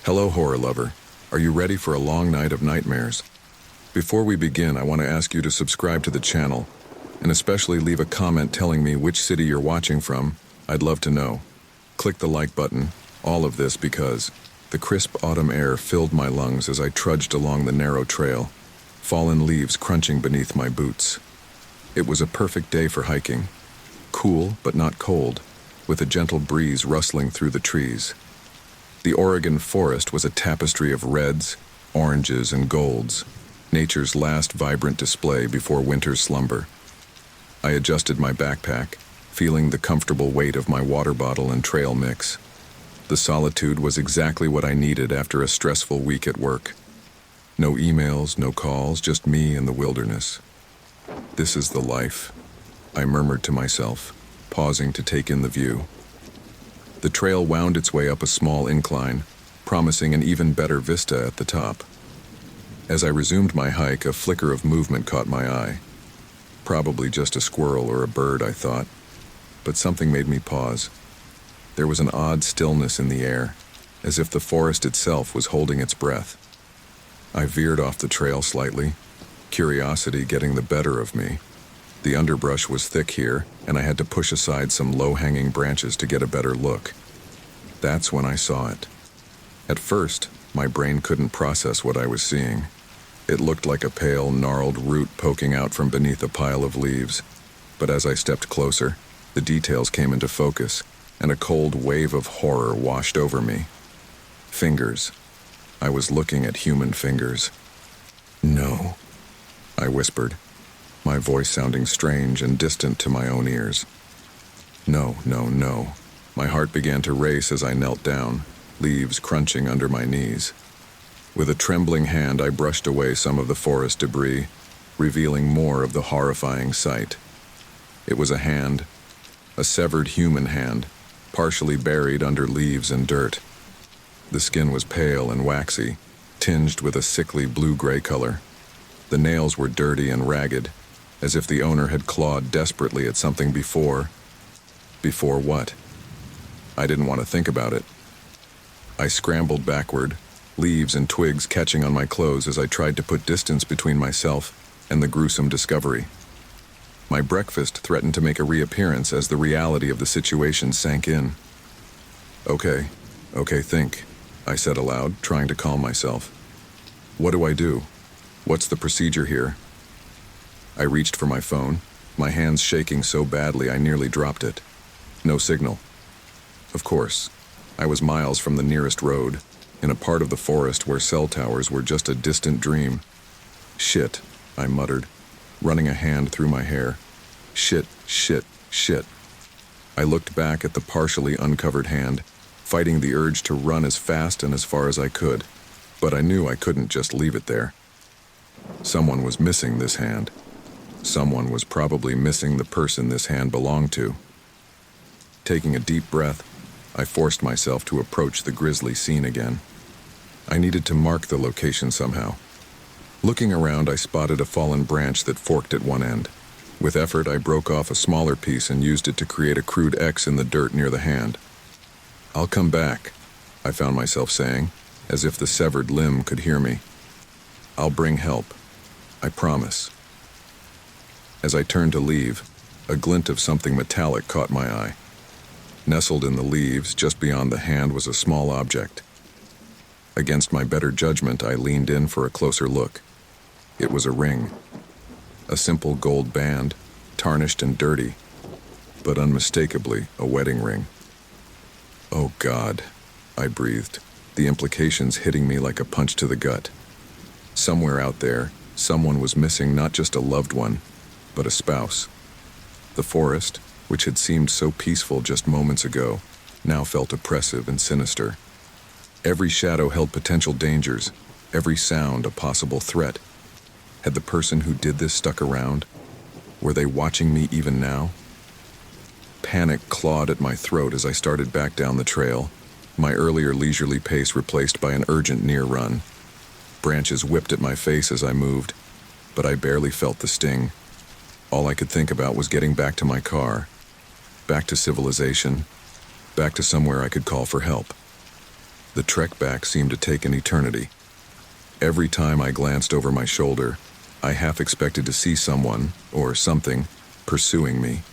Hello, horror lover. Are you ready for a long night of nightmares? Before we begin, I want to ask you to subscribe to the channel, and especially leave a comment telling me which city you're watching from. I'd love to know. Click the like button, all of this because the crisp autumn air filled my lungs as I trudged along the narrow trail, fallen leaves crunching beneath my boots. It was a perfect day for hiking. Cool, but not cold, with a gentle breeze rustling through the trees. The Oregon forest was a tapestry of reds, oranges, and golds, nature's last vibrant display before winter's slumber. I adjusted my backpack, feeling the comfortable weight of my water bottle and trail mix. The solitude was exactly what I needed after a stressful week at work. No emails, no calls, just me and the wilderness. This is the life, I murmured to myself, pausing to take in the view. The trail wound its way up a small incline, promising an even better vista at the top. As I resumed my hike, a flicker of movement caught my eye. Probably just a squirrel or a bird, I thought, but something made me pause. There was an odd stillness in the air, as if the forest itself was holding its breath. I veered off the trail slightly, curiosity getting the better of me. The underbrush was thick here, and I had to push aside some low-hanging branches to get a better look. That's when I saw it. At first, my brain couldn't process what I was seeing. It looked like a pale, gnarled root poking out from beneath a pile of leaves. But as I stepped closer, the details came into focus, and a cold wave of horror washed over me. Fingers. I was looking at human fingers. "No," I whispered, my voice sounding strange and distant to my own ears. No, no, no. My heart began to race as I knelt down, leaves crunching under my knees. With a trembling hand, I brushed away some of the forest debris, revealing more of the horrifying sight. It was a hand, a severed human hand, partially buried under leaves and dirt. The skin was pale and waxy, tinged with a sickly blue-gray color. The nails were dirty and ragged, as if the owner had clawed desperately at something before. Before what? I didn't want to think about it. I scrambled backward, leaves and twigs catching on my clothes as I tried to put distance between myself and the gruesome discovery. My breakfast threatened to make a reappearance as the reality of the situation sank in. Okay, think, I said aloud, trying to calm myself. What do I do? What's the procedure here? I reached for my phone, my hands shaking so badly I nearly dropped it. No signal. Of course, I was miles from the nearest road, in a part of the forest where cell towers were just a distant dream. Shit, I muttered, running a hand through my hair. Shit. I looked back at the partially uncovered hand, fighting the urge to run as fast and as far as I could, but I knew I couldn't just leave it there. Someone was missing this hand. Someone was probably missing the person this hand belonged to. Taking a deep breath, I forced myself to approach the grisly scene again. I needed to mark the location somehow. Looking around, I spotted a fallen branch that forked at one end. With effort, I broke off a smaller piece and used it to create a crude X in the dirt near the hand. "I'll come back," I found myself saying, as if the severed limb could hear me. "I'll bring help. I promise." As I turned to leave, a glint of something metallic caught my eye. Nestled in the leaves, just beyond the hand, was a small object. Against my better judgment, I leaned in for a closer look. It was a ring. A simple gold band, tarnished and dirty, but unmistakably a wedding ring. Oh God, I breathed, the implications hitting me like a punch to the gut. Somewhere out there, someone was missing not just a loved one, but a spouse. The forest, which had seemed so peaceful just moments ago, now felt oppressive and sinister. Every shadow held potential dangers, every sound a possible threat. Had the person who did this stuck around? Were they watching me even now? Panic clawed at my throat as I started back down the trail, my earlier leisurely pace replaced by an urgent near run. Branches whipped at my face as I moved, but I barely felt the sting. All I could think about was getting back to my car, back to civilization, back to somewhere I could call for help. The trek back seemed to take an eternity. Every time I glanced over my shoulder, I half expected to see someone, or something, pursuing me.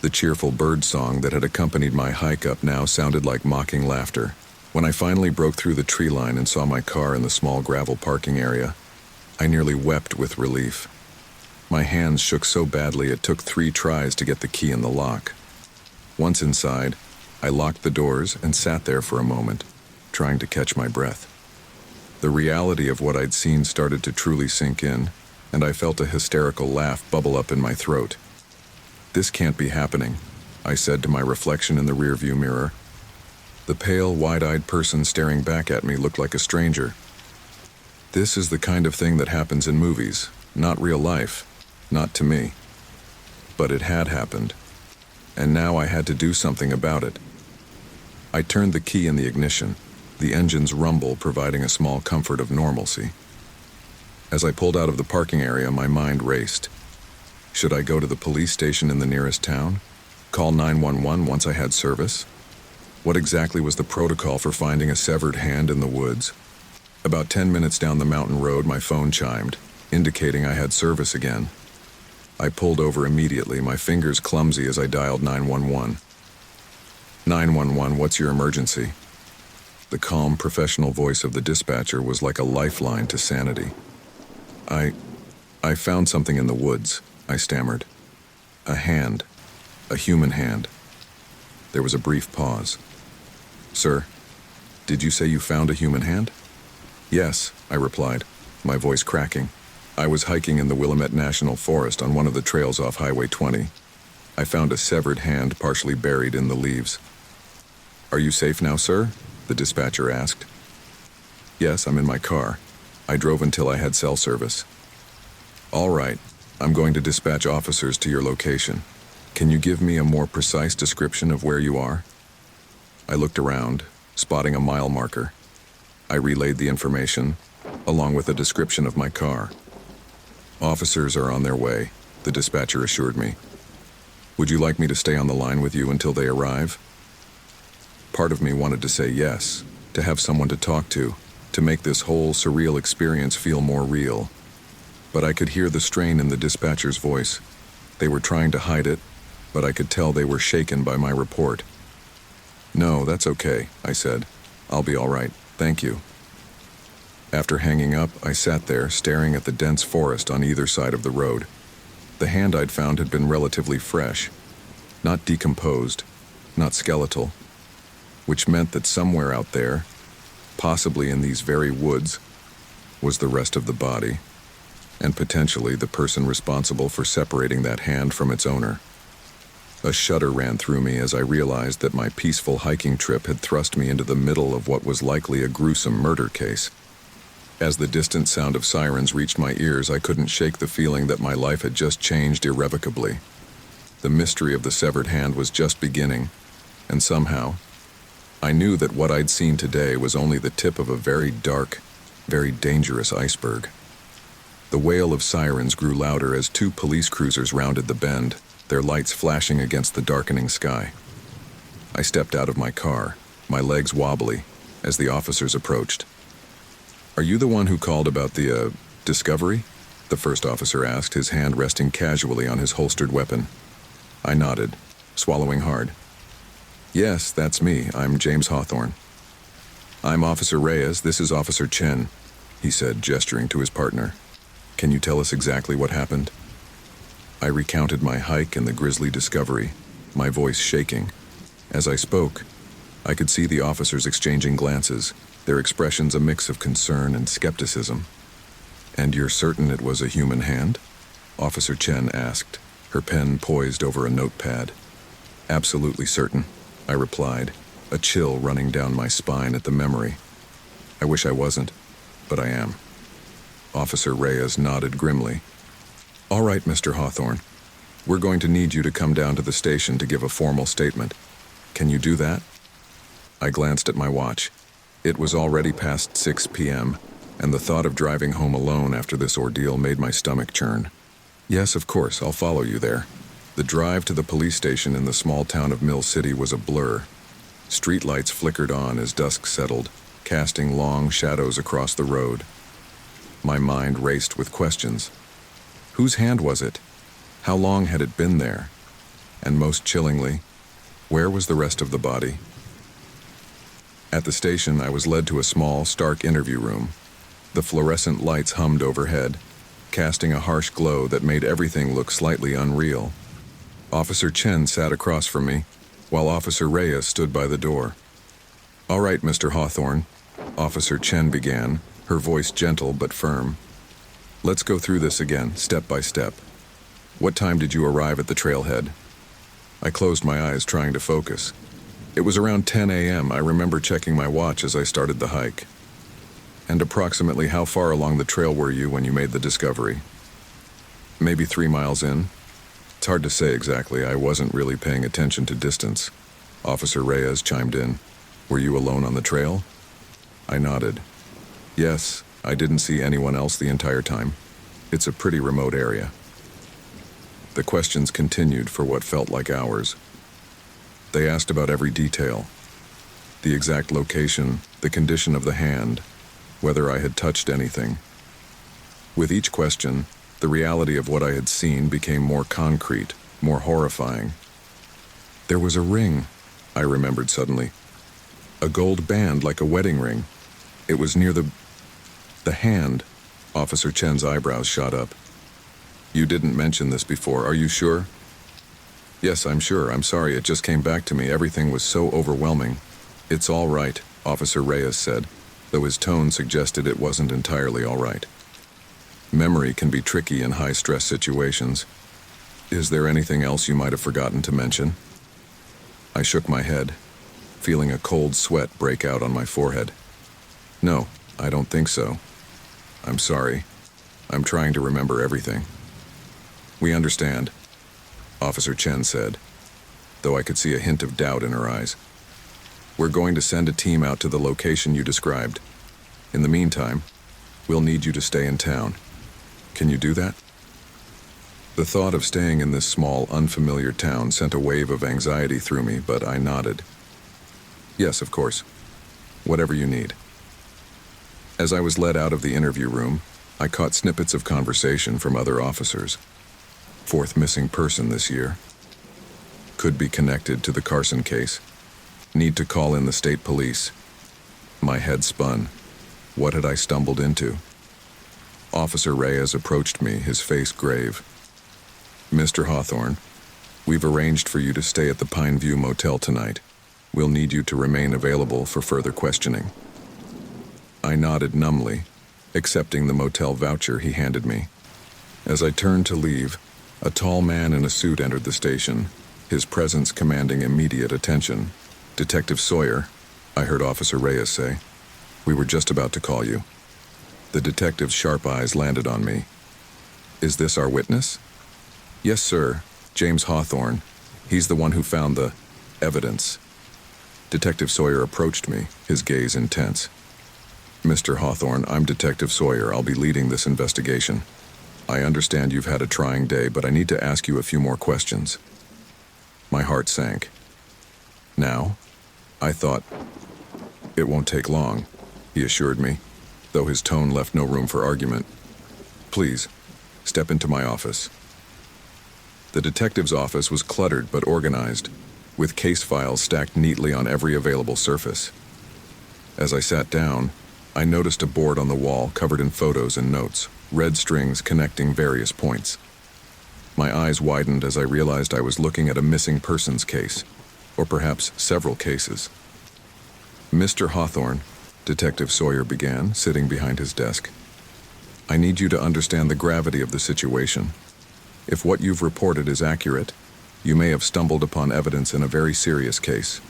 The cheerful bird song that had accompanied my hike up now sounded like mocking laughter. When I finally broke through the tree line and saw my car in the small gravel parking area, I nearly wept with relief. My hands shook so badly it took 3 tries to get the key in the lock. Once inside, I locked the doors and sat there for a moment, trying to catch my breath. The reality of what I'd seen started to truly sink in, and I felt a hysterical laugh bubble up in my throat. "This can't be happening," I said to my reflection in the rearview mirror. The pale, wide-eyed person staring back at me looked like a stranger. This is the kind of thing that happens in movies, not real life, not to me. But it had happened, and now I had to do something about it. I turned the key in the ignition, the engine's rumble providing a small comfort of normalcy. As I pulled out of the parking area, my mind raced. Should I go to the police station in the nearest town? Call 911 once I had service? What exactly was the protocol for finding a severed hand in the woods? About 10 minutes down the mountain road, my phone chimed, indicating I had service again. I pulled over immediately, my fingers clumsy as I dialed 911. 911, what's your emergency? The calm, professional voice of the dispatcher was like a lifeline to sanity. I found something in the woods, I stammered. A hand. A human hand. There was a brief pause. Sir, did you say you found a human hand? Yes, I replied, my voice cracking. I was hiking in the Willamette National Forest on one of the trails off Highway 20. I found a severed hand partially buried in the leaves. Are you safe now, sir? The dispatcher asked. Yes, I'm in my car. I drove until I had cell service. All right, I'm going to dispatch officers to your location. Can you give me a more precise description of where you are? I looked around, spotting a mile marker. I relayed the information, along with a description of my car. Officers are on their way, the dispatcher assured me. Would you like me to stay on the line with you until they arrive? Part of me wanted to say yes, to have someone to talk to make this whole surreal experience feel more real. But I could hear the strain in the dispatcher's voice. They were trying to hide it, but I could tell they were shaken by my report. No, that's okay, I said. I'll be all right, thank you. After hanging up, I sat there, staring at the dense forest on either side of the road. The hand I'd found had been relatively fresh, not decomposed, not skeletal, which meant that somewhere out there, possibly in these very woods, was the rest of the body, and potentially the person responsible for separating that hand from its owner. A shudder ran through me as I realized that my peaceful hiking trip had thrust me into the middle of what was likely a gruesome murder case. As the distant sound of sirens reached my ears, I couldn't shake the feeling that my life had just changed irrevocably. The mystery of the severed hand was just beginning, and somehow, I knew that what I'd seen today was only the tip of a very dark, very dangerous iceberg. The wail of sirens grew louder as 2 police cruisers rounded the bend, their lights flashing against the darkening sky. I stepped out of my car, my legs wobbly, as the officers approached. Are you the one who called about the, discovery? The first officer asked, his hand resting casually on his holstered weapon. I nodded, swallowing hard. Yes, that's me. I'm James Hawthorne. I'm Officer Reyes. This is Officer Chen, he said, gesturing to his partner. Can you tell us exactly what happened? I recounted my hike and the grisly discovery, my voice shaking. As I spoke, I could see the officers exchanging glances, their expressions a mix of concern and skepticism. And you're certain it was a human hand? Officer Chen asked, her pen poised over a notepad. Absolutely certain, I replied, a chill running down my spine at the memory. I wish I wasn't, but I am. Officer Reyes nodded grimly. All right, Mr. Hawthorne. We're going to need you to come down to the station to give a formal statement. Can you do that? I glanced at my watch. It was already past 6 p.m., and the thought of driving home alone after this ordeal made my stomach churn. Yes, of course, I'll follow you there. The drive to the police station in the small town of Mill City was a blur. Streetlights flickered on as dusk settled, casting long shadows across the road. My mind raced with questions. Whose hand was it? How long had it been there? And most chillingly, where was the rest of the body? At the station, I was led to a small, stark interview room. The fluorescent lights hummed overhead, casting a harsh glow that made everything look slightly unreal. Officer Chen sat across from me, while Officer Reyes stood by the door. "All right, Mr. Hawthorne," Officer Chen began, her voice gentle but firm. "Let's go through this again, step by step. What time did you arrive at the trailhead?" I closed my eyes, trying to focus. It was around 10 a.m. I remember checking my watch as I started the hike. "And approximately how far along the trail were you when you made the discovery?" "Maybe 3 miles in." "It's hard to say exactly. I wasn't really paying attention to distance." Officer Reyes chimed in. "Were you alone on the trail?" I nodded. "Yes, I didn't see anyone else the entire time. It's a pretty remote area." The questions continued for what felt like hours. They asked about every detail. The exact location, the condition of the hand, whether I had touched anything. With each question, the reality of what I had seen became more concrete, more horrifying. There was a ring, I remembered suddenly. A gold band like a wedding ring. It was near the hand. Officer Chen's eyebrows shot up. "You didn't mention this before, are you sure?" "Yes, I'm sure. I'm sorry, it just came back to me. Everything was so overwhelming." "It's all right," Officer Reyes said, though his tone suggested it wasn't entirely all right. Memory can be tricky in high-stress situations. "Is there anything else you might have forgotten to mention?" I shook my head, feeling a cold sweat break out on my forehead. "No, I don't think so. I'm sorry. I'm trying to remember everything." "We understand," Officer Chen said, though I could see a hint of doubt in her eyes. "We're going to send a team out to the location you described. In the meantime, we'll need you to stay in town. Can you do that?" The thought of staying in this small, unfamiliar town sent a wave of anxiety through me, but I nodded. "Yes, of course. Whatever you need." As I was led out of the interview room, I caught snippets of conversation from other officers. "Fourth missing person this year. Could be connected to the Carson case. Need to call in the state police." My head spun. What had I stumbled into? Officer Reyes approached me, his face grave. "Mr. Hawthorne, we've arranged for you to stay at the Pine View Motel tonight. We'll need you to remain available for further questioning." I nodded numbly, accepting the motel voucher he handed me. As I turned to leave, a tall man in a suit entered the station, his presence commanding immediate attention. "Detective Sawyer," I heard Officer Reyes say. "We were just about to call you." The detective's sharp eyes landed on me. "Is this our witness?" "Yes, sir. James Hawthorne. He's the one who found the evidence." Detective Sawyer approached me, his gaze intense. "Mr. Hawthorne, I'm Detective Sawyer. I'll be leading this investigation. I understand you've had a trying day, but I need to ask you a few more questions." My heart sank. "Now?" I thought. "It won't take long," he assured me, though his tone left no room for argument. "Please, step into my office." The detective's office was cluttered but organized, with case files stacked neatly on every available surface. As I sat down, I noticed a board on the wall covered in photos and notes, red strings connecting various points. My eyes widened as I realized I was looking at a missing persons case, or perhaps several cases. "Mr. Hawthorne," Detective Sawyer began, sitting behind his desk, "I need you to understand the gravity of the situation. If what you've reported is accurate, you may have stumbled upon evidence in a very serious case,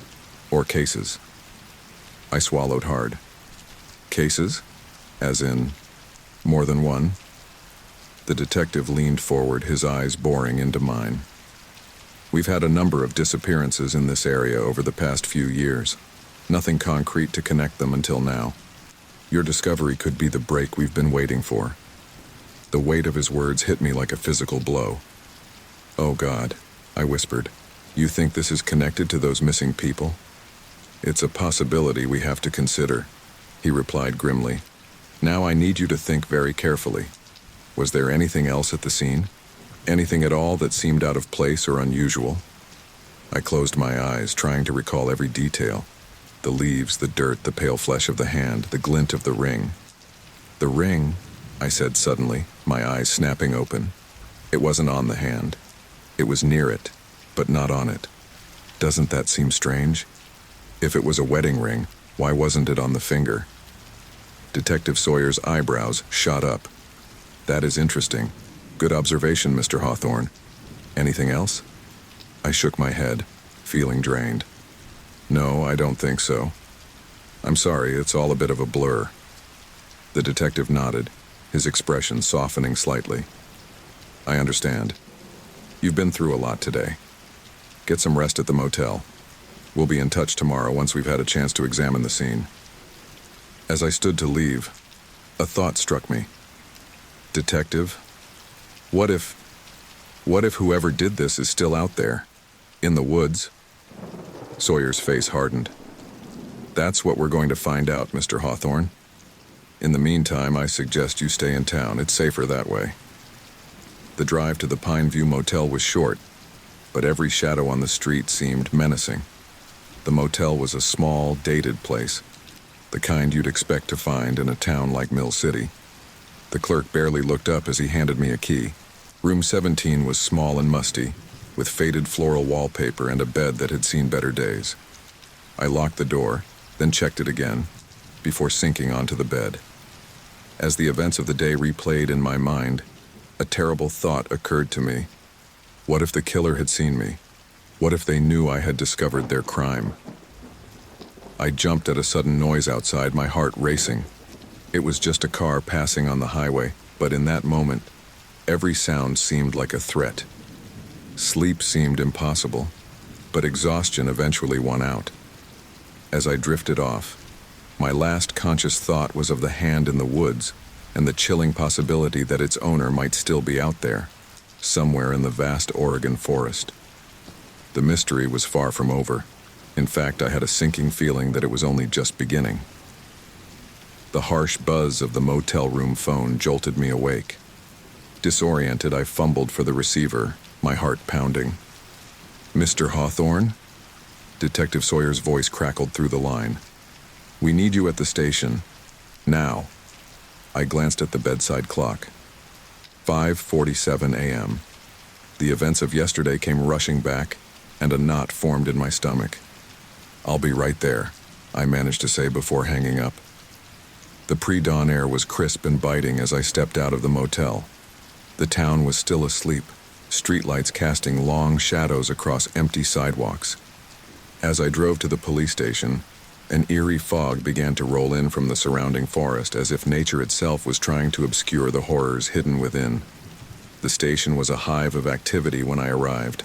or cases." I swallowed hard. "Cases? As in, more than one?" The detective leaned forward, his eyes boring into mine. "We've had a number of disappearances in this area over the past few years. Nothing concrete to connect them until now. Your discovery could be the break we've been waiting for." The weight of his words hit me like a physical blow. "Oh God," I whispered. "You think this is connected to those missing people?" It's a possibility we have to consider, he replied grimly. Now I need you to think very carefully. Was there anything else at the scene? Anything at all that seemed out of place or unusual? I closed my eyes, trying to recall every detail. The leaves, the dirt, the pale flesh of the hand, the glint of the ring. The ring, I said suddenly, my eyes snapping open. It wasn't on the hand. It was near it, but not on it. Doesn't that seem strange? If it was a wedding ring, why wasn't it on the finger? Detective Sawyer's eyebrows shot up. That is interesting. Good observation, Mr. Hawthorne. Anything else? I shook my head, feeling drained. No, I don't think so. I'm sorry, it's all a bit of a blur. The detective nodded, his expression softening slightly. I understand. You've been through a lot today. Get some rest at the motel. We'll be in touch tomorrow once we've had a chance to examine the scene. As I stood to leave, a thought struck me. Detective, what if whoever did this is still out there, in the woods? Sawyer's face hardened. That's what we're going to find out, Mr. Hawthorne. In the meantime, I suggest you stay in town. It's safer that way. The drive to the Pine View Motel was short, but every shadow on the street seemed menacing. The motel was a small, dated place, the kind you'd expect to find in a town like Mill City. The clerk barely looked up as he handed me a key. Room 17 was small and musty, with faded floral wallpaper and a bed that had seen better days. I locked the door, then checked it again, before sinking onto the bed. As the events of the day replayed in my mind, a terrible thought occurred to me. What if the killer had seen me? What if they knew I had discovered their crime? I jumped at a sudden noise outside, my heart racing. It was just a car passing on the highway, but in that moment, every sound seemed like a threat. Sleep seemed impossible, but exhaustion eventually won out. As I drifted off, my last conscious thought was of the hand in the woods and the chilling possibility that its owner might still be out there, somewhere in the vast Oregon forest. The mystery was far from over. In fact, I had a sinking feeling that it was only just beginning. The harsh buzz of the motel room phone jolted me awake. Disoriented, I fumbled for the receiver, my heart pounding. Mr. Hawthorne? Detective Sawyer's voice crackled through the line. We need you at the station. Now. I glanced at the bedside clock. 5:47 a.m. The events of yesterday came rushing back, and a knot formed in my stomach. I'll be right there, I managed to say before hanging up. The pre-dawn air was crisp and biting as I stepped out of the motel. The town was still asleep, streetlights casting long shadows across empty sidewalks. As I drove to the police station, an eerie fog began to roll in from the surrounding forest as if nature itself was trying to obscure the horrors hidden within. The station was a hive of activity when I arrived.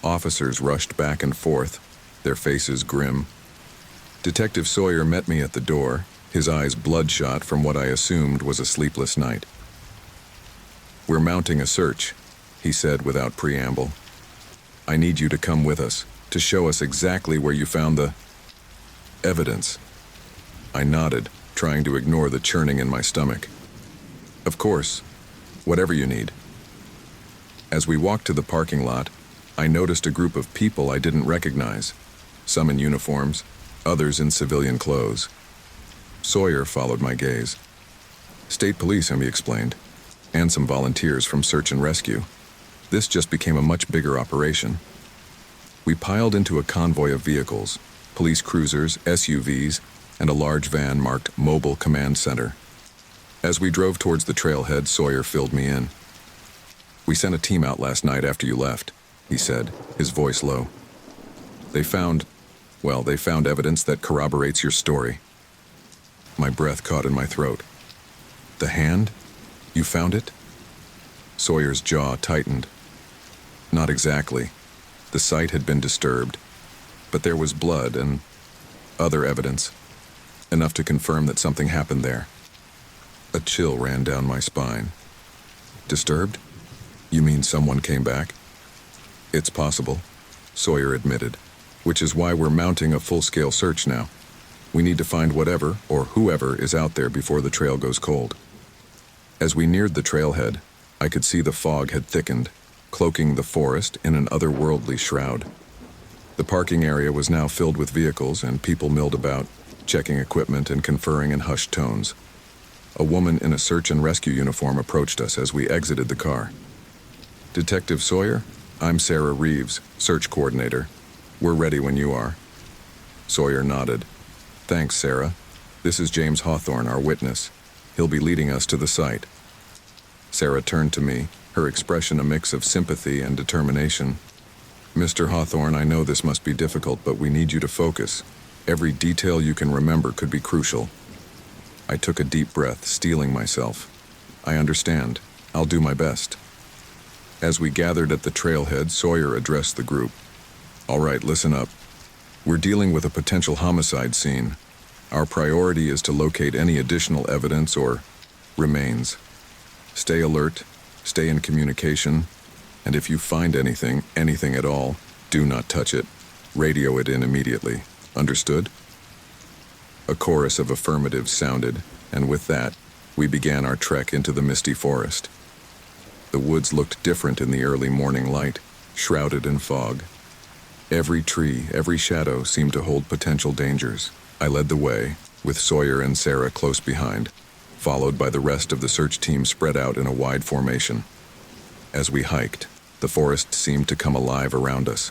Officers rushed back and forth, their faces grim. Detective Sawyer met me at the door, his eyes bloodshot from what I assumed was a sleepless night. We're mounting a search, he said without preamble. I need you to come with us, to show us exactly where you found the evidence. I nodded, trying to ignore the churning in my stomach. Of course, whatever you need. As we walked to the parking lot, I noticed a group of people I didn't recognize, some in uniforms, others in civilian clothes. Sawyer followed my gaze. State police, he explained, and some volunteers from search and rescue. This just became a much bigger operation. We piled into a convoy of vehicles, police cruisers, SUVs, and a large van marked Mobile Command Center. As we drove towards the trailhead, Sawyer filled me in. We sent a team out last night after you left, he said, his voice low. They found evidence that corroborates your story. My breath caught in my throat. The hand? You found it? Sawyer's jaw tightened. Not exactly. The site had been disturbed, but there was blood and other evidence, enough to confirm that something happened there. A chill ran down my spine. Disturbed? You mean someone came back? It's possible, Sawyer admitted. which is why we're mounting a full-scale search now. We need to find whatever or whoever is out there before the trail goes cold. As we neared the trailhead, I could see the fog had thickened, cloaking the forest in an otherworldly shroud. The parking area was now filled with vehicles and people milled about, checking equipment and conferring in hushed tones. A woman in a search and rescue uniform approached us as we exited the car. "Detective Sawyer? I'm Sarah Reeves, search coordinator. We're ready when you are." Sawyer nodded. "Thanks, Sarah. This is James Hawthorne, our witness. He'll be leading us to the site." Sarah turned to me, her expression a mix of sympathy and determination. "Mr. Hawthorne, I know this must be difficult, but we need you to focus. Every detail you can remember could be crucial." I took a deep breath, steeling myself. "I understand. I'll do my best." As we gathered at the trailhead, Sawyer addressed the group. "All right, listen up. We're dealing with a potential homicide scene. Our priority is to locate any additional evidence or remains. Stay alert, stay in communication, and if you find anything at all, do not touch it. Radio it in immediately. Understood?" A chorus of affirmatives sounded, and with that, we began our trek into the misty forest. The woods looked different in the early morning light, shrouded in fog. Every tree, every shadow seemed to hold potential dangers. I led the way, with Sawyer and Sarah close behind, followed by the rest of the search team spread out in a wide formation. As we hiked, the forest seemed to come alive around us.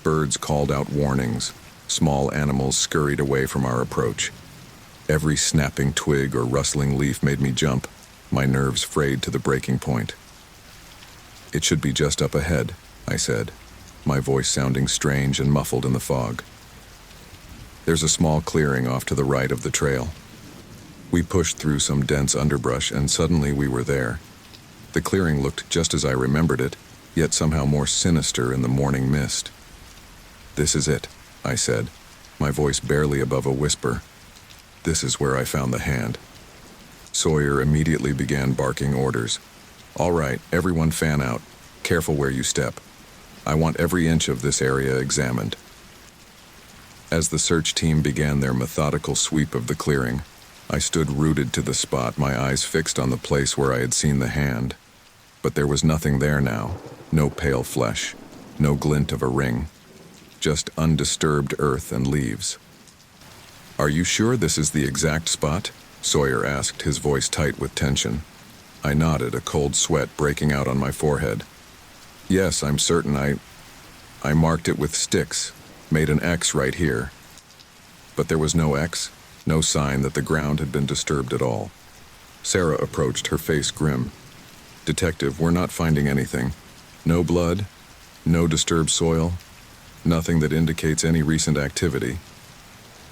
Birds called out warnings. Small animals scurried away from our approach. Every snapping twig or rustling leaf made me jump, my nerves frayed to the breaking point. "It should be just up ahead," I said, my voice sounding strange and muffled in the fog. "There's a small clearing off to the right of the trail." We pushed through some dense underbrush and suddenly we were there. The clearing looked just as I remembered it, yet somehow more sinister in the morning mist. "This is it," I said, my voice barely above a whisper. "This is where I found the hand." Sawyer immediately began barking orders. "All right, everyone fan out. Careful where you step. I want every inch of this area examined." As the search team began their methodical sweep of the clearing, I stood rooted to the spot, my eyes fixed on the place where I had seen the hand. But there was nothing there now, no pale flesh, no glint of a ring. Just undisturbed earth and leaves. "Are you sure this is the exact spot?" Sawyer asked, his voice tight with tension. I nodded, a cold sweat breaking out on my forehead. "Yes, I'm certain. I marked it with sticks, made an X right here." But there was no X, no sign that the ground had been disturbed at all. Sarah approached, her face grim. "Detective, we're not finding anything. No blood, no disturbed soil. Nothing that indicates any recent activity."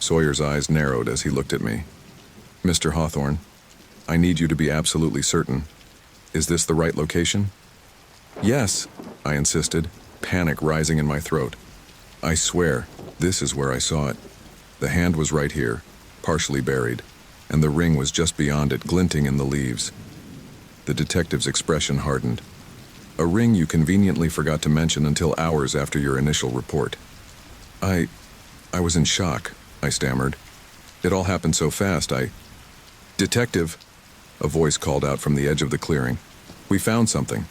Sawyer's eyes narrowed as he looked at me. "Mr. Hawthorne, I need you to be absolutely certain. Is this the right location?" "Yes," I insisted, panic rising in my throat. "I swear, this is where I saw it. The hand was right here, partially buried, and the ring was just beyond it, glinting in the leaves." The detective's expression hardened. "A ring you conveniently forgot to mention until hours after your initial report." I was in shock," I stammered. "It all happened so fast, Detective," a voice called out from the edge of the clearing. "We found something."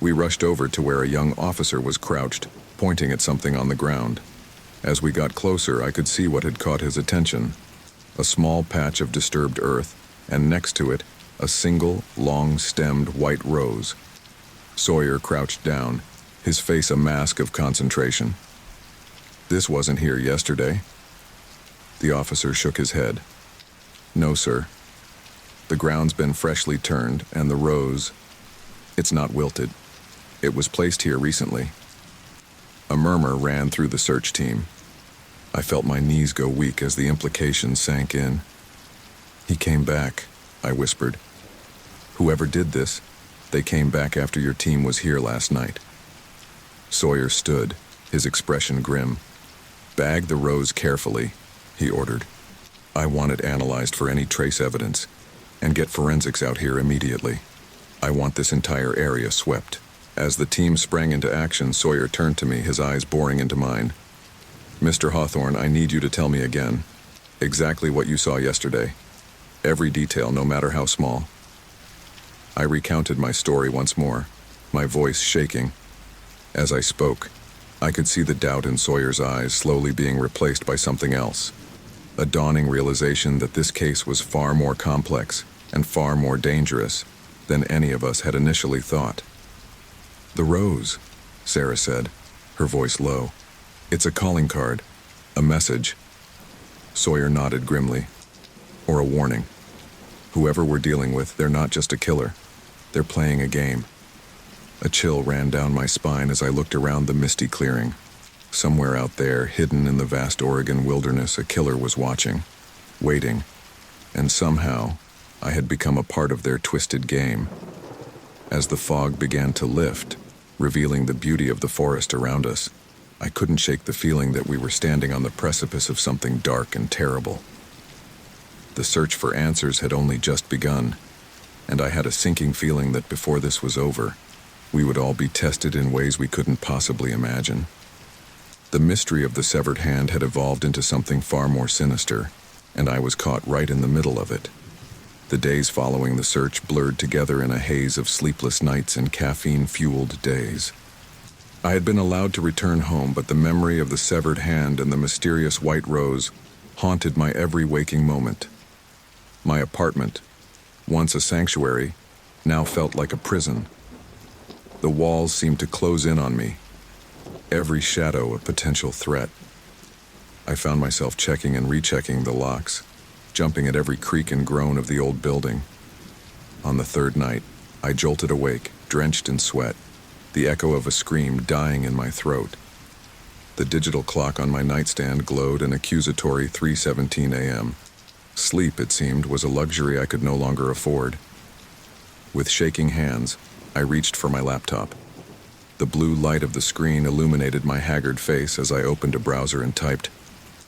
We rushed over to where a young officer was crouched, pointing at something on the ground. As we got closer, I could see what had caught his attention. A small patch of disturbed earth, and next to it, a single, long-stemmed white rose. Sawyer crouched down, his face a mask of concentration. "This wasn't here yesterday." The officer shook his head. "No, sir. The ground's been freshly turned, and the rose, it's not wilted. It was placed here recently." A murmur ran through the search team. I felt my knees go weak as the implications sank in. "He came back," I whispered. "Whoever did this, they came back after your team was here last night." Sawyer stood, his expression grim. "Bag the rose carefully," he ordered. "I want it analyzed for any trace evidence, and get forensics out here immediately. I want this entire area swept." As the team sprang into action, Sawyer turned to me, his eyes boring into mine. Mr. Hawthorne, I need you to tell me again exactly what you saw yesterday. Every detail, no matter how small. I recounted my story once more, my voice shaking. As I spoke, I could see the doubt in Sawyer's eyes slowly being replaced by something else. A dawning realization that this case was far more complex and far more dangerous than any of us had initially thought. "The rose," Sarah said, her voice low. "It's a calling card, a message." Sawyer nodded grimly. "Or a warning. Whoever we're dealing with, they're not just a killer. They're playing a game." A chill ran down my spine as I looked around the misty clearing. Somewhere out there, hidden in the vast Oregon wilderness, a killer was watching, waiting, and somehow I had become a part of their twisted game. As the fog began to lift, revealing the beauty of the forest around us, I couldn't shake the feeling that we were standing on the precipice of something dark and terrible. The search for answers had only just begun, and I had a sinking feeling that before this was over, we would all be tested in ways we couldn't possibly imagine. The mystery of the severed hand had evolved into something far more sinister, and I was caught right in the middle of it. The days following the search blurred together in a haze of sleepless nights and caffeine-fueled days. I had been allowed to return home, but the memory of the severed hand and the mysterious white rose haunted my every waking moment. My apartment, once a sanctuary, now felt like a prison. The walls seemed to close in on me, every shadow a potential threat. I found myself checking and rechecking the locks, jumping at every creak and groan of the old building. On the third night, I jolted awake, drenched in sweat, the echo of a scream dying in my throat. The digital clock on my nightstand glowed an accusatory 3:17 a.m. Sleep, it seemed, was a luxury I could no longer afford. With shaking hands, I reached for my laptop. The blue light of the screen illuminated my haggard face as I opened a browser and typed,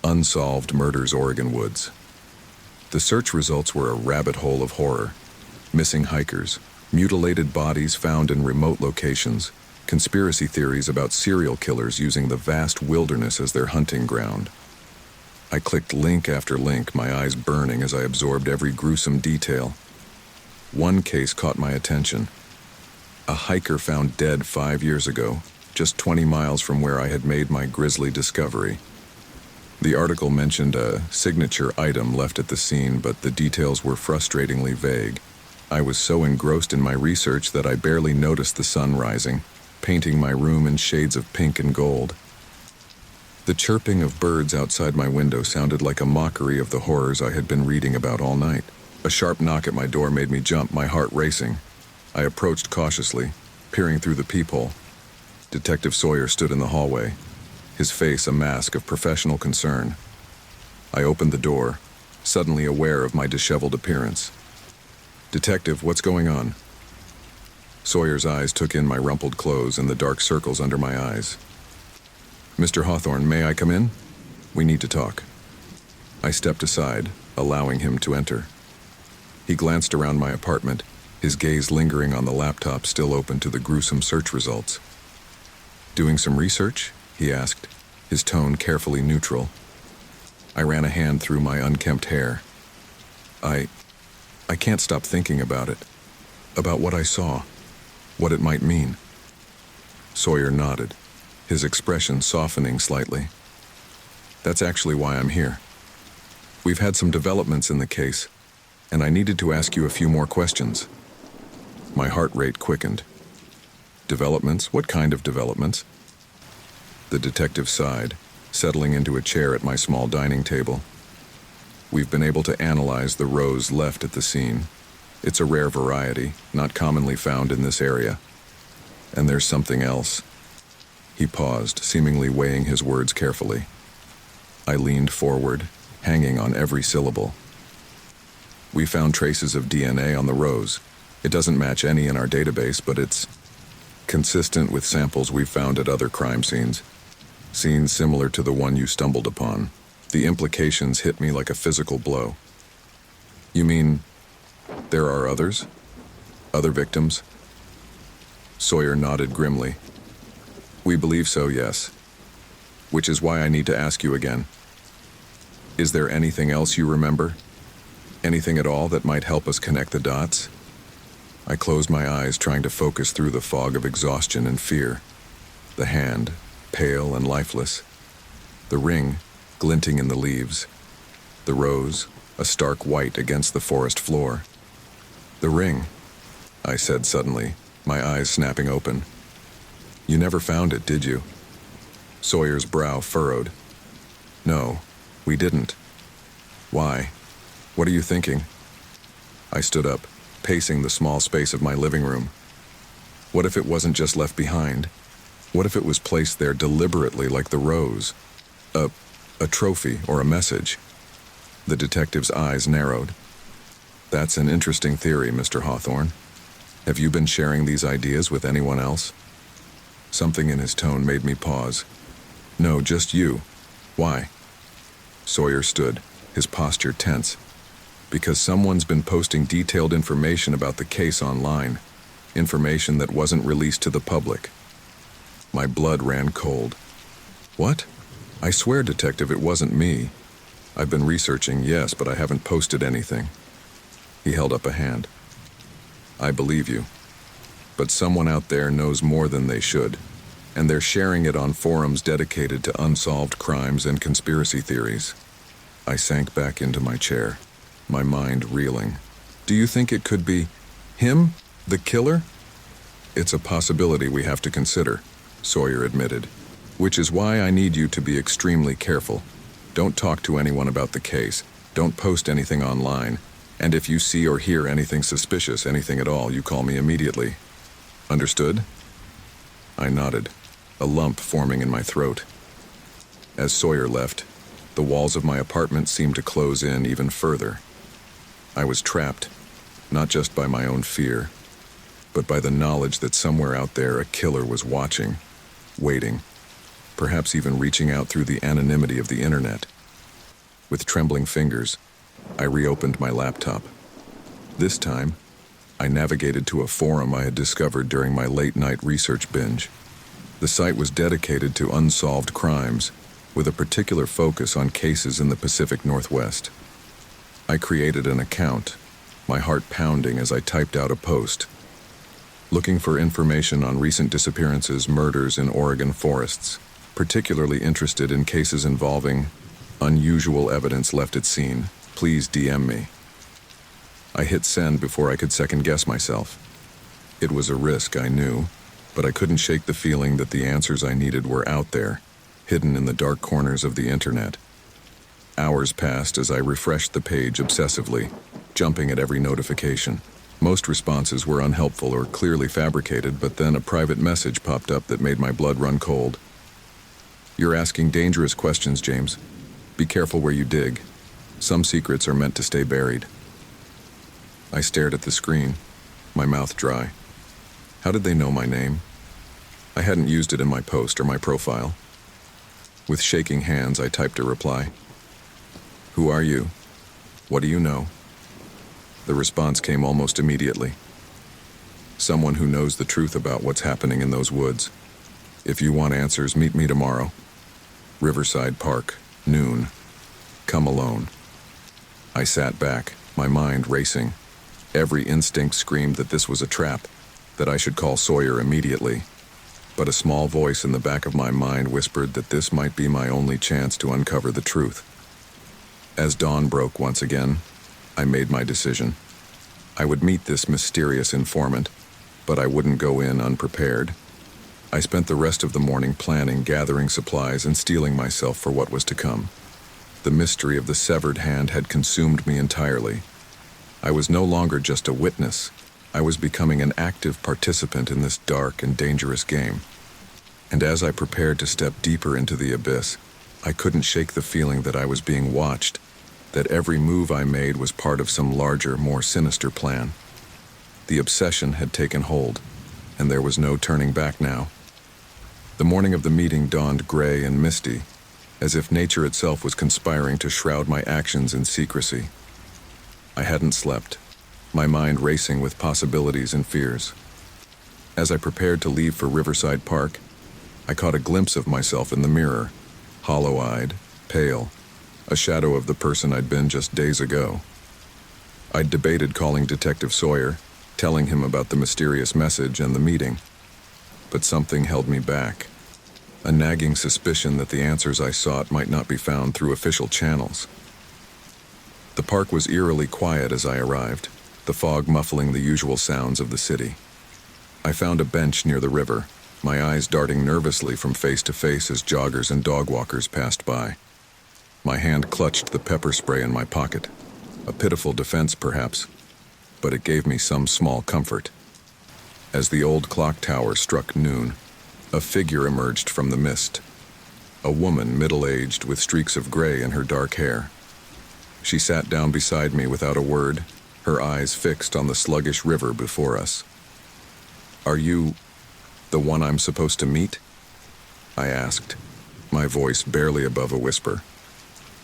"Unsolved Murders, Oregon Woods." The search results were a rabbit hole of horror. Missing hikers, mutilated bodies found in remote locations, conspiracy theories about serial killers using the vast wilderness as their hunting ground. I clicked link after link, my eyes burning as I absorbed every gruesome detail. One case caught my attention. A hiker found dead 5 years ago, just 20 miles from where I had made my grisly discovery. The article mentioned a signature item left at the scene, but the details were frustratingly vague. I was so engrossed in my research that I barely noticed the sun rising, painting my room in shades of pink and gold. The chirping of birds outside my window sounded like a mockery of the horrors I had been reading about all night. A sharp knock at my door made me jump, my heart racing. I approached cautiously, peering through the peephole. Detective Sawyer stood in the hallway, his face a mask of professional concern. I opened the door, suddenly aware of my disheveled appearance. "Detective, what's going on?" Sawyer's eyes took in my rumpled clothes and the dark circles under my eyes. "Mr. Hawthorne, may I come in? We need to talk." I stepped aside, allowing him to enter. He glanced around my apartment, his gaze lingering on the laptop still open to the gruesome search results. "Doing some research?" he asked, his tone carefully neutral. I ran a hand through my unkempt hair. I can't stop thinking about it, about what I saw, what it might mean." Sawyer nodded, his expression softening slightly. "That's actually why I'm here. We've had some developments in the case, and I needed to ask you a few more questions." My heart rate quickened. "Developments? What kind of developments?" The detective sighed, settling into a chair at my small dining table. "We've been able to analyze the rose left at the scene. It's a rare variety, not commonly found in this area. And there's something else." He paused, seemingly weighing his words carefully. I leaned forward, hanging on every syllable. "We found traces of DNA on the rose. It doesn't match any in our database, but it's consistent with samples we've found at other crime scenes. Scenes similar to the one you stumbled upon. The implications hit me like a physical blow." "You mean there are others? Other victims?" Sawyer nodded grimly. "We believe so, yes. which is why I need to ask you again. Is there anything else you remember? Anything at all that might help us connect the dots? I closed my eyes, trying to focus through the fog of exhaustion and fear. The hand, pale and lifeless. The ring, glinting in the leaves. The rose, a stark white against the forest floor. The ring, I said suddenly, my eyes snapping open. You never found it, did you? Sawyer's brow furrowed. No, we didn't. Why? What are you thinking? I stood up, pacing the small space of my living room. What if it wasn't just left behind? What if it was placed there deliberately like the rose? A trophy or a message? The detective's eyes narrowed. That's an interesting theory, Mr. Hawthorne. Have you been sharing these ideas with anyone else? Something in his tone made me pause. No, just you. Why? Sawyer stood, his posture tense. Because someone's been posting detailed information about the case online. Information that wasn't released to the public. My blood ran cold. What? I swear, Detective, it wasn't me. I've been researching, yes, but I haven't posted anything. He held up a hand. I believe you. But someone out there knows more than they should, and they're sharing it on forums dedicated to unsolved crimes and conspiracy theories. I sank back into my chair, my mind reeling. Do you think it could be him, the killer? It's a possibility we have to consider, Sawyer admitted, which is why I need you to be extremely careful. Don't talk to anyone about the case. Don't post anything online. And if you see or hear anything suspicious, anything at all, you call me immediately. Understood? I nodded, a lump forming in my throat. As Sawyer left, the walls of my apartment seemed to close in even further. I was trapped, not just by my own fear, but by the knowledge that somewhere out there a killer was watching, waiting, perhaps even reaching out through the anonymity of the internet. With trembling fingers, I reopened my laptop. This time, I navigated to a forum I had discovered during my late-night research binge. The site was dedicated to unsolved crimes, with a particular focus on cases in the Pacific Northwest. I created an account, my heart pounding as I typed out a post, looking for information on recent disappearances, murders in Oregon forests, particularly interested in cases involving unusual evidence left at scene. Please DM me. I hit send before I could second-guess myself. It was a risk, I knew, but I couldn't shake the feeling that the answers I needed were out there, hidden in the dark corners of the internet. Hours passed as I refreshed the page obsessively, jumping at every notification. Most responses were unhelpful or clearly fabricated, but then a private message popped up that made my blood run cold. You're asking dangerous questions, James. Be careful where you dig. Some secrets are meant to stay buried. I stared at the screen, my mouth dry. How did they know my name? I hadn't used it in my post or my profile. With shaking hands, I typed a reply. Who are you? What do you know? The response came almost immediately. Someone who knows the truth about what's happening in those woods. If you want answers, meet me tomorrow. Riverside Park, noon. Come alone. I sat back, my mind racing. Every instinct screamed that this was a trap, that I should call Sawyer immediately. But a small voice in the back of my mind whispered that this might be my only chance to uncover the truth. As dawn broke once again, I made my decision. I would meet this mysterious informant, but I wouldn't go in unprepared. I spent the rest of the morning planning, gathering supplies, and steeling myself for what was to come. The mystery of the severed hand had consumed me entirely. I was no longer just a witness. I was becoming an active participant in this dark and dangerous game. And as I prepared to step deeper into the abyss, I couldn't shake the feeling that I was being watched, that every move I made was part of some larger, more sinister plan. The obsession had taken hold, and there was no turning back now. The morning of the meeting dawned gray and misty, as if nature itself was conspiring to shroud my actions in secrecy. I hadn't slept, my mind racing with possibilities and fears. As I prepared to leave for Riverside Park, I caught a glimpse of myself in the mirror, hollow-eyed, pale, a shadow of the person I'd been just days ago. I'd debated calling Detective Sawyer, telling him about the mysterious message and the meeting, but something held me back. A nagging suspicion that the answers I sought might not be found through official channels. The park was eerily quiet as I arrived, the fog muffling the usual sounds of the city. I found a bench near the river, my eyes darting nervously from face to face as joggers and dog walkers passed by. My hand clutched the pepper spray in my pocket, a pitiful defense perhaps, but it gave me some small comfort. As the old clock tower struck noon, a figure emerged from the mist. A woman middle-aged with streaks of gray in her dark hair. She sat down beside me without a word, her eyes fixed on the sluggish river before us. "Are you the one I'm supposed to meet?" I asked, my voice barely above a whisper.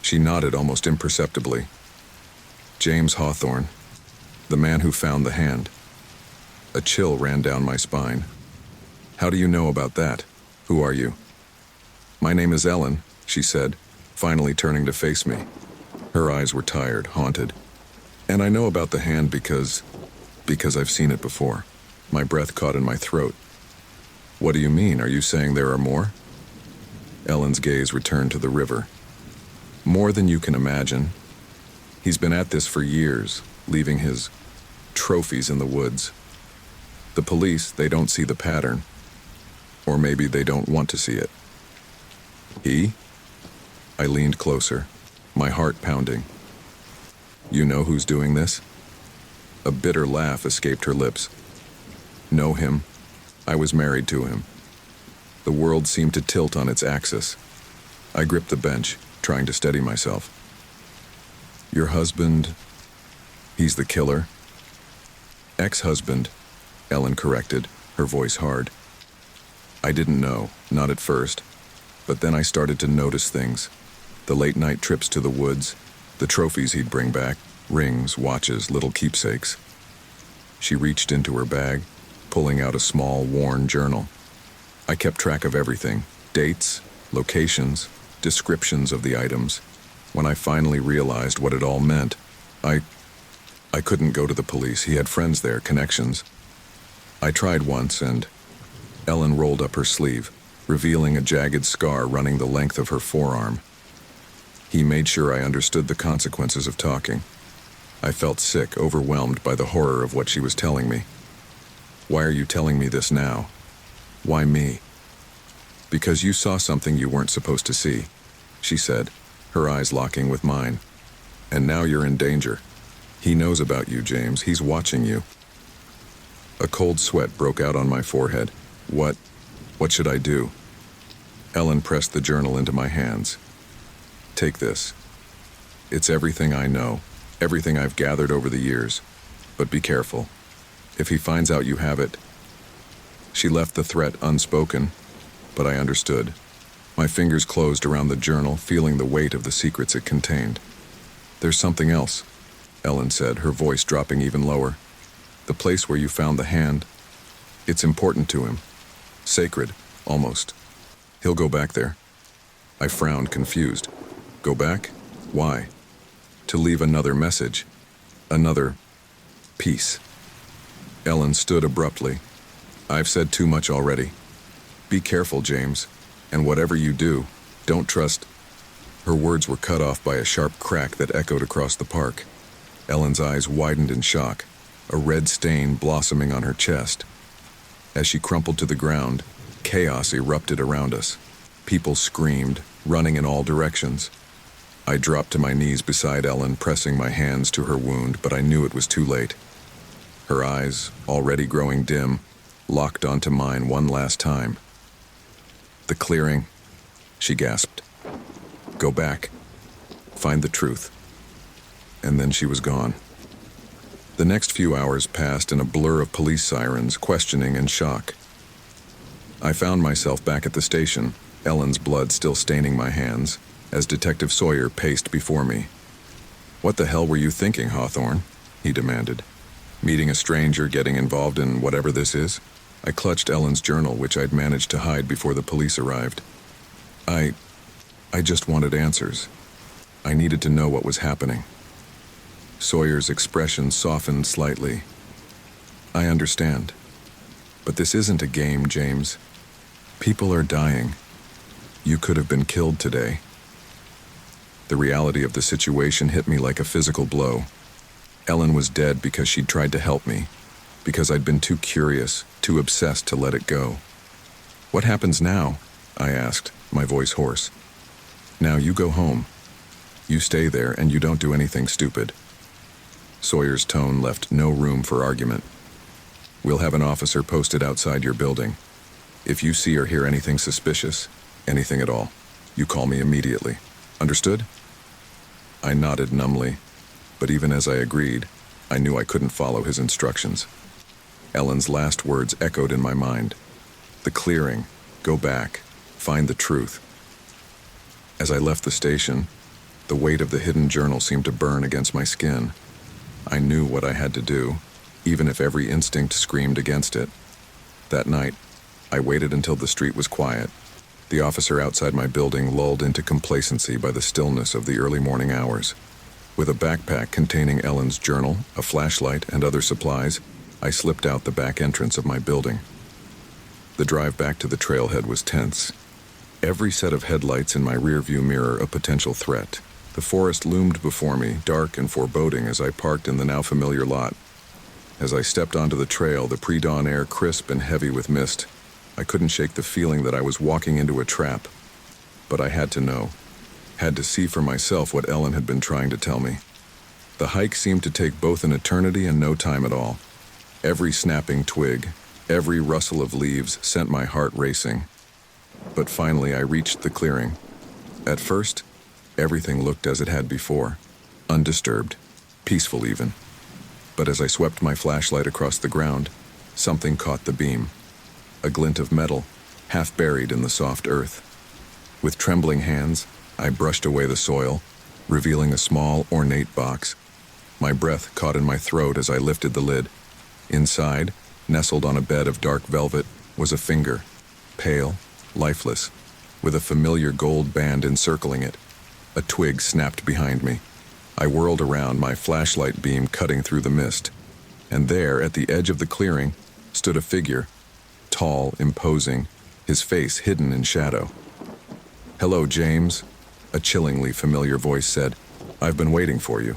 She nodded almost imperceptibly. "James Hawthorne, the man who found the hand." A chill ran down my spine. "How do you know about that? Who are you?" "My name is Ellen," she said, finally turning to face me. Her eyes were tired, haunted. "And I know about the hand because I've seen it before." My breath caught in my throat. "What do you mean? Are you saying there are more?" Ellen's gaze returned to the river. "More than you can imagine. He's been at this for years, leaving his trophies in the woods. The police, they don't see the pattern. Or maybe they don't want to see it." "He?" I leaned closer, my heart pounding. "You know who's doing this?" A bitter laugh escaped her lips. "Know him? I was married to him." The world seemed to tilt on its axis. I gripped the bench, trying to steady myself. "Your husband, he's the killer?" "Ex-husband," Ellen corrected, her voice hard. I didn't know, not at first, but then I started to notice things. The late-night trips to the woods, the trophies he'd bring back, rings, watches, little keepsakes. She reached into her bag, pulling out a small, worn journal. I kept track of everything, dates, locations, descriptions of the items. When I finally realized what it all meant, I couldn't go to the police. He had friends there, connections. I tried once, and Ellen rolled up her sleeve, revealing a jagged scar running the length of her forearm. He made sure I understood the consequences of talking. I felt sick, overwhelmed by the horror of what she was telling me. "Why are you telling me this now?" "Why me?" "Because you saw something you weren't supposed to see," she said, her eyes locking with mine. "And now you're in danger. He knows about you, James. He's watching you." A cold sweat broke out on my forehead. What should I do?" Ellen pressed the journal into my hands. "Take this. It's everything I know, everything I've gathered over the years. But be careful. If he finds out you have it..." She left the threat unspoken, but I understood. My fingers closed around the journal, feeling the weight of the secrets it contained. "There's something else," Ellen said, her voice dropping even lower. "The place where you found the hand, it's important to him. Sacred, almost. He'll go back there." I frowned, confused. "Go back? Why?" "To leave another message. Another piece." Ellen stood abruptly. "I've said too much already. Be careful, James. And whatever you do, don't trust..." Her words were cut off by a sharp crack that echoed across the park. Ellen's eyes widened in shock, a red stain blossoming on her chest. As she crumpled to the ground, chaos erupted around us. People screamed, running in all directions. I dropped to my knees beside Ellen, pressing my hands to her wound, but I knew it was too late. Her eyes, already growing dim, locked onto mine one last time. "The clearing," she gasped. "Go back. Find the truth." And then she was gone. The next few hours passed in a blur of police sirens, questioning, and shock. I found myself back at the station, Ellen's blood still staining my hands, as Detective Sawyer paced before me. "What the hell were you thinking, Hawthorne?" he demanded. "Meeting a stranger, getting involved in whatever this is?" I clutched Ellen's journal, which I'd managed to hide before the police arrived. I just wanted answers. I needed to know what was happening. Sawyer's expression softened slightly. I understand. But this isn't a game, James. People are dying. You could have been killed today. The reality of the situation hit me like a physical blow. Ellen was dead because she'd tried to help me, because I'd been too curious, too obsessed to let it go. What happens now? I asked, my voice hoarse. Now you go home. You stay there and you don't do anything stupid. Sawyer's tone left no room for argument. We'll have an officer posted outside your building. If you see or hear anything suspicious, anything at all, you call me immediately. Understood? I nodded numbly, but even as I agreed, I knew I couldn't follow his instructions. Ellen's last words echoed in my mind. The clearing, go back, find the truth. As I left the station, the weight of the hidden journal seemed to burn against my skin. I knew what I had to do, even if every instinct screamed against it. That night, I waited until the street was quiet. The officer outside my building lulled into complacency by the stillness of the early morning hours. With a backpack containing Ellen's journal, a flashlight, and other supplies, I slipped out the back entrance of my building. The drive back to the trailhead was tense. Every set of headlights in my rearview mirror a potential threat. The forest loomed before me, dark and foreboding as I parked in the now familiar lot. As I stepped onto the trail, the pre-dawn air crisp and heavy with mist, I couldn't shake the feeling that I was walking into a trap. But I had to know. Had to see for myself what Ellen had been trying to tell me. The hike seemed to take both an eternity and no time at all. Every snapping twig, every rustle of leaves sent my heart racing. But finally I reached the clearing. At first, everything looked as it had before, undisturbed, peaceful even. But as I swept my flashlight across the ground, something caught the beam. A glint of metal, half buried in the soft earth. With trembling hands, I brushed away the soil, revealing a small, ornate box. My breath caught in my throat as I lifted the lid. Inside, nestled on a bed of dark velvet, was a finger, pale, lifeless, with a familiar gold band encircling it. A twig snapped behind me. I whirled around, my flashlight beam cutting through the mist. And there, at the edge of the clearing, stood a figure, tall, imposing, his face hidden in shadow. "Hello, James," a chillingly familiar voice said. "I've been waiting for you."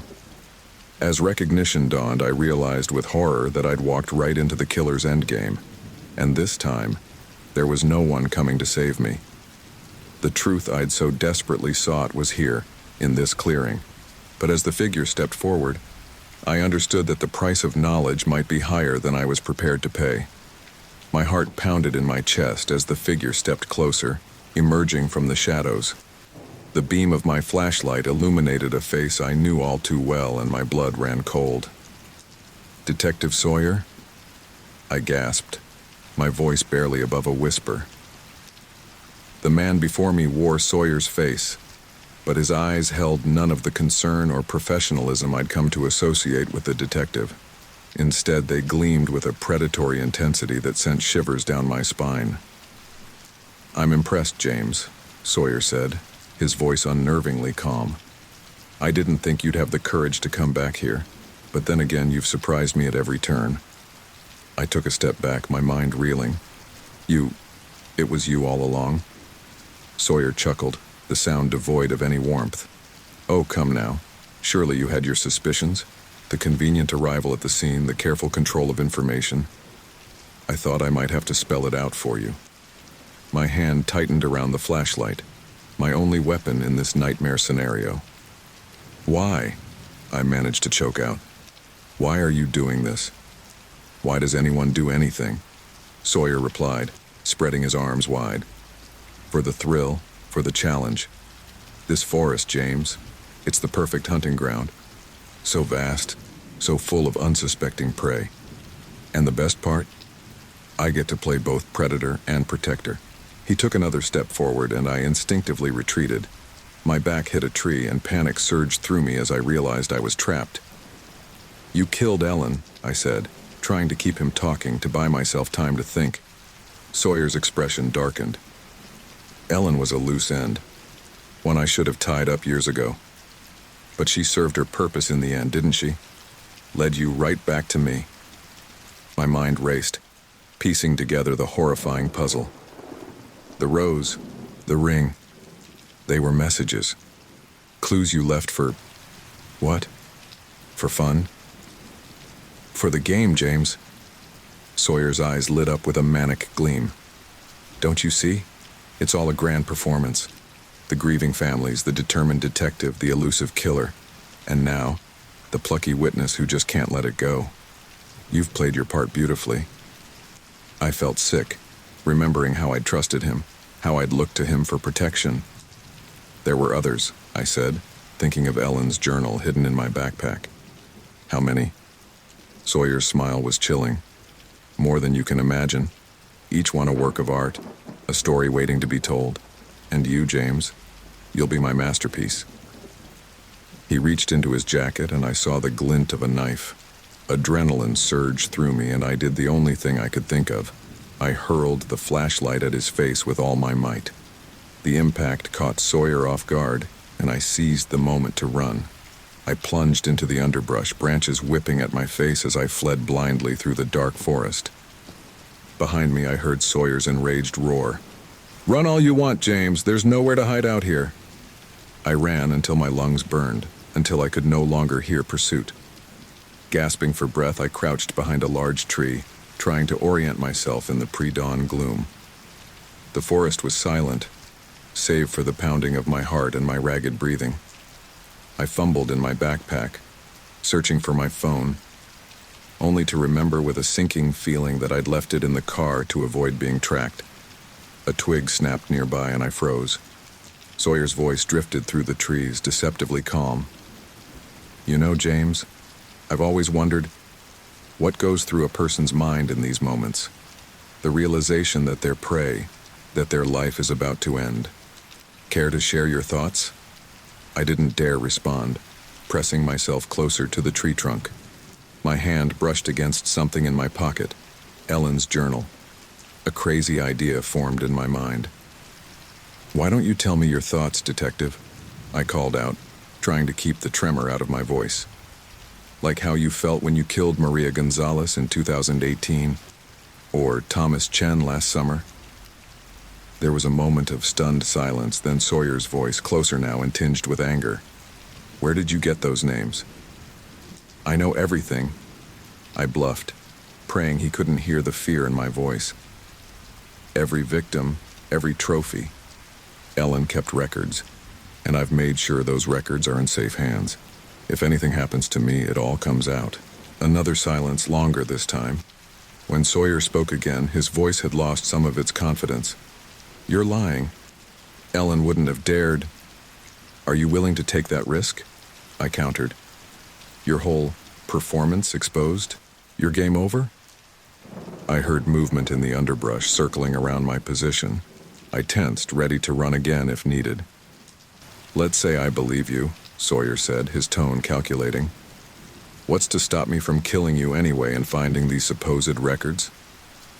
As recognition dawned, I realized with horror that I'd walked right into the killer's endgame. And this time, there was no one coming to save me. The truth I'd so desperately sought was here, in this clearing. But as the figure stepped forward, I understood that the price of knowledge might be higher than I was prepared to pay. My heart pounded in my chest as the figure stepped closer, emerging from the shadows. The beam of my flashlight illuminated a face I knew all too well, and my blood ran cold. "Detective Sawyer?" I gasped, my voice barely above a whisper. The man before me wore Sawyer's face, but his eyes held none of the concern or professionalism I'd come to associate with the detective. Instead, they gleamed with a predatory intensity that sent shivers down my spine. "I'm impressed, James," Sawyer said, his voice unnervingly calm. "I didn't think you'd have the courage to come back here, but then again, you've surprised me at every turn." I took a step back, my mind reeling. It was you all along?" Sawyer chuckled, the sound devoid of any warmth. "Oh, come now. Surely you had your suspicions? The convenient arrival at the scene, the careful control of information. I thought I might have to spell it out for you." My hand tightened around the flashlight, my only weapon in this nightmare scenario. "Why?" I managed to choke out. "Why are you doing this? Why does anyone do anything?" Sawyer replied, spreading his arms wide. "For the thrill, for the challenge. This forest, James, it's the perfect hunting ground. So vast, so full of unsuspecting prey. And the best part? I get to play both predator and protector." He took another step forward, and I instinctively retreated. My back hit a tree, and panic surged through me as I realized I was trapped. "You killed Ellen," I said, trying to keep him talking to buy myself time to think. Sawyer's expression darkened. "Ellen was a loose end. One I should have tied up years ago. But she served her purpose in the end, didn't she? Led you right back to me. My mind raced, piecing together the horrifying puzzle. The rose, the ring, they were messages. Clues you left for... what? For fun? For the game, James. Sawyer's eyes lit up with a manic gleam. Don't you see? It's all a grand performance. The grieving families, the determined detective, the elusive killer. And now, the plucky witness who just can't let it go. You've played your part beautifully. I felt sick, remembering how I'd trusted him, how I'd looked to him for protection. There were others, I said, thinking of Ellen's journal hidden in my backpack. How many? Sawyer's smile was chilling. More than you can imagine. Each one a work of art, a story waiting to be told. And you, James, you'll be my masterpiece. He reached into his jacket and I saw the glint of a knife. Adrenaline surged through me and I did the only thing I could think of. I hurled the flashlight at his face with all my might. The impact caught Sawyer off guard and I seized the moment to run. I plunged into the underbrush, branches whipping at my face as I fled blindly through the dark forest. Behind me I heard Sawyer's enraged roar. "Run all you want, James. There's nowhere to hide out here." I ran until my lungs burned, until I could no longer hear pursuit. Gasping for breath, I crouched behind a large tree, trying to orient myself in the pre-dawn gloom. The forest was silent, save for the pounding of my heart and my ragged breathing. I fumbled in my backpack, searching for my phone, only to remember with a sinking feeling that I'd left it in the car to avoid being tracked. A twig snapped nearby and I froze. Sawyer's voice drifted through the trees, deceptively calm. "You know, James, I've always wondered what goes through a person's mind in these moments. The realization that they're prey, that their life is about to end. Care to share your thoughts?" I didn't dare respond, pressing myself closer to the tree trunk. My hand brushed against something in my pocket, Ellen's journal. A crazy idea formed in my mind. "Why don't you tell me your thoughts, detective?" I called out, trying to keep the tremor out of my voice. "Like how you felt when you killed Maria Gonzalez in 2018, or Thomas Chen last summer?" There was a moment of stunned silence, then Sawyer's voice, closer now and tinged with anger. "Where did you get those names?" "I know everything," I bluffed, praying he couldn't hear the fear in my voice. "Every victim, every trophy. Ellen kept records, and I've made sure those records are in safe hands. If anything happens to me, it all comes out." Another silence, longer this time. When Sawyer spoke again, his voice had lost some of its confidence. "You're lying. Ellen wouldn't have dared." "Are you willing to take that risk?" I countered. "Your whole performance exposed? Your game over?" I heard movement in the underbrush circling around my position. I tensed, ready to run again if needed. "Let's say I believe you," Sawyer said, his tone calculating. "What's to stop me from killing you anyway and finding these supposed records?"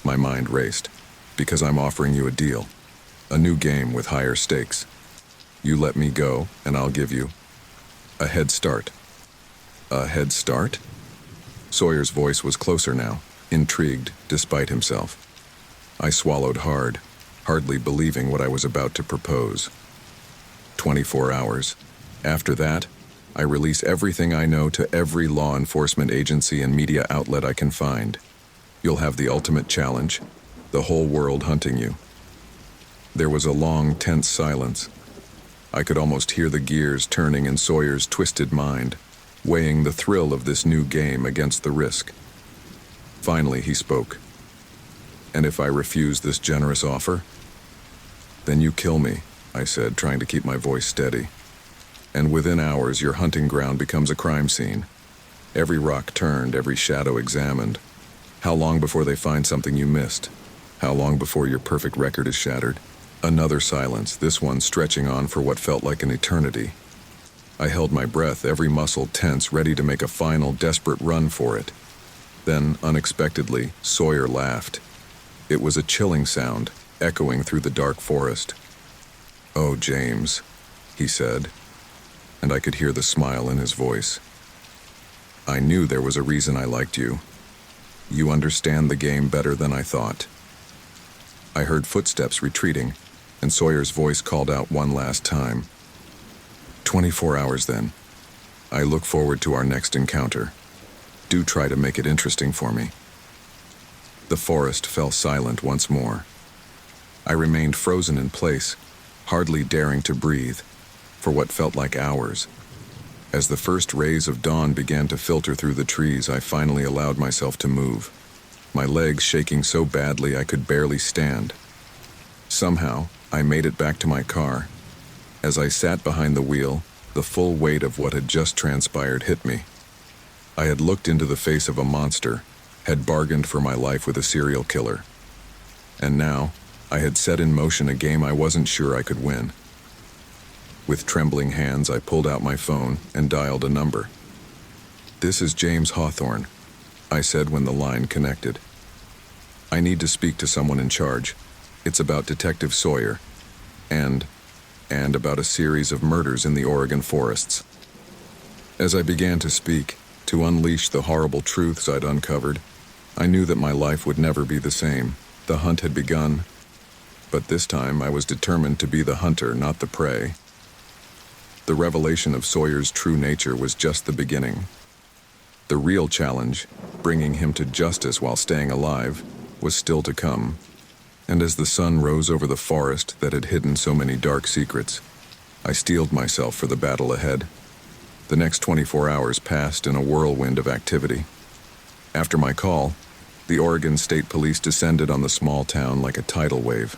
My mind raced. "Because I'm offering you a deal. A new game with higher stakes. You let me go, and I'll give you a head start." "A head start?" Sawyer's voice was closer now, intrigued despite himself. I swallowed hard, hardly believing what I was about to propose. 24 hours. After that, I release everything I know to every law enforcement agency and media outlet I can find. You'll have the ultimate challenge, the whole world hunting you. There was a long, tense silence. I could almost hear the gears turning in Sawyer's twisted mind, weighing the thrill of this new game against the risk. Finally, he spoke. "And if I refuse this generous offer?" "Then you kill me," I said, trying to keep my voice steady. "And within hours, your hunting ground becomes a crime scene. Every rock turned, every shadow examined. How long before they find something you missed? How long before your perfect record is shattered?" Another silence, this one stretching on for what felt like an eternity. I held my breath, every muscle tense, ready to make a final, desperate run for it. Then, unexpectedly, Sawyer laughed. It was a chilling sound, echoing through the dark forest. "Oh, James, he said, and I could hear the smile in his voice. I knew there was a reason I liked you. You understand the game better than I thought. I heard footsteps retreating, and Sawyer's voice called out one last time. 24 hours then. I look forward to our next encounter. Do try to make it interesting for me. The forest fell silent once more. I remained frozen in place, hardly daring to breathe, for what felt like hours. As the first rays of dawn began to filter through the trees, I finally allowed myself to move, my legs shaking so badly I could barely stand. Somehow, I made it back to my car. As I sat behind the wheel, the full weight of what had just transpired hit me. I had looked into the face of a monster, had bargained for my life with a serial killer. And now, I had set in motion a game I wasn't sure I could win. With trembling hands, I pulled out my phone and dialed a number. "This is James Hawthorne," I said when the line connected. "I need to speak to someone in charge. It's about Detective Sawyer, and about a series of murders in the Oregon forests." As I began to speak, to unleash the horrible truths I'd uncovered, I knew that my life would never be the same. The hunt had begun, but this time I was determined to be the hunter, not the prey. The revelation of Sawyer's true nature was just the beginning. The real challenge, bringing him to justice while staying alive, was still to come. And as the sun rose over the forest that had hidden so many dark secrets, I steeled myself for the battle ahead. The next 24 hours passed in a whirlwind of activity. After my call, the Oregon State Police descended on the small town like a tidal wave.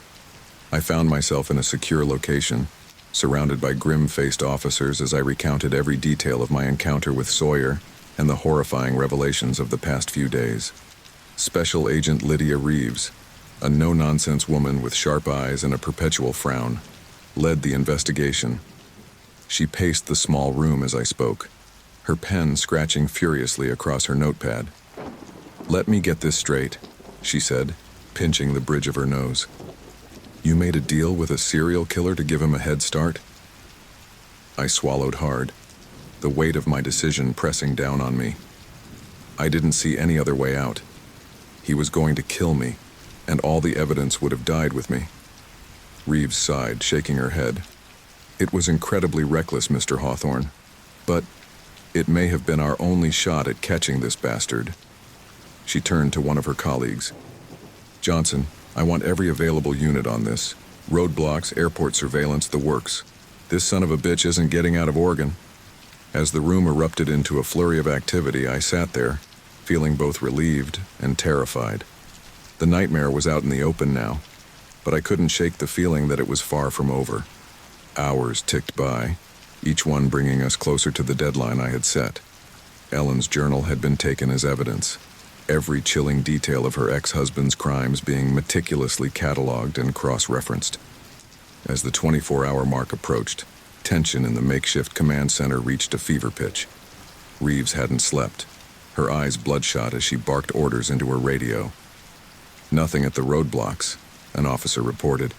I found myself in a secure location, surrounded by grim-faced officers as I recounted every detail of my encounter with Sawyer and the horrifying revelations of the past few days. Special Agent Lydia Reeves, a no-nonsense woman with sharp eyes and a perpetual frown, led the investigation. She paced the small room as I spoke, her pen scratching furiously across her notepad. "Let me get this straight," she said, pinching the bridge of her nose. "You made a deal with a serial killer to give him a head start?" I swallowed hard, the weight of my decision pressing down on me. I didn't see any other way out. He was going to kill me, and all the evidence would have died with me. Reeves sighed, shaking her head. "It was incredibly reckless, Mr. Hawthorne, but it may have been our only shot at catching this bastard." She turned to one of her colleagues. "Johnson, I want every available unit on this. Roadblocks, airport surveillance, the works. This son of a bitch isn't getting out of Oregon." As the room erupted into a flurry of activity, I sat there, feeling both relieved and terrified. The nightmare was out in the open now, but I couldn't shake the feeling that it was far from over. Hours ticked by, each one bringing us closer to the deadline I had set. Ellen's journal had been taken as evidence, every chilling detail of her ex-husband's crimes being meticulously cataloged and cross-referenced. As the 24-hour mark approached, tension in the makeshift command center reached a fever pitch. Reeves hadn't slept, her eyes bloodshot as she barked orders into her radio. "Nothing at the roadblocks," an officer reported.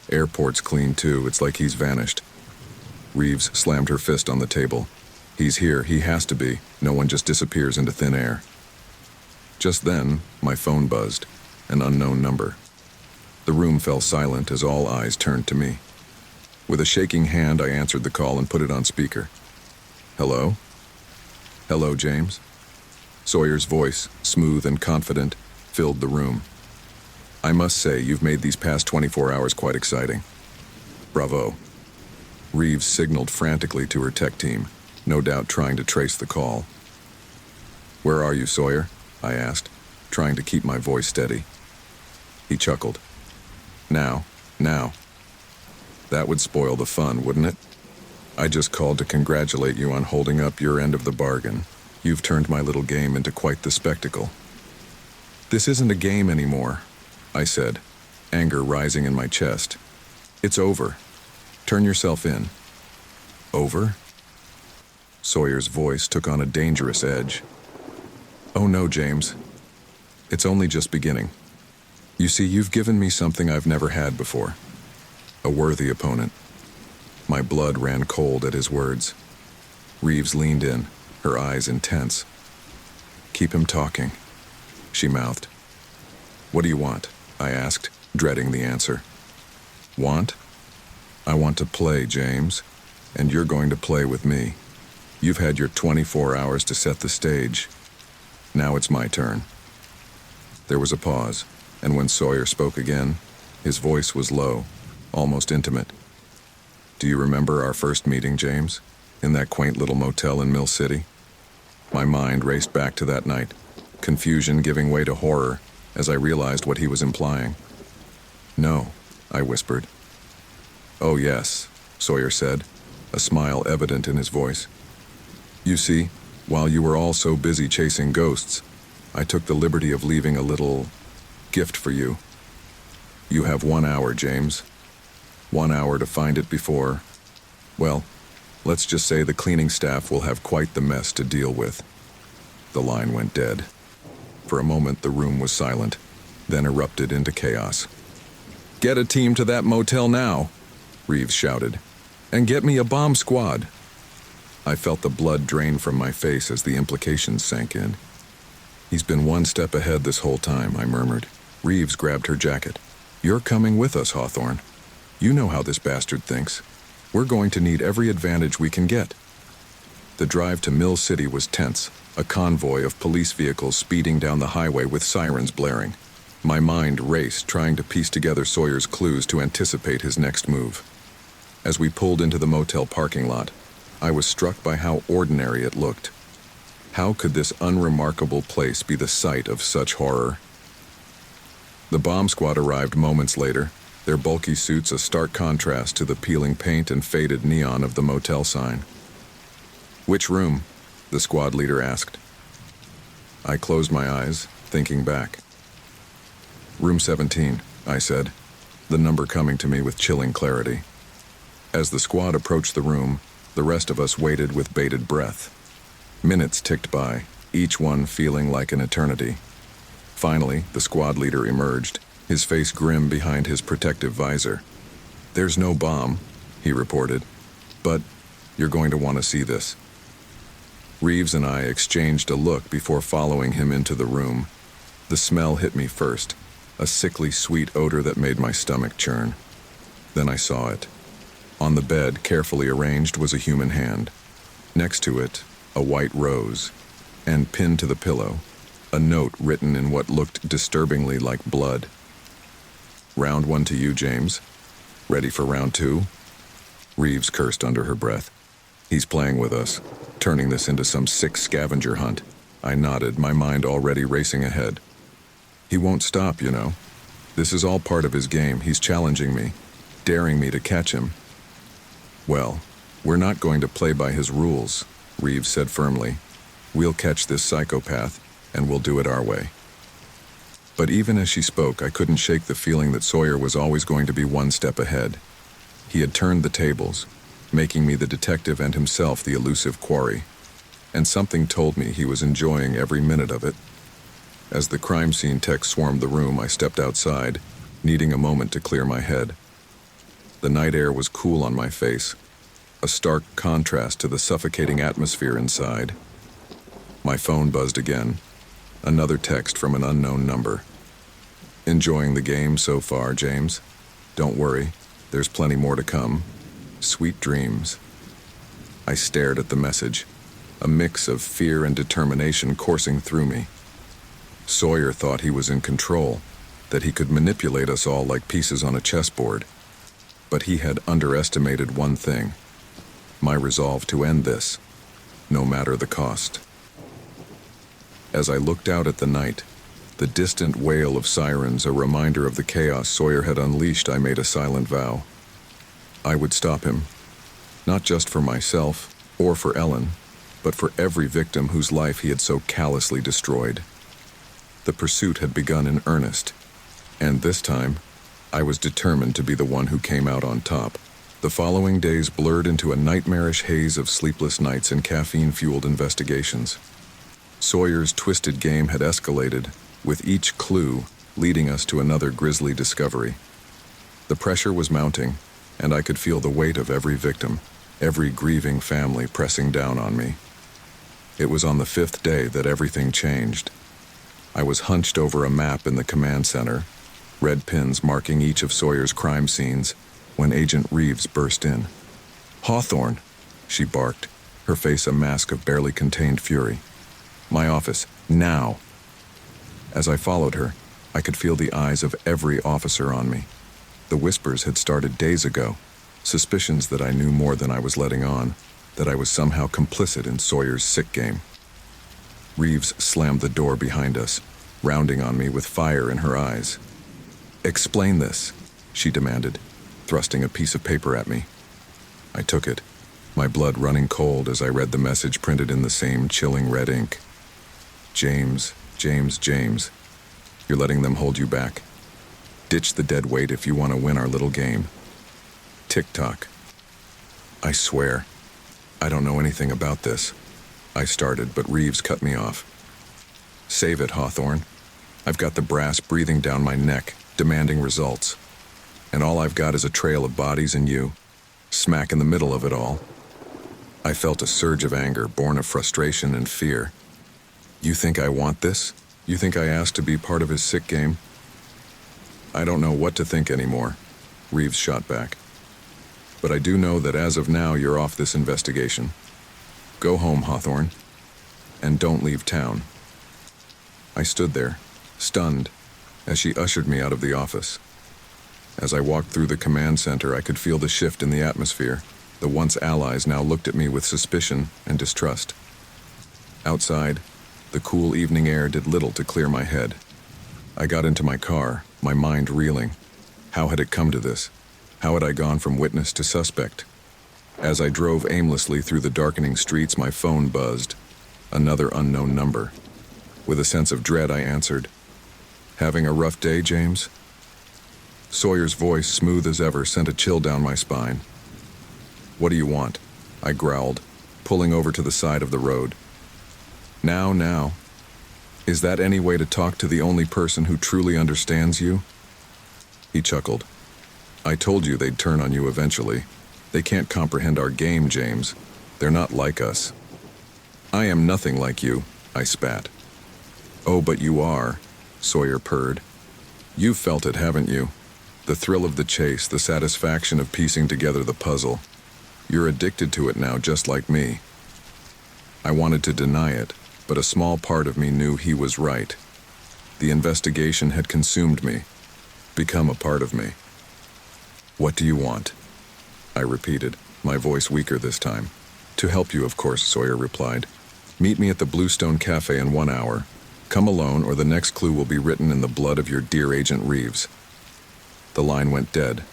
"Airport's clean too, it's like he's vanished." Reeves slammed her fist on the table. "He's here, he has to be. No one just disappears into thin air." Just then, my phone buzzed, an unknown number. The room fell silent as all eyes turned to me. With a shaking hand, I answered the call and put it on speaker. "Hello?" "Hello, James?" Sawyer's voice, smooth and confident, filled the room. "I must say, you've made these past 24 hours quite exciting." "Bravo." Reeves signaled frantically to her tech team, no doubt trying to trace the call. "Where are you, Sawyer?" I asked, trying to keep my voice steady. He chuckled. Now. That would spoil the fun, wouldn't it? I just called to congratulate you on holding up your end of the bargain. You've turned my little game into quite the spectacle." "This isn't a game anymore," I said, anger rising in my chest. "It's over. Turn yourself in." "Over?" Sawyer's voice took on a dangerous edge. "Oh no, James. It's only just beginning. You see, you've given me something I've never had before. A worthy opponent. My blood ran cold at his words. Reeves leaned in, her eyes intense. "Keep him talking," she mouthed. "What do you want?" I asked, dreading the answer. "Want? I want to play, James, and you're going to play with me. You've had your 24 hours to set the stage. Now it's my turn." There was a pause, and when Sawyer spoke again, his voice was low, almost intimate. "Do you remember our first meeting, James, in that quaint little motel in Mill City?" My mind raced back to that night, confusion giving way to horror as I realized what he was implying. "No," I whispered. "Oh yes," Sawyer said, a smile evident in his voice. "You see, while you were all so busy chasing ghosts, I took the liberty of leaving a little gift for you. You have 1 hour, James. 1 hour to find it before, well, let's just say the cleaning staff will have quite the mess to deal with." The line went dead. For a moment the room was silent, then erupted into chaos. "Get a team to that motel now," Reeves shouted, "and get me a bomb squad." I felt the blood drain from my face as the implications sank in. "He's been one step ahead this whole time," I murmured. Reeves grabbed her jacket. "You're coming with us, Hawthorne. You know how this bastard thinks. We're going to need every advantage we can get." The drive to Mill City was tense, a convoy of police vehicles speeding down the highway with sirens blaring. My mind raced, trying to piece together Sawyer's clues to anticipate his next move. As we pulled into the motel parking lot, I was struck by how ordinary it looked. How could this unremarkable place be the site of such horror? The bomb squad arrived moments later, their bulky suits a stark contrast to the peeling paint and faded neon of the motel sign. "Which room?" the squad leader asked. I closed my eyes, thinking back. "Room 17, I said, the number coming to me with chilling clarity. As the squad approached the room, the rest of us waited with bated breath. Minutes ticked by, each one feeling like an eternity. Finally, the squad leader emerged, his face grim behind his protective visor. "There's no bomb," he reported, "but you're going to want to see this." Reeves and I exchanged a look before following him into the room. The smell hit me first, a sickly sweet odor that made my stomach churn. Then I saw it. On the bed, carefully arranged, was a human hand. Next to it, a white rose, and pinned to the pillow, a note written in what looked disturbingly like blood. "Round one to you, James. Ready for round two?" Reeves cursed under her breath. "He's playing with us, turning this into some sick scavenger hunt." I nodded, my mind already racing ahead. "He won't stop, you know. This is all part of his game. He's challenging me, daring me to catch him." "Well, we're not going to play by his rules," Reeves said firmly. "We'll catch this psychopath, and we'll do it our way." But even as she spoke, I couldn't shake the feeling that Sawyer was always going to be one step ahead. He had turned the tables, making me the detective and himself the elusive quarry. And something told me he was enjoying every minute of it. As the crime scene tech swarmed the room, I stepped outside, needing a moment to clear my head. The night air was cool on my face, a stark contrast to the suffocating atmosphere inside. My phone buzzed again, another text from an unknown number. "Enjoying the game so far, James? Don't worry, there's plenty more to come. Sweet dreams." I stared at the message, a mix of fear and determination coursing through me. Sawyer thought he was in control, that he could manipulate us all like pieces on a chessboard. But he had underestimated one thing: my resolve to end this, no matter the cost. As I looked out at the night, the distant wail of sirens a reminder of the chaos Sawyer had unleashed, I made a silent vow. I would stop him, not just for myself or for Ellen, but for every victim whose life he had so callously destroyed. The pursuit had begun in earnest, and this time, I was determined to be the one who came out on top. The following days blurred into a nightmarish haze of sleepless nights and caffeine-fueled investigations. Sawyer's twisted game had escalated, with each clue leading us to another grisly discovery. The pressure was mounting, and I could feel the weight of every victim, every grieving family pressing down on me. It was on the 5th day that everything changed. I was hunched over a map in the command center, red pins marking each of Sawyer's crime scenes, when Agent Reeves burst in. "Hawthorne," she barked, her face a mask of barely contained fury. "My office, now." As I followed her, I could feel the eyes of every officer on me. The whispers had started days ago, suspicions that I knew more than I was letting on, that I was somehow complicit in Sawyer's sick game. Reeves slammed the door behind us, rounding on me with fire in her eyes. "Explain this," she demanded, thrusting a piece of paper at me. I took it, my blood running cold as I read the message printed in the same chilling red ink. "James, James, James, you're letting them hold you back. Ditch the dead weight if you want to win our little game. Tick-tock." "I swear, I don't know anything about this," I started, but Reeves cut me off. "Save it, Hawthorne. I've got the brass breathing down my neck, demanding results. And all I've got is a trail of bodies and you, smack in the middle of it all." I felt a surge of anger, born of frustration and fear. "You think I want this? You think I asked to be part of his sick game?" "I don't know what to think anymore," Reeves shot back. "But I do know that as of now you're off this investigation. Go home, Hawthorne, and don't leave town." I stood there, stunned, as she ushered me out of the office. As I walked through the command center, I could feel the shift in the atmosphere. The once allies now looked at me with suspicion and distrust. Outside, the cool evening air did little to clear my head. I got into my car, my mind reeling. How had it come to this? How had I gone from witness to suspect? As I drove aimlessly through the darkening streets, my phone buzzed. Another unknown number. With a sense of dread, I answered. "Having a rough day, James?" Sawyer's voice, smooth as ever, sent a chill down my spine. "What do you want?" I growled, pulling over to the side of the road. Now. Is that any way to talk to the only person who truly understands you?" He chuckled. "I told you they'd turn on you eventually. They can't comprehend our game, James. They're not like us." "I am nothing like you," I spat. "Oh, but you are," Sawyer purred. "You've felt it, haven't you? The thrill of the chase, the satisfaction of piecing together the puzzle. You're addicted to it now, just like me." I wanted to deny it, but a small part of me knew he was right. The investigation had consumed me, become a part of me. "What do you want?" I repeated, my voice weaker this time. "To help you, of course," Sawyer replied. "Meet me at the Bluestone Cafe in 1 hour. Come alone, or the next clue will be written in the blood of your dear Agent Reeves." The line went dead.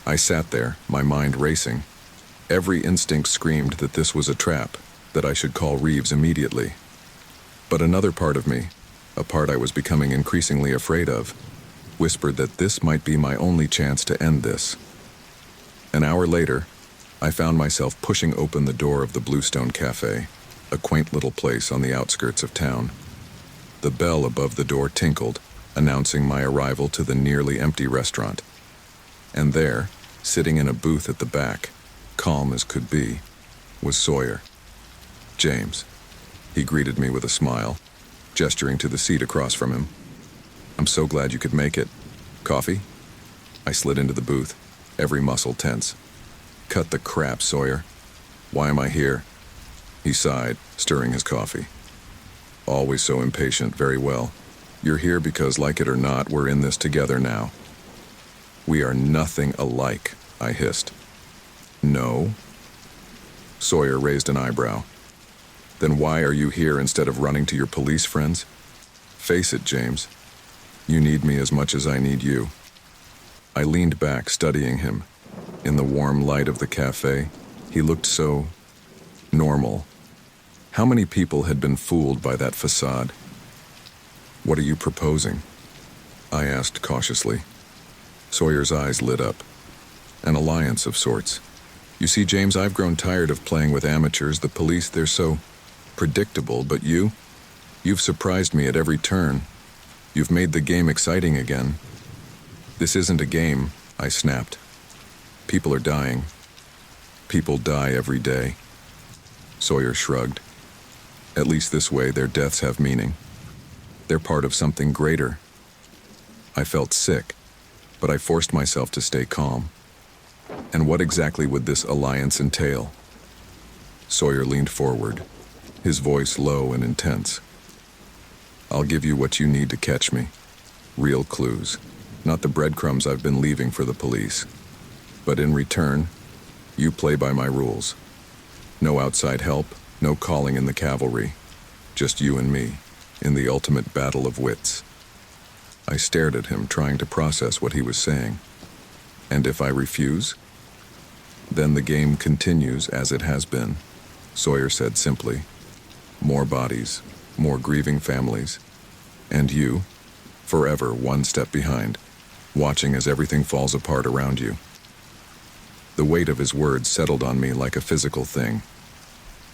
I sat there, my mind racing. Every instinct screamed that this was a trap, that I should call Reeves immediately. But another part of me, a part I was becoming increasingly afraid of, whispered that this might be my only chance to end this. An hour later, I found myself pushing open the door of the Bluestone Cafe, a quaint little place on the outskirts of town. The bell above the door tinkled, announcing my arrival to the nearly empty restaurant. And there, sitting in a booth at the back, calm as could be, was Sawyer. "James," he greeted me with a smile, gesturing to the seat across from him. "I'm so glad you could make it. Coffee?" I slid into the booth, every muscle tense. "Cut the crap, Sawyer. Why am I here?" He sighed, stirring his coffee. "Always so impatient. Very well. You're here because, like it or not, we're in this together now." "We are nothing alike," I hissed. "No?" Sawyer raised an eyebrow. "Then why are you here instead of running to your police friends? Face it, James. You need me as much as I need you." I leaned back, studying him. In the warm light of the cafe, he looked so normal. How many people had been fooled by that facade? "What are you proposing?" I asked cautiously. Sawyer's eyes lit up. "An alliance of sorts. You see, James, I've grown tired of playing with amateurs. The police, they're so predictable, but you've surprised me at every turn. You've made the game exciting again." "This isn't a game," I snapped. People are dying. People die every day. Sawyer shrugged. At least this way their deaths have meaning. They're part of something greater. I felt sick, but I forced myself to stay calm. And what exactly would this alliance entail? Sawyer leaned forward, his voice low and intense. I'll give you what you need to catch me. Real clues, not the breadcrumbs I've been leaving for the police. But in return, you play by my rules. No outside help, no calling in the cavalry. Just you and me, in the ultimate battle of wits. I stared at him, trying to process what he was saying. And if I refuse? Then the game continues as it has been, Sawyer said simply. More bodies, more grieving families. And you, forever one step behind, watching as everything falls apart around you. The weight of his words settled on me like a physical thing.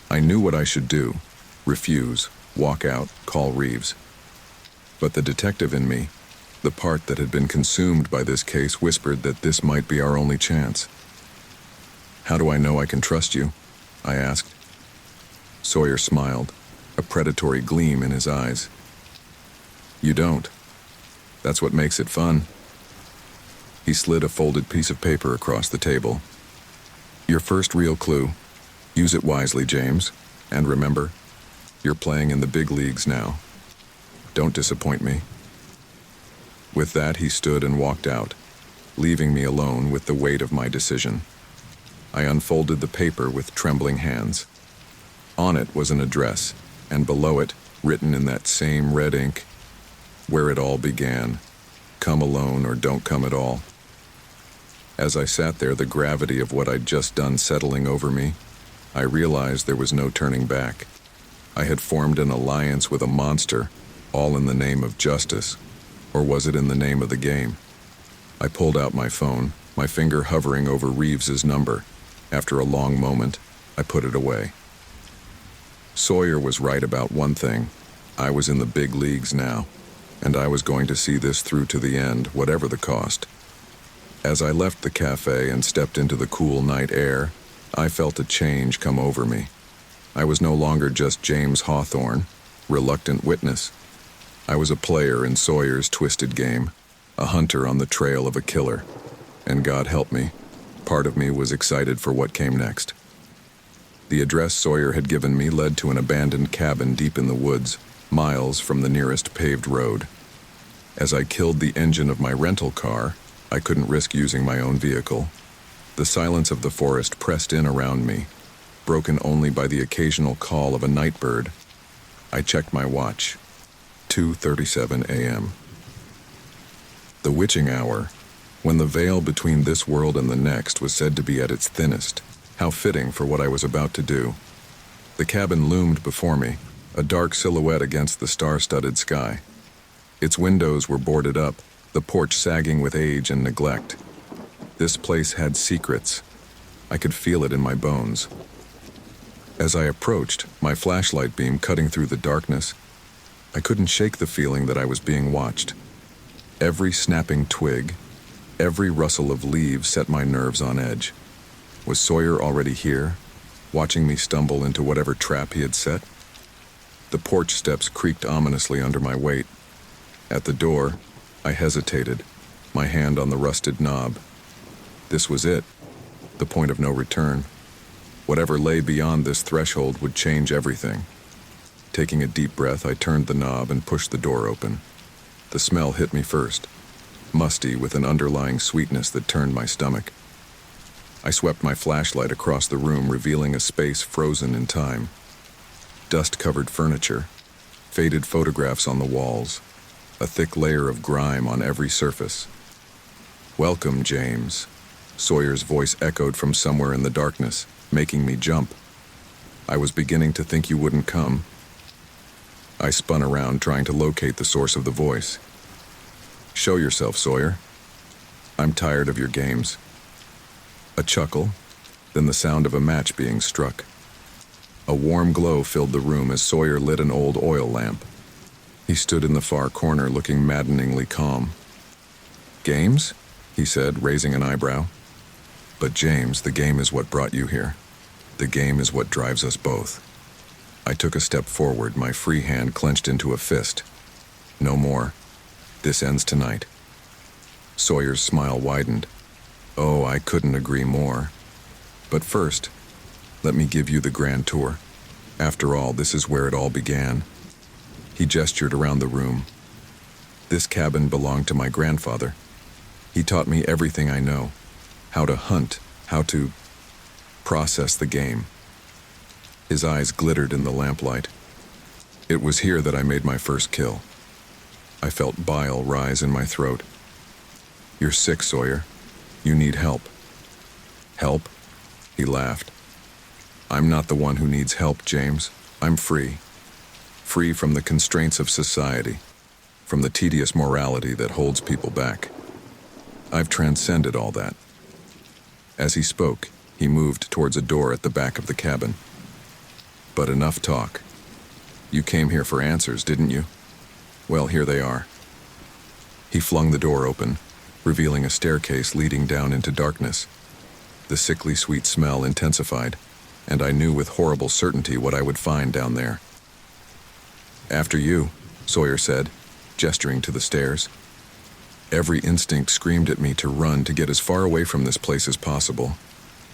I knew what I should do: refuse, walk out, call Reeves. But the detective in me, the part that had been consumed by this case, whispered that this might be our only chance. How do I know I can trust you? I asked. Sawyer smiled, a predatory gleam in his eyes. You don't. That's what makes it fun. He slid a folded piece of paper across the table. Your first real clue. Use it wisely, James. And remember, you're playing in the big leagues now. Don't disappoint me. With that, he stood and walked out, leaving me alone with the weight of my decision. I unfolded the paper with trembling hands. On it was an address, and below it, written in that same red ink, where it all began. Come alone or don't come at all. As I sat there, the gravity of what I'd just done settling over me, I realized there was no turning back. I had formed an alliance with a monster, all in the name of justice. Or was it in the name of the game? I pulled out my phone, my finger hovering over Reeves's number. After a long moment, I put it away. Sawyer was right about one thing. I was in the big leagues now, and I was going to see this through to the end, whatever the cost. As I left the cafe and stepped into the cool night air, I felt a change come over me. I was no longer just James Hawthorne, reluctant witness. I was a player in Sawyer's twisted game, a hunter on the trail of a killer. And God help me, part of me was excited for what came next. The address Sawyer had given me led to an abandoned cabin deep in the woods, miles from the nearest paved road. As I killed the engine of my rental car, I couldn't risk using my own vehicle. The silence of the forest pressed in around me, broken only by the occasional call of a night bird. I checked my watch. 2:37 a.m. The witching hour, when the veil between this world and the next was said to be at its thinnest. How fitting for what I was about to do. The cabin loomed before me, a dark silhouette against the star-studded sky. Its windows were boarded up, the porch sagging with age and neglect. This place had secrets. I could feel it in my bones. As I approached, my flashlight beam cutting through the darkness, I couldn't shake the feeling that I was being watched. Every snapping twig, every rustle of leaves set my nerves on edge. Was Sawyer already here, watching me stumble into whatever trap he had set? The porch steps creaked ominously under my weight. At the door, I hesitated, my hand on the rusted knob. This was it, the point of no return. Whatever lay beyond this threshold would change everything. Taking a deep breath, I turned the knob and pushed the door open. The smell hit me first, musty with an underlying sweetness that turned my stomach. I swept my flashlight across the room, revealing a space frozen in time. Dust-covered furniture, faded photographs on the walls, a thick layer of grime on every surface. Welcome, James. Sawyer's voice echoed from somewhere in the darkness, making me jump. I was beginning to think you wouldn't come. I spun around, trying to locate the source of the voice. Show yourself, Sawyer. I'm tired of your games. A chuckle, then the sound of a match being struck. A warm glow filled the room as Sawyer lit an old oil lamp. He stood in the far corner, looking maddeningly calm. Games? He said, raising an eyebrow. But James, the game is what brought you here. The game is what drives us both. I took a step forward, my free hand clenched into a fist. No more. This ends tonight. Sawyer's smile widened. Oh, I couldn't agree more. But first, let me give you the grand tour. After all, this is where it all began. He gestured around the room. This cabin belonged to my grandfather. He taught me everything I know. How to hunt, how to process the game. His eyes glittered in the lamplight. It was here that I made my first kill. I felt bile rise in my throat. You're sick, Sawyer. You need help. Help? He laughed. I'm not the one who needs help, James. I'm free. Free from the constraints of society, from the tedious morality that holds people back. I've transcended all that. As he spoke, he moved towards a door at the back of the cabin. But enough talk. You came here for answers, didn't you? Well, here they are. He flung the door open, revealing a staircase leading down into darkness. The sickly sweet smell intensified, and I knew with horrible certainty what I would find down there. After you, Sawyer said, gesturing to the stairs. Every instinct screamed at me to run, to get as far away from this place as possible,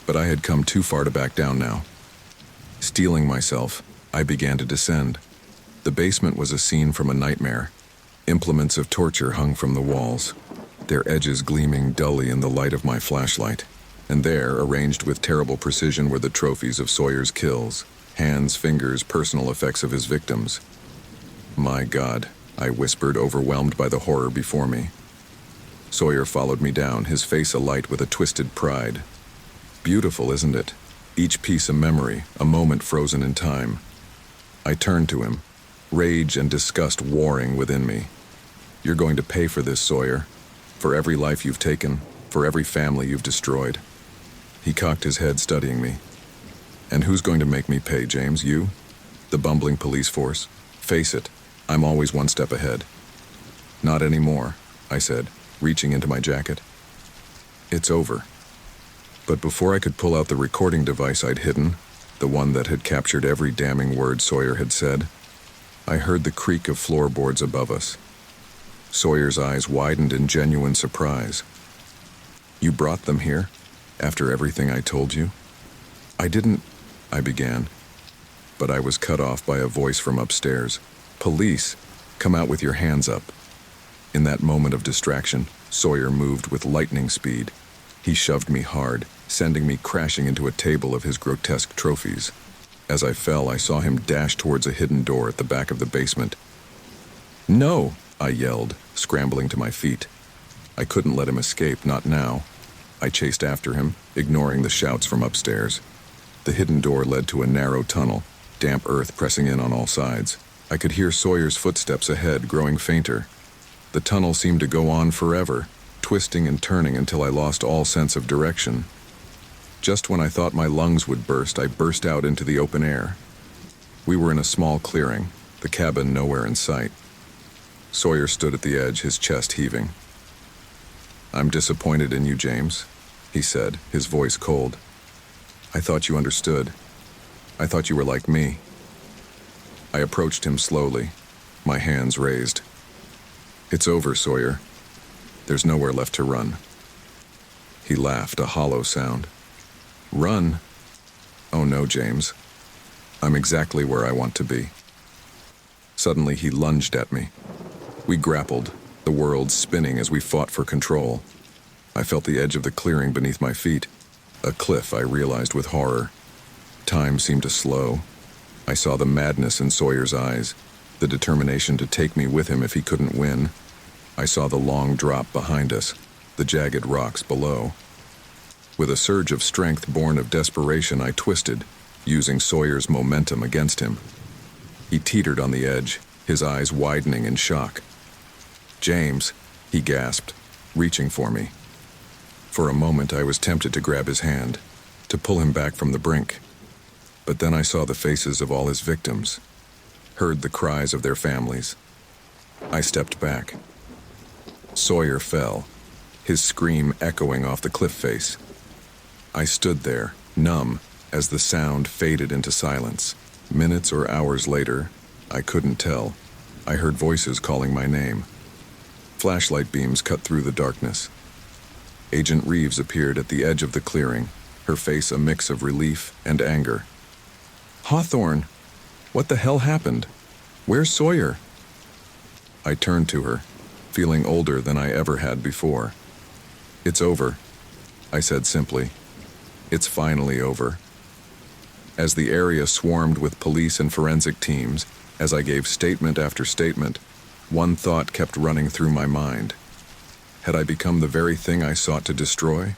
but I had come too far to back down now. Steeling myself, I began to descend. The basement was a scene from a nightmare. Implements of torture hung from the walls, their edges gleaming dully in the light of my flashlight. And there, arranged with terrible precision, were the trophies of Sawyer's kills, hands, fingers, personal effects of his victims. My God, I whispered, overwhelmed by the horror before me. Sawyer followed me down, his face alight with a twisted pride. Beautiful, isn't it? Each piece a memory, a moment frozen in time. I turned to him, rage and disgust warring within me. You're going to pay for this, Sawyer. For every life you've taken, for every family you've destroyed. He cocked his head, studying me. And who's going to make me pay, James? You? The bumbling police force? Face it, I'm always one step ahead. Not anymore, I said, reaching into my jacket. It's over. But before I could pull out the recording device I'd hidden, the one that had captured every damning word Sawyer had said, I heard the creak of floorboards above us. Sawyer's eyes widened in genuine surprise. You brought them here? After everything I told you? I didn't, I began, but I was cut off by a voice from upstairs. Police, come out with your hands up. In that moment of distraction, Sawyer moved with lightning speed. He shoved me hard, sending me crashing into a table of his grotesque trophies. As I fell, I saw him dash towards a hidden door at the back of the basement. No, I yelled, scrambling to my feet. I couldn't let him escape, not now. I chased after him, ignoring the shouts from upstairs. The hidden door led to a narrow tunnel, damp earth pressing in on all sides. I could hear Sawyer's footsteps ahead, growing fainter. The tunnel seemed to go on forever, twisting and turning until I lost all sense of direction. Just when I thought my lungs would burst, I burst out into the open air. We were in a small clearing, the cabin nowhere in sight. Sawyer stood at the edge, his chest heaving. I'm disappointed in you, James, he said, his voice cold. I thought you understood. I thought you were like me. I approached him slowly, my hands raised. It's over, Sawyer. There's nowhere left to run. He laughed, a hollow sound. Run? Oh no, James. I'm exactly where I want to be. Suddenly he lunged at me. We grappled, the world spinning as we fought for control. I felt the edge of the clearing beneath my feet. A cliff, I realized with horror. Time seemed to slow. I saw the madness in Sawyer's eyes, the determination to take me with him if he couldn't win. I saw the long drop behind us, the jagged rocks below. With a surge of strength born of desperation, I twisted, using Sawyer's momentum against him. He teetered on the edge, his eyes widening in shock. James, he gasped, reaching for me. For a moment, I was tempted to grab his hand, to pull him back from the brink. But then I saw the faces of all his victims, heard the cries of their families. I stepped back. Sawyer fell, his scream echoing off the cliff face. I stood there, numb, as the sound faded into silence. Minutes or hours later, I couldn't tell. I heard voices calling my name. Flashlight beams cut through the darkness. Agent Reeves appeared at the edge of the clearing, her face a mix of relief and anger. "Hawthorne, what the hell happened? Where's Sawyer?" I turned to her, feeling older than I ever had before. "It's over," I said simply. "It's finally over." As the area swarmed with police and forensic teams, as I gave statement after statement, one thought kept running through my mind. Had I become the very thing I sought to destroy?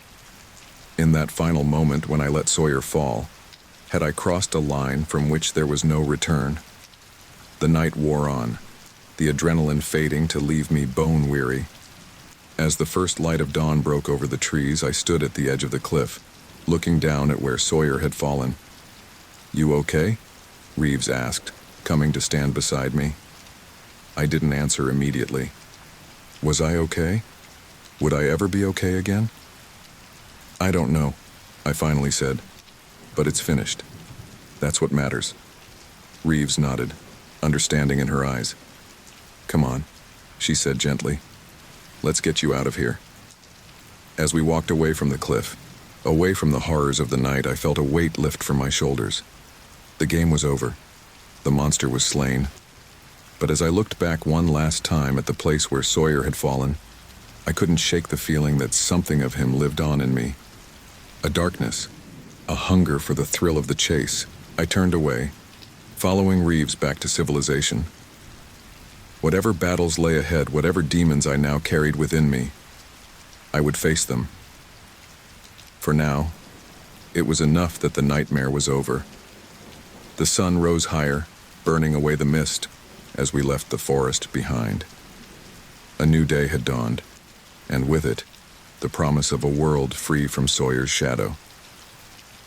In that final moment when I let Sawyer fall, had I crossed a line from which there was no return? The night wore on, the adrenaline fading to leave me bone-weary. As the first light of dawn broke over the trees, I stood at the edge of the cliff, looking down at where Sawyer had fallen. "You okay?" Reeves asked, coming to stand beside me. I didn't answer immediately. Was I okay? Would I ever be okay again? "I don't know," I finally said. "But it's finished. That's what matters." Reeves nodded, understanding in her eyes. "Come on," she said gently. "Let's get you out of here." As we walked away from the cliff, away from the horrors of the night, I felt a weight lift from my shoulders. The game was over. The monster was slain. But as I looked back one last time at the place where Sawyer had fallen, I couldn't shake the feeling that something of him lived on in me. A darkness, a hunger for the thrill of the chase. I turned away, following Reeves back to civilization. Whatever battles lay ahead, whatever demons I now carried within me, I would face them. For now, it was enough that the nightmare was over. The sun rose higher, burning away the mist, as we left the forest behind. A new day had dawned, and with it, the promise of a world free from Sawyer's shadow.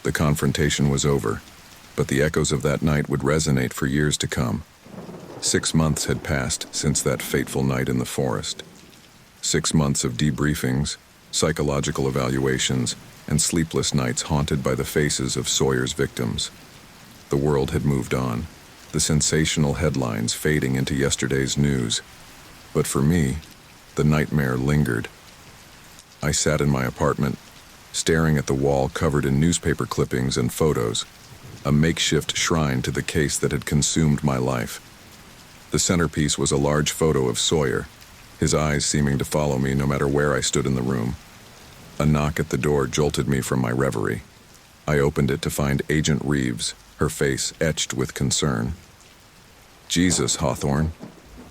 The confrontation was over, but the echoes of that night would resonate for years to come. 6 months had passed since that fateful night in the forest. 6 months of debriefings, psychological evaluations, and sleepless nights haunted by the faces of Sawyer's victims. The world had moved on, the sensational headlines fading into yesterday's news. But for me, the nightmare lingered. I sat in my apartment, staring at the wall covered in newspaper clippings and photos, a makeshift shrine to the case that had consumed my life. The centerpiece was a large photo of Sawyer, his eyes seeming to follow me no matter where I stood in the room. A knock at the door jolted me from my reverie. I opened it to find Agent Reeves, her face etched with concern. "Jesus, Hawthorne,"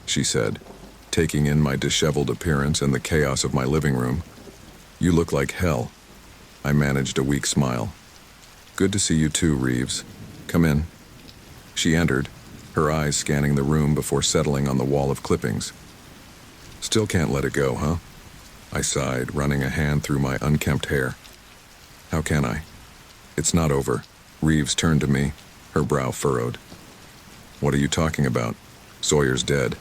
she said, taking in my disheveled appearance and the chaos of my living room. "You look like hell." I managed a weak smile. "Good to see you too, Reeves. Come in." She entered, her eyes scanning the room before settling on the wall of clippings. "Still can't let it go, huh?" I sighed, running a hand through my unkempt hair. "How can I? It's not over." Reeves turned to me, her brow furrowed. "What are you talking about? Sawyer's dead.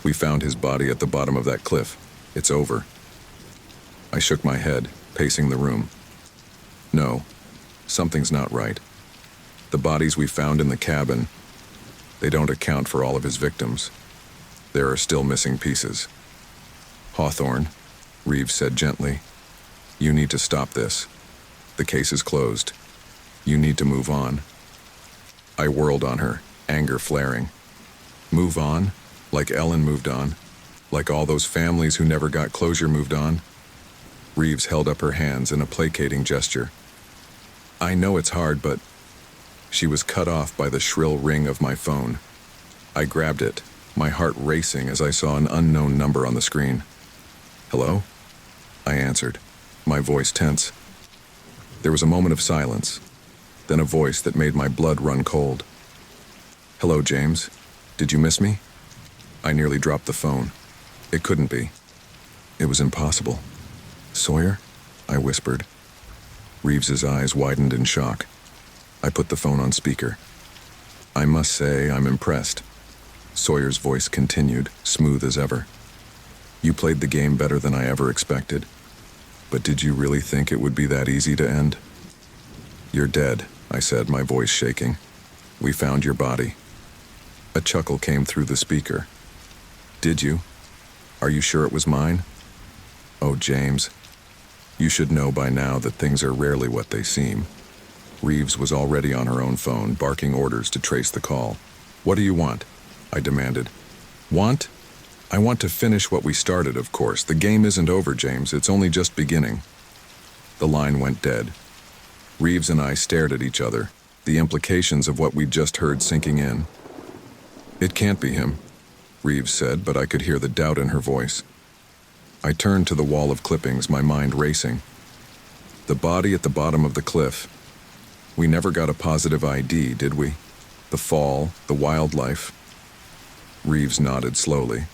We found his body at the bottom of that cliff. It's over." I shook my head, pacing the room. "No, something's not right. The bodies we found in the cabin, they don't account for all of his victims. There are still missing pieces." "Hawthorne," Reeves said gently, "you need to stop this. The case is closed. You need to move on." I whirled on her, anger flaring. Move on? Like Ellen moved on? Like all those families who never got closure moved on? Reeves held up her hands in a placating gesture. "I know it's hard, but..." She was cut off by the shrill ring of my phone. I grabbed it, my heart racing as I saw an unknown number on the screen. "Hello?" I answered, my voice tense. There was a moment of silence, then a voice that made my blood run cold. "Hello, James. Did you miss me?" I nearly dropped the phone. It couldn't be. It was impossible. "Sawyer?" I whispered. Reeves's eyes widened in shock. I put the phone on speaker. "I must say I'm impressed." Sawyer's voice continued, smooth as ever. "You played the game better than I ever expected. But did you really think it would be that easy to end?" "You're dead," I said, my voice shaking. "We found your body." A chuckle came through the speaker. "Did you? Are you sure it was mine?" "Oh, James, you should know by now that things are rarely what they seem." Reeves was already on her own phone, barking orders to trace the call. "What do you want?" I demanded. "Want? I want to finish what we started, of course. The game isn't over, James. It's only just beginning." The line went dead. Reeves and I stared at each other, the implications of what we'd just heard sinking in. "It can't be him," Reeves said, but I could hear the doubt in her voice. I turned to the wall of clippings, my mind racing. The body at the bottom of the cliff. We never got a positive ID, did we? The fall, the wildlife. Reeves nodded slowly.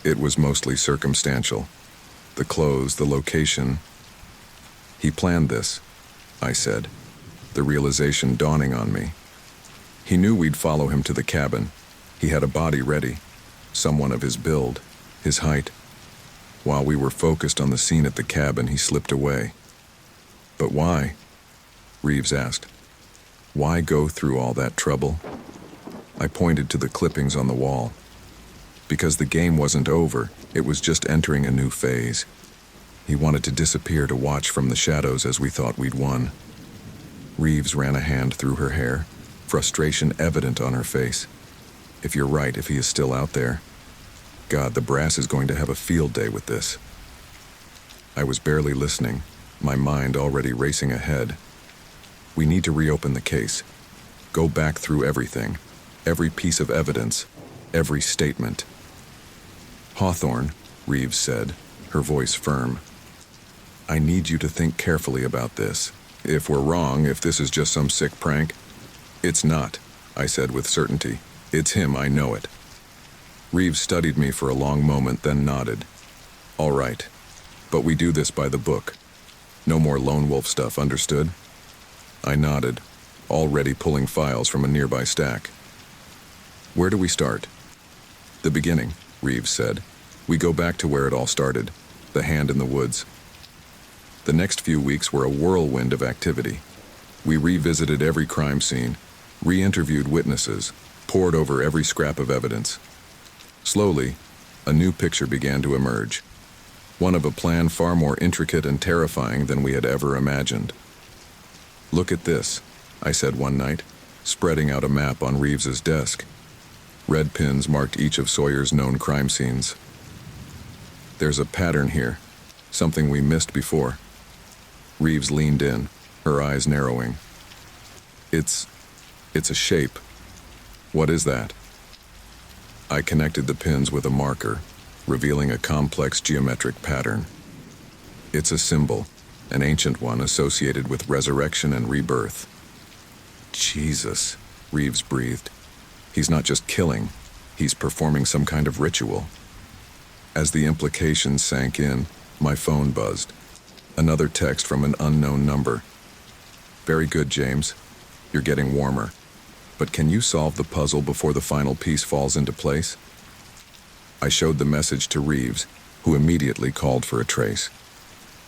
It was mostly circumstantial. The clothes, the location. "He planned this," I said, the realization dawning on me. "He knew we'd follow him to the cabin. He had a body ready, someone of his build, his height. While we were focused on the scene at the cabin, he slipped away." "But why?" Reeves asked. "Why go through all that trouble?" I pointed to the clippings on the wall. "Because the game wasn't over, it was just entering a new phase. He wanted to disappear to watch from the shadows as we thought we'd won." Reeves ran a hand through her hair, frustration evident on her face. "If you're right, if he is still out there. God, the brass is going to have a field day with this." I was barely listening, my mind already racing ahead. "We need to reopen the case. Go back through everything, every piece of evidence, every statement." "Hawthorne," Reeves said, her voice firm, "I need you to think carefully about this. If we're wrong, if this is just some sick prank." "It's not," I said with certainty. "It's him, I know it." Reeves studied me for a long moment, then nodded. "All right, but we do this by the book. No more lone wolf stuff, understood?" I nodded, already pulling files from a nearby stack. "Where do we start?" "The beginning," Reeves said. "We go back to where it all started, the hand in the woods." The next few weeks were a whirlwind of activity. We revisited every crime scene, re-interviewed witnesses, pored over every scrap of evidence. Slowly, a new picture began to emerge, one of a plan far more intricate and terrifying than we had ever imagined. "Look at this," I said one night, spreading out a map on Reeves's desk. Red pins marked each of Sawyer's known crime scenes. "There's a pattern here, something we missed before." Reeves leaned in, her eyes narrowing. It's a shape." "What is that?" I connected the pins with a marker, revealing a complex geometric pattern. "It's a symbol, an ancient one associated with resurrection and rebirth." "Jesus," Reeves breathed. "He's not just killing, he's performing some kind of ritual." As the implications sank in, my phone buzzed. Another text from an unknown number. "Very good, James. You're getting warmer. But can you solve the puzzle before the final piece falls into place?" I showed the message to Reeves, who immediately called for a trace.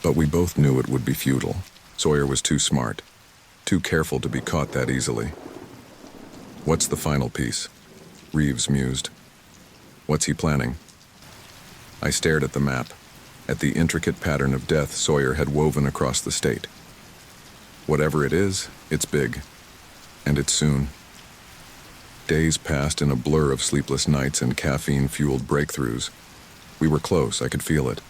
But we both knew it would be futile. Sawyer was too smart, too careful to be caught that easily. "What's the final piece?" Reeves mused. "What's he planning?" I stared at the map, at the intricate pattern of death Sawyer had woven across the state. "Whatever it is, it's big. And it's soon." Days passed in a blur of sleepless nights and caffeine-fueled breakthroughs. We were close, I could feel it.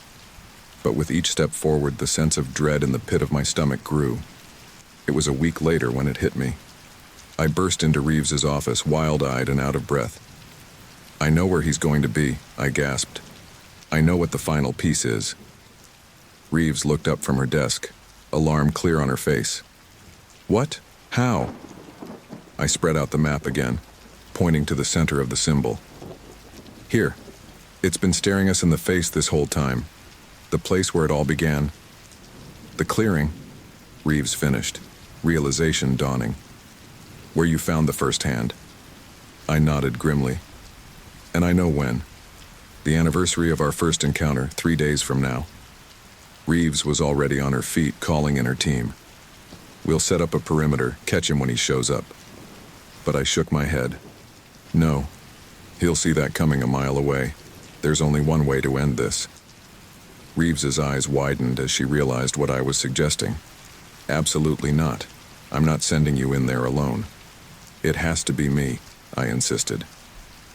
But with each step forward, the sense of dread in the pit of my stomach grew. It was a week later when it hit me. I burst into Reeves's office, wild-eyed and out of breath. "I know where he's going to be," I gasped. "I know what the final piece is." Reeves looked up from her desk, alarm clear on her face. "What? How?" I spread out the map again, pointing to the center of the symbol. "Here. It's been staring us in the face this whole time. The place where it all began." "The clearing," Reeves finished, realization dawning. "Where you found the first hand." I nodded grimly. "And I know when. The anniversary of our first encounter, 3 days from now." Reeves was already on her feet, calling in her team. We'll set up a perimeter, catch him when he shows up. But I shook my head. No. He'll see that coming a mile away. There's only one way to end this. Reeves's eyes widened as she realized what I was suggesting. Absolutely not. I'm not sending you in there alone. It has to be me, I insisted.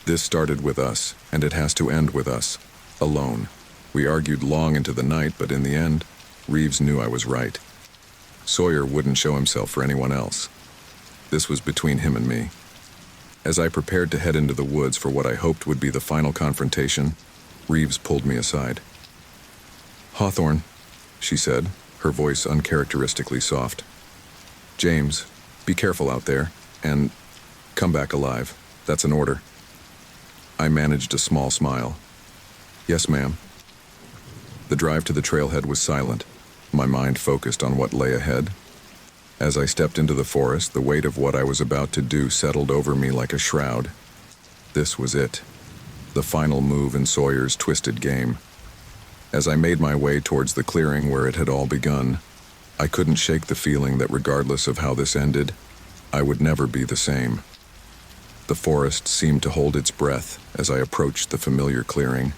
This started with us, and it has to end with us. Alone. We argued long into the night, but in the end, Reeves knew I was right. Sawyer wouldn't show himself for anyone else. This was between him and me. As I prepared to head into the woods for what I hoped would be the final confrontation, Reeves pulled me aside. "Hawthorne," she said, her voice uncharacteristically soft. "James, be careful out there, and come back alive. That's an order." I managed a small smile. "Yes, ma'am." The drive to the trailhead was silent, my mind focused on what lay ahead. As I stepped into the forest, the weight of what I was about to do settled over me like a shroud. This was it, the final move in Sawyer's twisted game. As I made my way towards the clearing where it had all begun, I couldn't shake the feeling that regardless of how this ended, I would never be the same. The forest seemed to hold its breath as I approached the familiar clearing.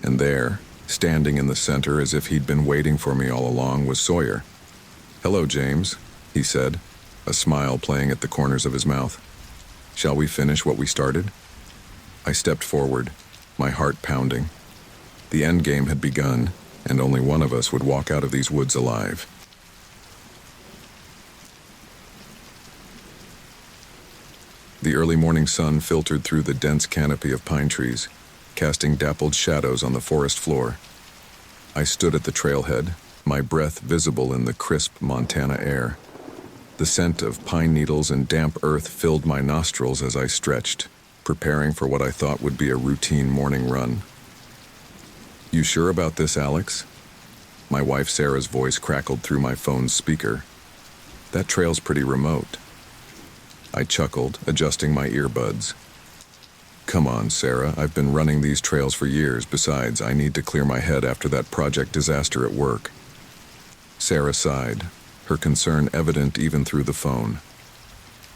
And there, standing in the center as if he'd been waiting for me all along, was Sawyer. "Hello, James," he said, a smile playing at the corners of his mouth. "Shall we finish what we started?" I stepped forward, my heart pounding. The end game had begun, and only one of us would walk out of these woods alive. The early morning sun filtered through the dense canopy of pine trees, casting dappled shadows on the forest floor. I stood at the trailhead, my breath visible in the crisp Montana air. The scent of pine needles and damp earth filled my nostrils as I stretched, preparing for what I thought would be a routine morning run. "You sure about this, Alex?" My wife Sarah's voice crackled through my phone's speaker. "That trail's pretty remote." I chuckled, adjusting my earbuds. "Come on, Sarah, I've been running these trails for years. Besides, I need to clear my head after that project disaster at work." Sarah sighed, her concern evident even through the phone.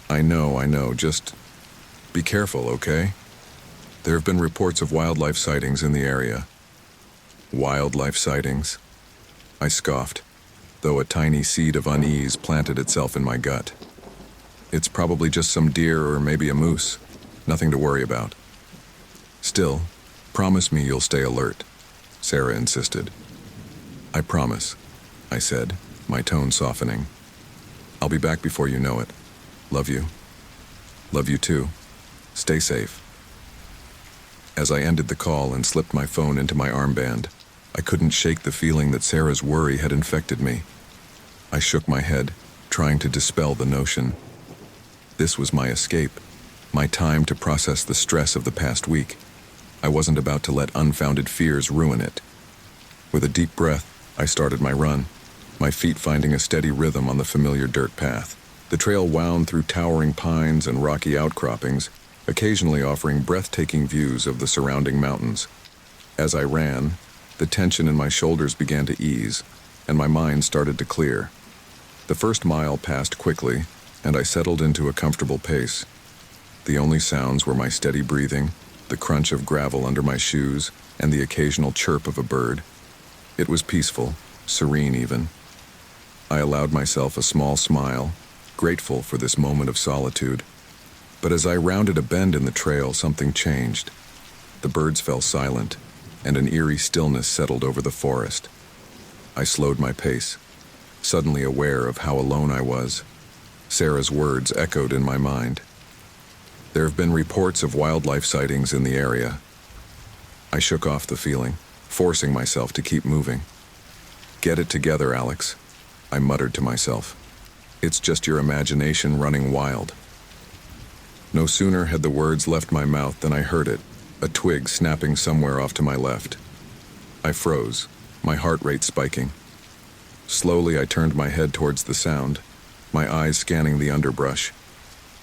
I know, just be careful, okay? There have been reports of wildlife sightings in the area." "Wildlife sightings?" I scoffed, though a tiny seed of unease planted itself in my gut. "It's probably just some deer or maybe a moose. Nothing to worry about." "Still, promise me you'll stay alert," Sarah insisted. "I promise," I said, my tone softening. "I'll be back before you know it. Love you." "Love you too. Stay safe." As I ended the call and slipped my phone into my armband, I couldn't shake the feeling that Sarah's worry had infected me. I shook my head, trying to dispel the notion. This was my escape, my time to process the stress of the past week. I wasn't about to let unfounded fears ruin it. With a deep breath, I started my run, my feet finding a steady rhythm on the familiar dirt path. The trail wound through towering pines and rocky outcroppings, occasionally offering breathtaking views of the surrounding mountains. As I ran, the tension in my shoulders began to ease, and my mind started to clear. The first mile passed quickly, and I settled into a comfortable pace. The only sounds were my steady breathing, the crunch of gravel under my shoes, and the occasional chirp of a bird. It was peaceful, serene even. I allowed myself a small smile, grateful for this moment of solitude. But as I rounded a bend in the trail, something changed. The birds fell silent, and an eerie stillness settled over the forest. I slowed my pace, suddenly aware of how alone I was. Sarah's words echoed in my mind. "There have been reports of wildlife sightings in the area." I shook off the feeling, forcing myself to keep moving. "Get it together, Alex," I muttered to myself. "It's just your imagination running wild." No sooner had the words left my mouth than I heard it, a twig snapping somewhere off to my left. I froze, my heart rate spiking. Slowly I turned my head towards the sound, my eyes scanning the underbrush.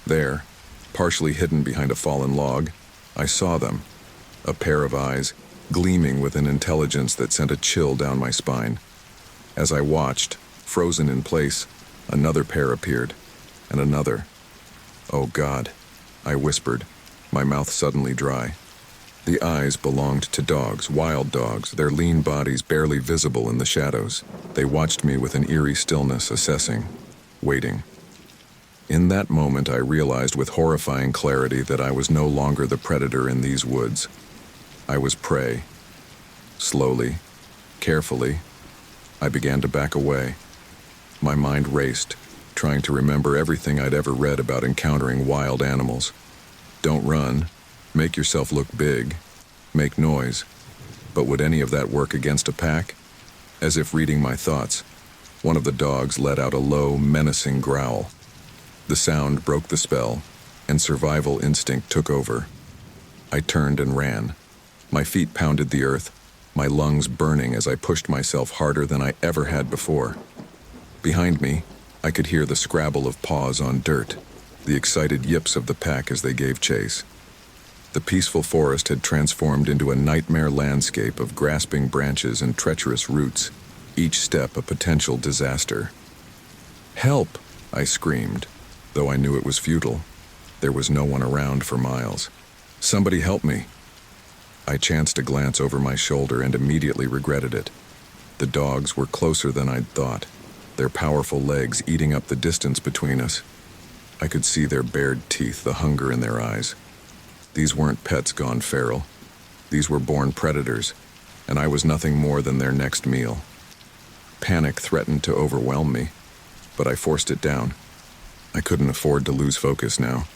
There, partially hidden behind a fallen log, I saw them, a pair of eyes, gleaming with an intelligence that sent a chill down my spine. As I watched, frozen in place, Another pair appeared, and another. "Oh God," I whispered, my mouth suddenly dry. The eyes belonged to dogs, wild dogs, their lean bodies barely visible in the shadows. They watched me with an eerie stillness, assessing, waiting. In that moment, I realized with horrifying clarity that I was no longer the predator in these woods. I was prey. Slowly, carefully, I began to back away. My mind raced, trying to remember everything I'd ever read about encountering wild animals. Don't run. Make yourself look big. Make noise. But would any of that work against a pack? As if reading my thoughts, one of the dogs let out a low, menacing growl. The sound broke the spell, and survival instinct took over. I turned and ran. My feet pounded the earth, my lungs burning as I pushed myself harder than I ever had before. Behind me, I could hear the scrabble of paws on dirt, the excited yips of the pack as they gave chase. The peaceful forest had transformed into a nightmare landscape of grasping branches and treacherous roots, each step a potential disaster. "Help!" I screamed, though I knew it was futile. There was no one around for miles. "Somebody help me!" I chanced a glance over my shoulder and immediately regretted it. The dogs were closer than I'd thought, their powerful legs eating up the distance between us. I could see their bared teeth, the hunger in their eyes. These weren't pets gone feral. These were born predators, and I was nothing more than their next meal. Panic threatened to overwhelm me, but I forced it down. I couldn't afford to lose focus now.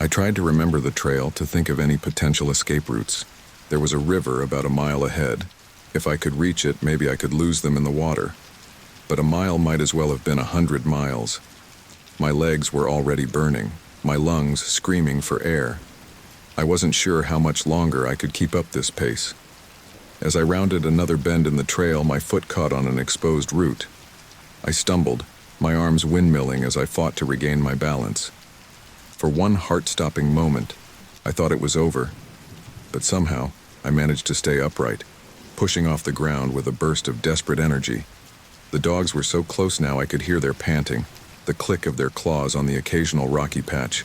I tried to remember the trail, to think of any potential escape routes. There was a river about a mile ahead. If I could reach it, maybe I could lose them in the water. But a mile might as well have been 100 miles. My legs were already burning, my lungs screaming for air. I wasn't sure how much longer I could keep up this pace. As I rounded another bend in the trail, my foot caught on an exposed root. I stumbled, my arms windmilling as I fought to regain my balance. For one heart-stopping moment, I thought it was over. But somehow, I managed to stay upright, pushing off the ground with a burst of desperate energy. The dogs were so close now I could hear their panting, the click of their claws on the occasional rocky patch.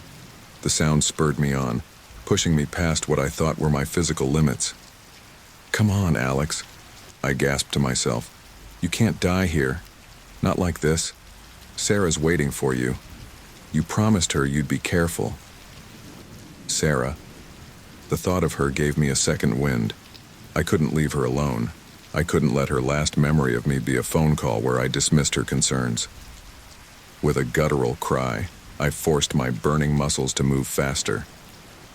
The sound spurred me on, pushing me past what I thought were my physical limits. "Come on, Alex," I gasped to myself. "You can't die here. Not like this. Sarah's waiting for you. You promised her you'd be careful." Sarah. The thought of her gave me a second wind. I couldn't leave her alone. I couldn't let her last memory of me be a phone call where I dismissed her concerns. With a guttural cry, I forced my burning muscles to move faster.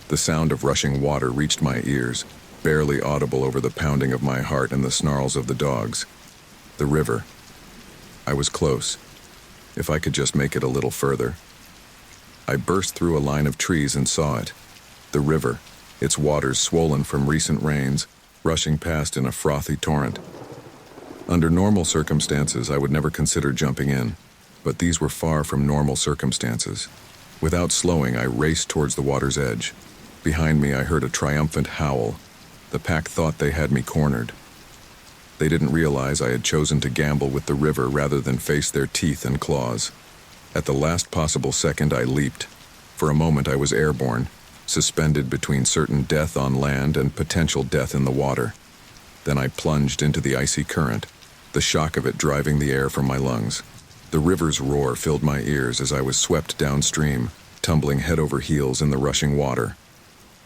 The sound of rushing water reached my ears, barely audible over the pounding of my heart and the snarls of the dogs. The river. I was close. If I could just make it a little further. I burst through a line of trees and saw it. The river, its waters swollen from recent rains, rushing past in a frothy torrent. Under normal circumstances, I would never consider jumping in, but these were far from normal circumstances. Without slowing, I raced towards the water's edge. Behind me, I heard a triumphant howl. The pack thought they had me cornered. They didn't realize I had chosen to gamble with the river rather than face their teeth and claws. At the last possible second, I leaped. For a moment, I was airborne, suspended between certain death on land and potential death in the water. Then I plunged into the icy current, the shock of it driving the air from my lungs. The river's roar filled my ears as I was swept downstream, tumbling head over heels in the rushing water.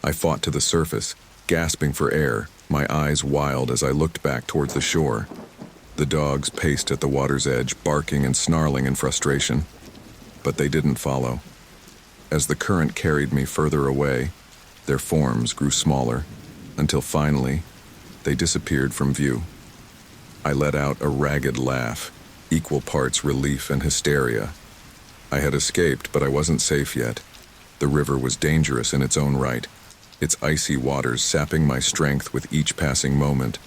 I fought to the surface, gasping for air, my eyes wild as I looked back towards the shore. The dogs paced at the water's edge, barking and snarling in frustration. But they didn't follow. As the current carried me further away, their forms grew smaller, until finally, they disappeared from view. I let out a ragged laugh, equal parts relief and hysteria. I had escaped, but I wasn't safe yet. The river was dangerous in its own right, its icy waters sapping my strength with each passing moment.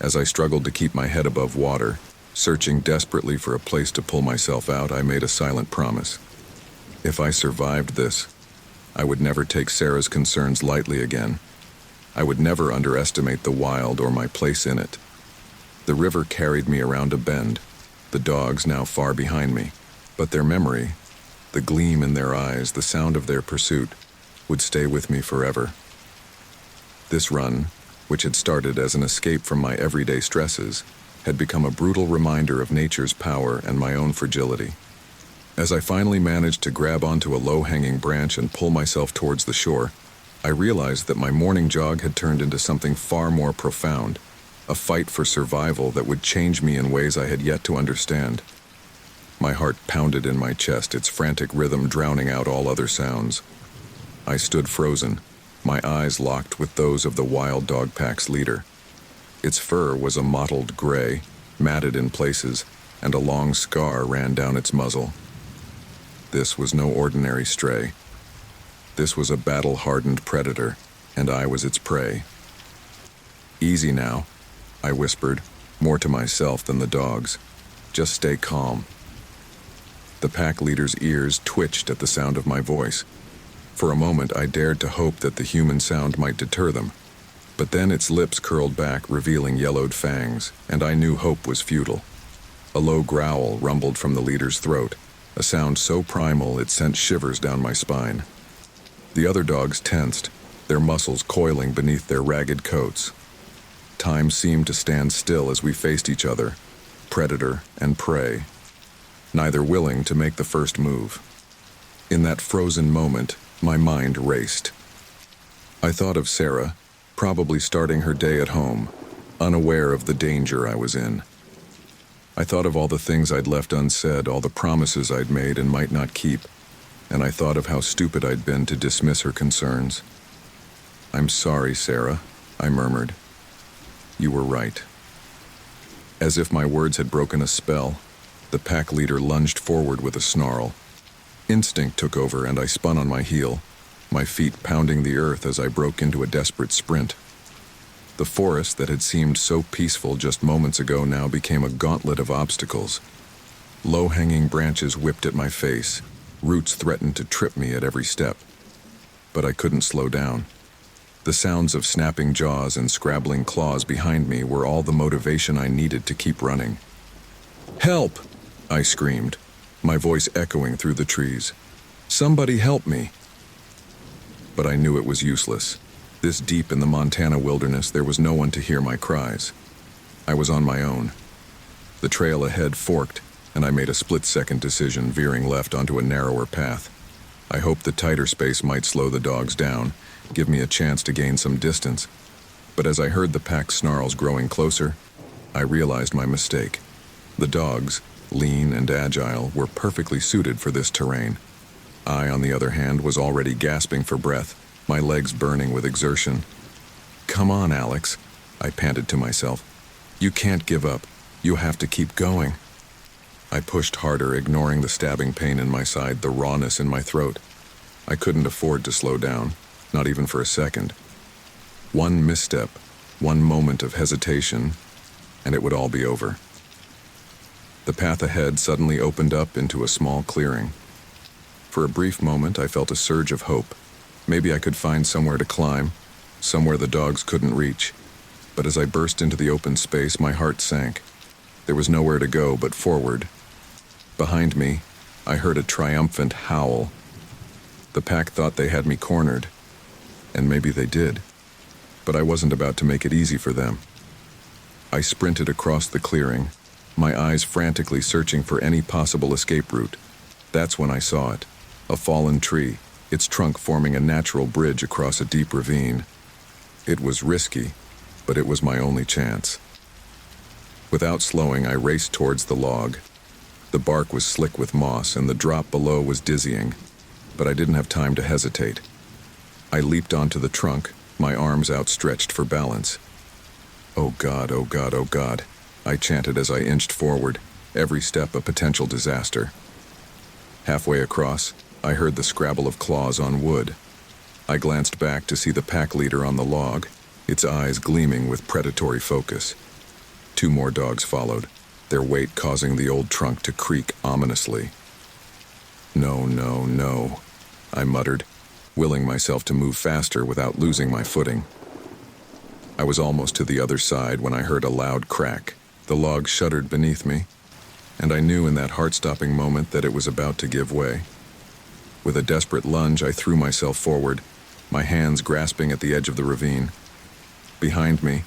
As I struggled to keep my head above water, searching desperately for a place to pull myself out, I made a silent promise. If I survived this, I would never take Sarah's concerns lightly again. I would never underestimate the wild or my place in it. The river carried me around a bend, the dogs now far behind me. But their memory, the gleam in their eyes, the sound of their pursuit, would stay with me forever. This run, which had started as an escape from my everyday stresses, had become a brutal reminder of nature's power and my own fragility. As I finally managed to grab onto a low-hanging branch and pull myself towards the shore, I realized that my morning jog had turned into something far more profound, a fight for survival that would change me in ways I had yet to understand. My heart pounded in my chest, its frantic rhythm drowning out all other sounds. I stood frozen, my eyes locked with those of the wild dog pack's leader. Its fur was a mottled gray, matted in places, and a long scar ran down its muzzle. This was no ordinary stray. This was a battle-hardened predator, and I was its prey. "Easy now," I whispered, more to myself than the dogs. "Just stay calm." The pack leader's ears twitched at the sound of my voice. For a moment I dared to hope that the human sound might deter them, but then its lips curled back, revealing yellowed fangs, and I knew hope was futile. A low growl rumbled from the leader's throat, a sound so primal it sent shivers down my spine. The other dogs tensed, their muscles coiling beneath their ragged coats. Time seemed to stand still as we faced each other, predator and prey, neither willing to make the first move. In that frozen moment, my mind raced. I thought of Sarah, probably starting her day at home, unaware of the danger I was in. I thought of all the things I'd left unsaid, all the promises I'd made and might not keep, and I thought of how stupid I'd been to dismiss her concerns. "I'm sorry, Sarah," I murmured. "You were right." As if my words had broken a spell, the pack leader lunged forward with a snarl. Instinct took over and I spun on my heel, my feet pounding the earth as I broke into a desperate sprint. The forest that had seemed so peaceful just moments ago now became a gauntlet of obstacles. Low-hanging branches whipped at my face, roots threatened to trip me at every step. But I couldn't slow down. The sounds of snapping jaws and scrabbling claws behind me were all the motivation I needed to keep running. "Help!" I screamed, my voice echoing through the trees. "Somebody help me!" But I knew it was useless. This deep in the Montana wilderness, there was no one to hear my cries. I was on my own. The trail ahead forked, and I made a split-second decision, veering left onto a narrower path. I hoped the tighter space might slow the dogs down, give me a chance to gain some distance. But as I heard the pack's snarls growing closer, I realized my mistake. The dogs, lean and agile, were perfectly suited for this terrain. I, on the other hand, was already gasping for breath, my legs burning with exertion. "Come on, Alex," I panted to myself. "You can't give up. You have to keep going." I pushed harder, ignoring the stabbing pain in my side, the rawness in my throat. I couldn't afford to slow down, not even for a second. One misstep, one moment of hesitation, and it would all be over. The path ahead suddenly opened up into a small clearing. For a brief moment, I felt a surge of hope. Maybe I could find somewhere to climb, somewhere the dogs couldn't reach. But as I burst into the open space, my heart sank. There was nowhere to go but forward. Behind me, I heard a triumphant howl. The pack thought they had me cornered, and maybe they did. But I wasn't about to make it easy for them. I sprinted across the clearing, my eyes frantically searching for any possible escape route. That's when I saw it, a fallen tree, its trunk forming a natural bridge across a deep ravine. It was risky, but it was my only chance. Without slowing, I raced towards the log. The bark was slick with moss, and the drop below was dizzying, but I didn't have time to hesitate. I leaped onto the trunk, my arms outstretched for balance. "Oh God, oh God, oh God," I chanted as I inched forward, every step a potential disaster. Halfway across, I heard the scrabble of claws on wood. I glanced back to see the pack leader on the log, its eyes gleaming with predatory focus. 2 more dogs followed, their weight causing the old trunk to creak ominously. "No, no, no," I muttered, willing myself to move faster without losing my footing. I was almost to the other side when I heard a loud crack. The log shuddered beneath me. and I knew in that heart-stopping moment that it was about to give way. With a desperate lunge, I threw myself forward, my hands grasping at the edge of the ravine. Behind me,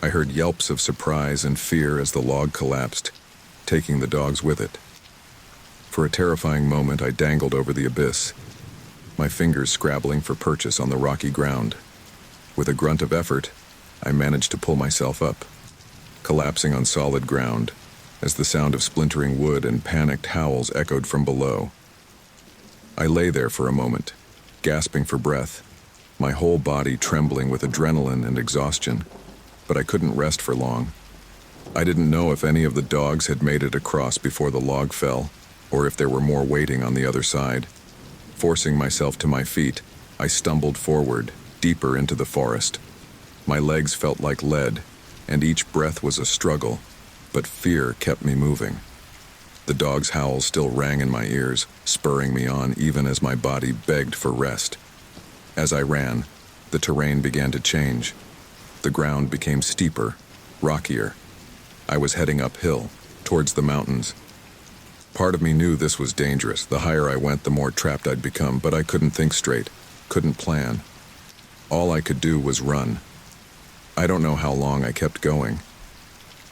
I heard yelps of surprise and fear as the log collapsed, taking the dogs with it. For a terrifying moment, I dangled over the abyss, my fingers scrabbling for purchase on the rocky ground. With a grunt of effort, I managed to pull myself up, collapsing on solid ground as the sound of splintering wood and panicked howls echoed from below. I lay there for a moment, gasping for breath, my whole body trembling with adrenaline and exhaustion, but I couldn't rest for long. I didn't know if any of the dogs had made it across before the log fell, or if there were more waiting on the other side. Forcing myself to my feet, I stumbled forward, deeper into the forest. My legs felt like lead, and each breath was a struggle, but fear kept me moving. The dog's howls still rang in my ears, spurring me on even as my body begged for rest. As I ran, the terrain began to change. The ground became steeper, rockier. I was heading uphill, towards the mountains. Part of me knew this was dangerous. The higher I went, the more trapped I'd become, but I couldn't think straight, couldn't plan. All I could do was run. I don't know how long I kept going.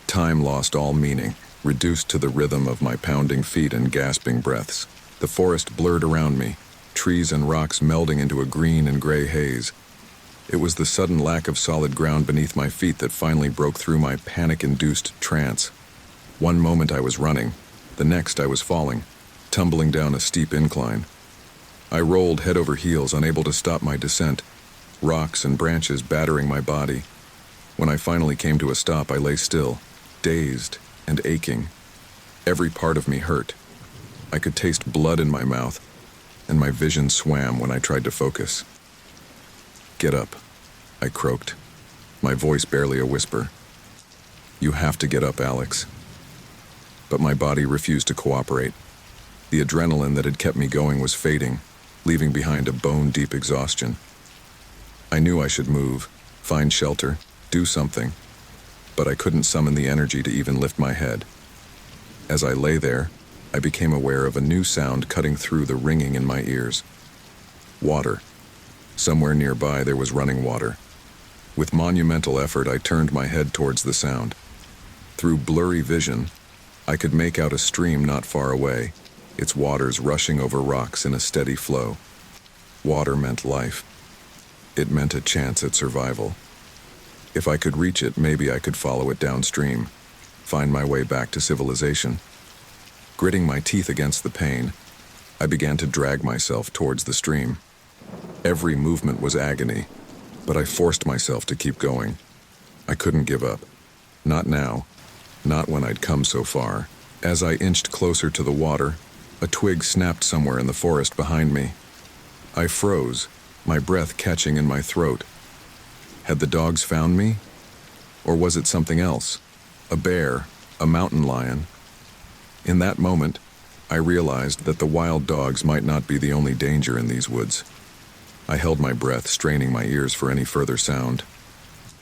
Time lost all meaning, reduced to the rhythm of my pounding feet and gasping breaths. The forest blurred around me, trees and rocks melding into a green and gray haze. It was the sudden lack of solid ground beneath my feet that finally broke through my panic-induced trance. One moment I was running, the next I was falling, tumbling down a steep incline. I rolled head over heels, unable to stop my descent, rocks and branches battering my body. When I finally came to a stop, I lay still, dazed and aching. Every part of me hurt. I could taste blood in my mouth, and my vision swam when I tried to focus. "Get up," I croaked, my voice barely a whisper. "You have to get up, Alex." But my body refused to cooperate. The adrenaline that had kept me going was fading, leaving behind a bone-deep exhaustion. I knew I should move, find shelter, do something, but I couldn't summon the energy to even lift my head. As I lay there, I became aware of a new sound cutting through the ringing in my ears. Water. Somewhere nearby there was running water. With monumental effort, I turned my head towards the sound. Through blurry vision, I could make out a stream not far away, its waters rushing over rocks in a steady flow. Water meant life. It meant a chance at survival. If I could reach it, maybe I could follow it downstream, find my way back to civilization. Gritting my teeth against the pain, I began to drag myself towards the stream. Every movement was agony, but I forced myself to keep going. I couldn't give up. Not now. Not when I'd come so far. As I inched closer to the water, a twig snapped somewhere in the forest behind me. I froze, my breath catching in my throat. Had the dogs found me? Or was it something else? A bear, a mountain lion? In that moment, I realized that the wild dogs might not be the only danger in these woods. I held my breath, straining my ears for any further sound.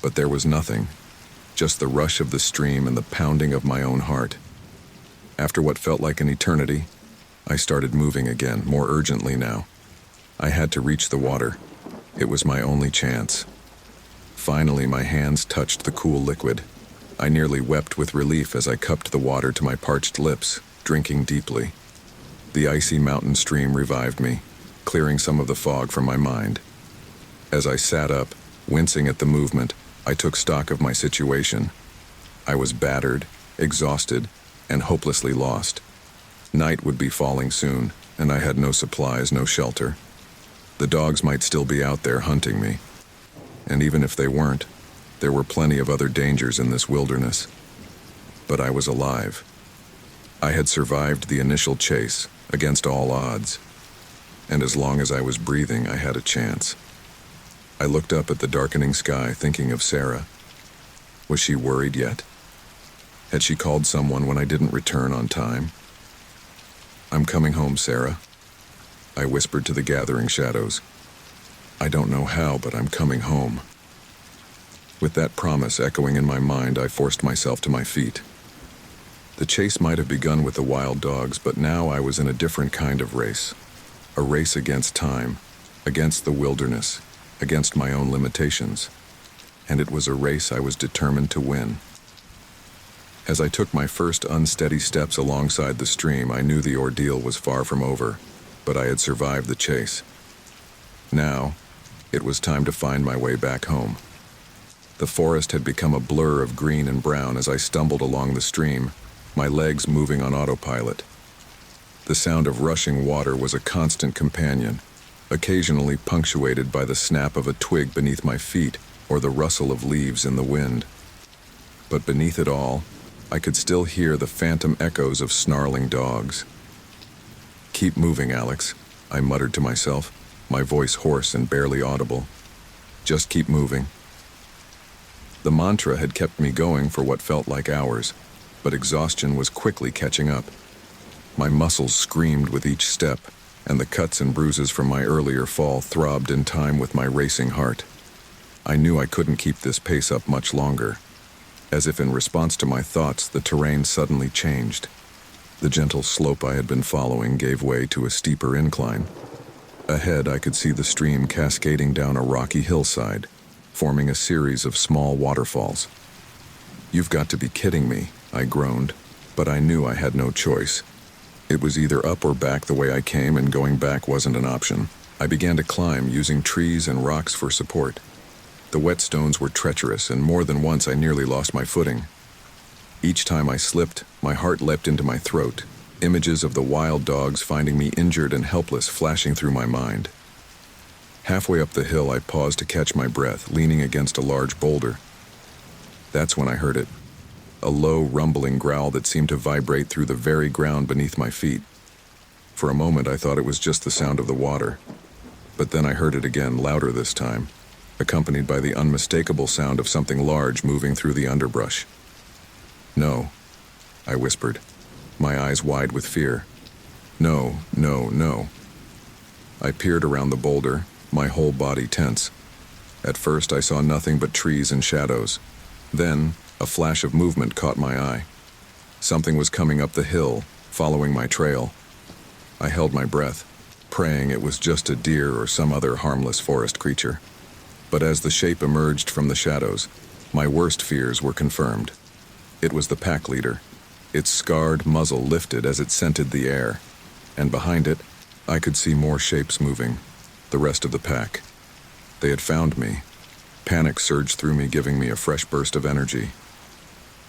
But there was nothing, just the rush of the stream and the pounding of my own heart. After what felt like an eternity, I started moving again, more urgently now. I had to reach the water. It was my only chance. Finally, my hands touched the cool liquid. I nearly wept with relief as I cupped the water to my parched lips, drinking deeply. The icy mountain stream revived me, clearing some of the fog from my mind. As I sat up, wincing at the movement, I took stock of my situation. I was battered, exhausted, and hopelessly lost. Night would be falling soon, and I had no supplies, no shelter. The dogs might still be out there hunting me. And even if they weren't, there were plenty of other dangers in this wilderness. But I was alive. I had survived the initial chase, against all odds. And as long as I was breathing, I had a chance. I looked up at the darkening sky, thinking of Sarah. Was she worried yet? Had she called someone when I didn't return on time? "I'm coming home, Sarah," I whispered to the gathering shadows. "I don't know how, but I'm coming home." With that promise echoing in my mind, I forced myself to my feet. The chase might have begun with the wild dogs, but now I was in a different kind of race. A race against time, against the wilderness, against my own limitations. And it was a race I was determined to win. As I took my first unsteady steps alongside the stream, I knew the ordeal was far from over, but I had survived the chase. Now, it was time to find my way back home. The forest had become a blur of green and brown as I stumbled along the stream, my legs moving on autopilot. The sound of rushing water was a constant companion, occasionally punctuated by the snap of a twig beneath my feet or the rustle of leaves in the wind. But beneath it all, I could still hear the phantom echoes of snarling dogs. "Keep moving, Alex," I muttered to myself, my voice hoarse and barely audible. "Just keep moving." The mantra had kept me going for what felt like hours, but exhaustion was quickly catching up. My muscles screamed with each step, and the cuts and bruises from my earlier fall throbbed in time with my racing heart. I knew I couldn't keep this pace up much longer. As if in response to my thoughts, the terrain suddenly changed. The gentle slope I had been following gave way to a steeper incline. Ahead, I could see the stream cascading down a rocky hillside, forming a series of small waterfalls. "You've got to be kidding me," I groaned, but I knew I had no choice. It was either up or back the way I came, and going back wasn't an option. I began to climb, using trees and rocks for support. The wet stones were treacherous, and more than once I nearly lost my footing. Each time I slipped, my heart leapt into my throat, images of the wild dogs finding me injured and helpless flashing through my mind. Halfway up the hill, I paused to catch my breath, leaning against a large boulder. That's when I heard it, a low, rumbling growl that seemed to vibrate through the very ground beneath my feet. For a moment, I thought it was just the sound of the water, but then I heard it again, louder this time, accompanied by the unmistakable sound of something large moving through the underbrush. "No," I whispered, my eyes wide with fear. "No, no, no." I peered around the boulder, my whole body tense. At first, I saw nothing but trees and shadows. Then, a flash of movement caught my eye. Something was coming up the hill, following my trail. I held my breath, praying it was just a deer or some other harmless forest creature. But as the shape emerged from the shadows, my worst fears were confirmed. It was the pack leader. Its scarred muzzle lifted as it scented the air, and behind it, I could see more shapes moving, the rest of the pack. They had found me. Panic surged through me, giving me a fresh burst of energy.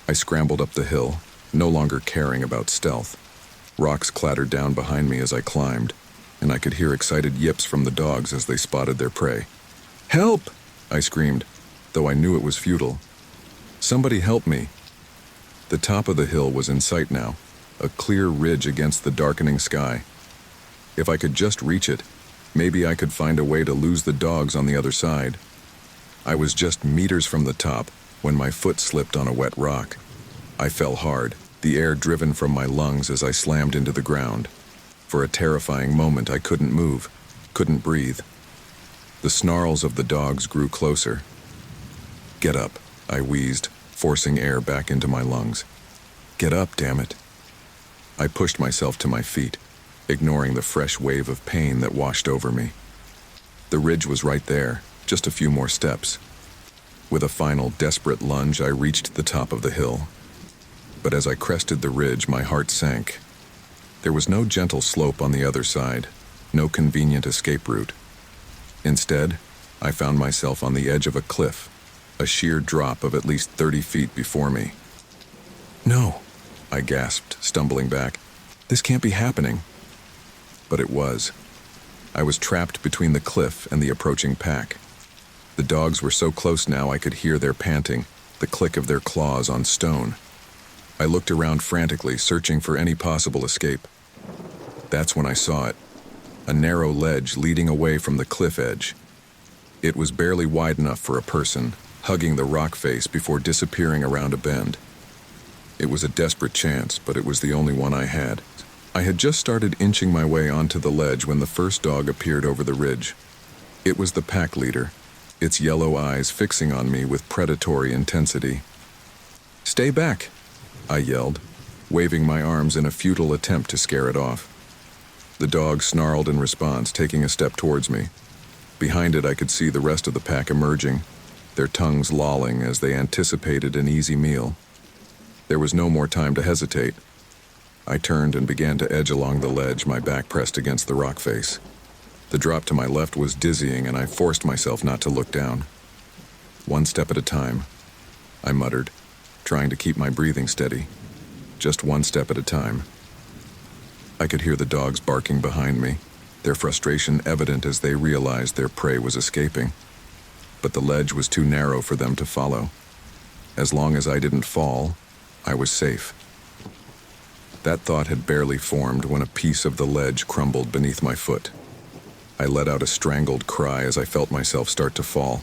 I scrambled up the hill, no longer caring about stealth. Rocks clattered down behind me as I climbed, and I could hear excited yips from the dogs as they spotted their prey. "Help!" I screamed, though I knew it was futile. "Somebody help me!" The top of the hill was in sight now, a clear ridge against the darkening sky. If I could just reach it, maybe I could find a way to lose the dogs on the other side. I was just meters from the top when my foot slipped on a wet rock. I fell hard, the air driven from my lungs as I slammed into the ground. For a terrifying moment, I couldn't move, couldn't breathe. The snarls of the dogs grew closer. "Get up," I wheezed, forcing air back into my lungs. "Get up, damn it." I pushed myself to my feet, ignoring the fresh wave of pain that washed over me. The ridge was right there, just a few more steps. With a final desperate lunge, I reached the top of the hill. But as I crested the ridge, my heart sank. There was no gentle slope on the other side, no convenient escape route. Instead, I found myself on the edge of a cliff, a sheer drop of at least 30 feet before me. "No," I gasped, stumbling back. "This can't be happening." But it was. I was trapped between the cliff and the approaching pack. The dogs were so close now I could hear their panting, the click of their claws on stone. I looked around frantically, searching for any possible escape. That's when I saw it, a narrow ledge leading away from the cliff edge. It was barely wide enough for a person, hugging the rock face before disappearing around a bend. It was a desperate chance, but it was the only one I had. I had just started inching my way onto the ledge when the first dog appeared over the ridge. It was the pack leader, its yellow eyes fixing on me with predatory intensity. "Stay back," I yelled. waving my arms in a futile attempt to scare it off. The dog snarled in response, taking a step towards me. Behind it, I could see the rest of the pack emerging, their tongues lolling as they anticipated an easy meal. There was no more time to hesitate. I turned and began to edge along the ledge, my back pressed against the rock face. The drop to my left was dizzying, and I forced myself not to look down. One step at a time, I muttered, trying to keep my breathing steady. Just one step at a time. I could hear the dogs barking behind me, their frustration evident as they realized their prey was escaping. But the ledge was too narrow for them to follow. As long as I didn't fall, I was safe. That thought had barely formed when a piece of the ledge crumbled beneath my foot. I let out a strangled cry as I felt myself start to fall,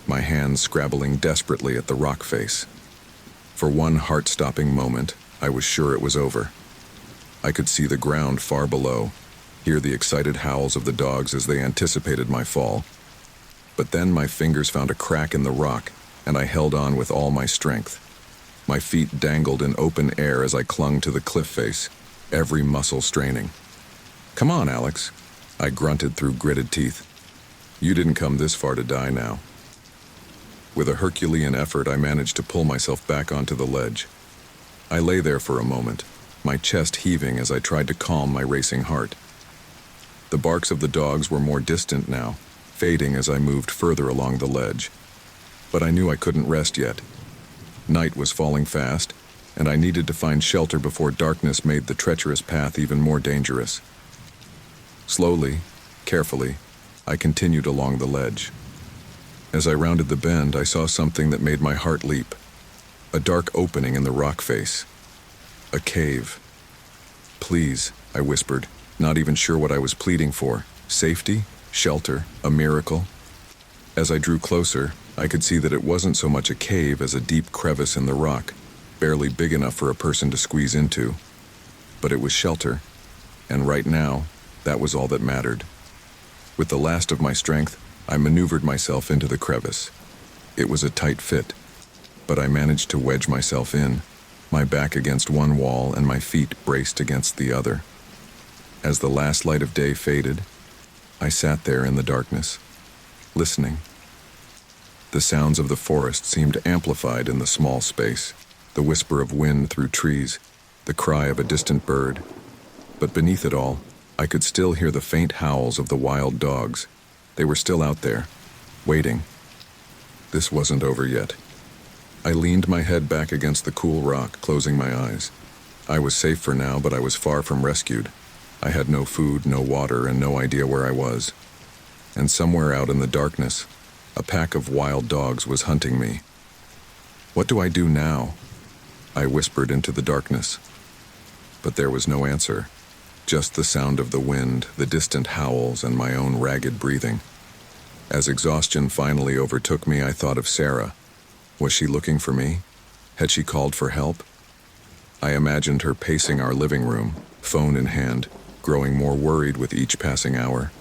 my hands scrabbling desperately at the rock face. For one heart-stopping moment, I was sure it was over. I could see the ground far below, hear the excited howls of the dogs as they anticipated my fall. But then my fingers found a crack in the rock, and I held on with all my strength. My feet dangled in open air as I clung to the cliff face, every muscle straining. "Come on, Alex," I grunted through gritted teeth. "You didn't come this far to die now." With a Herculean effort, I managed to pull myself back onto the ledge. I lay there for a moment, my chest heaving as I tried to calm my racing heart. The barks of the dogs were more distant now, fading as I moved further along the ledge. But I knew I couldn't rest yet. Night was falling fast, and I needed to find shelter before darkness made the treacherous path even more dangerous. Slowly, carefully, I continued along the ledge. As I rounded the bend, I saw something that made my heart leap. A dark opening in the rock face. A cave. "Please," I whispered, not even sure what I was pleading for. Safety? Shelter? A miracle? As I drew closer, I could see that it wasn't so much a cave as a deep crevice in the rock, barely big enough for a person to squeeze into. But it was shelter, and right now, that was all that mattered. With the last of my strength, I maneuvered myself into the crevice. It was a tight fit, but I managed to wedge myself in, my back against one wall and my feet braced against the other. As the last light of day faded, I sat there in the darkness, listening. The sounds of the forest seemed amplified in the small space, the whisper of wind through trees, the cry of a distant bird. But beneath it all, I could still hear the faint howls of the wild dogs. They were still out there, waiting. This wasn't over yet. I leaned my head back against the cool rock, closing my eyes. I was safe for now, but I was far from rescued. I had no food, no water, and no idea where I was. And somewhere out in the darkness, a pack of wild dogs was hunting me. "What do I do now?" I whispered into the darkness. But there was no answer, just the sound of the wind, the distant howls, and my own ragged breathing. As exhaustion finally overtook me, I thought of Sarah. Was she looking for me? Had she called for help? I imagined her pacing our living room, phone in hand, growing more worried with each passing hour.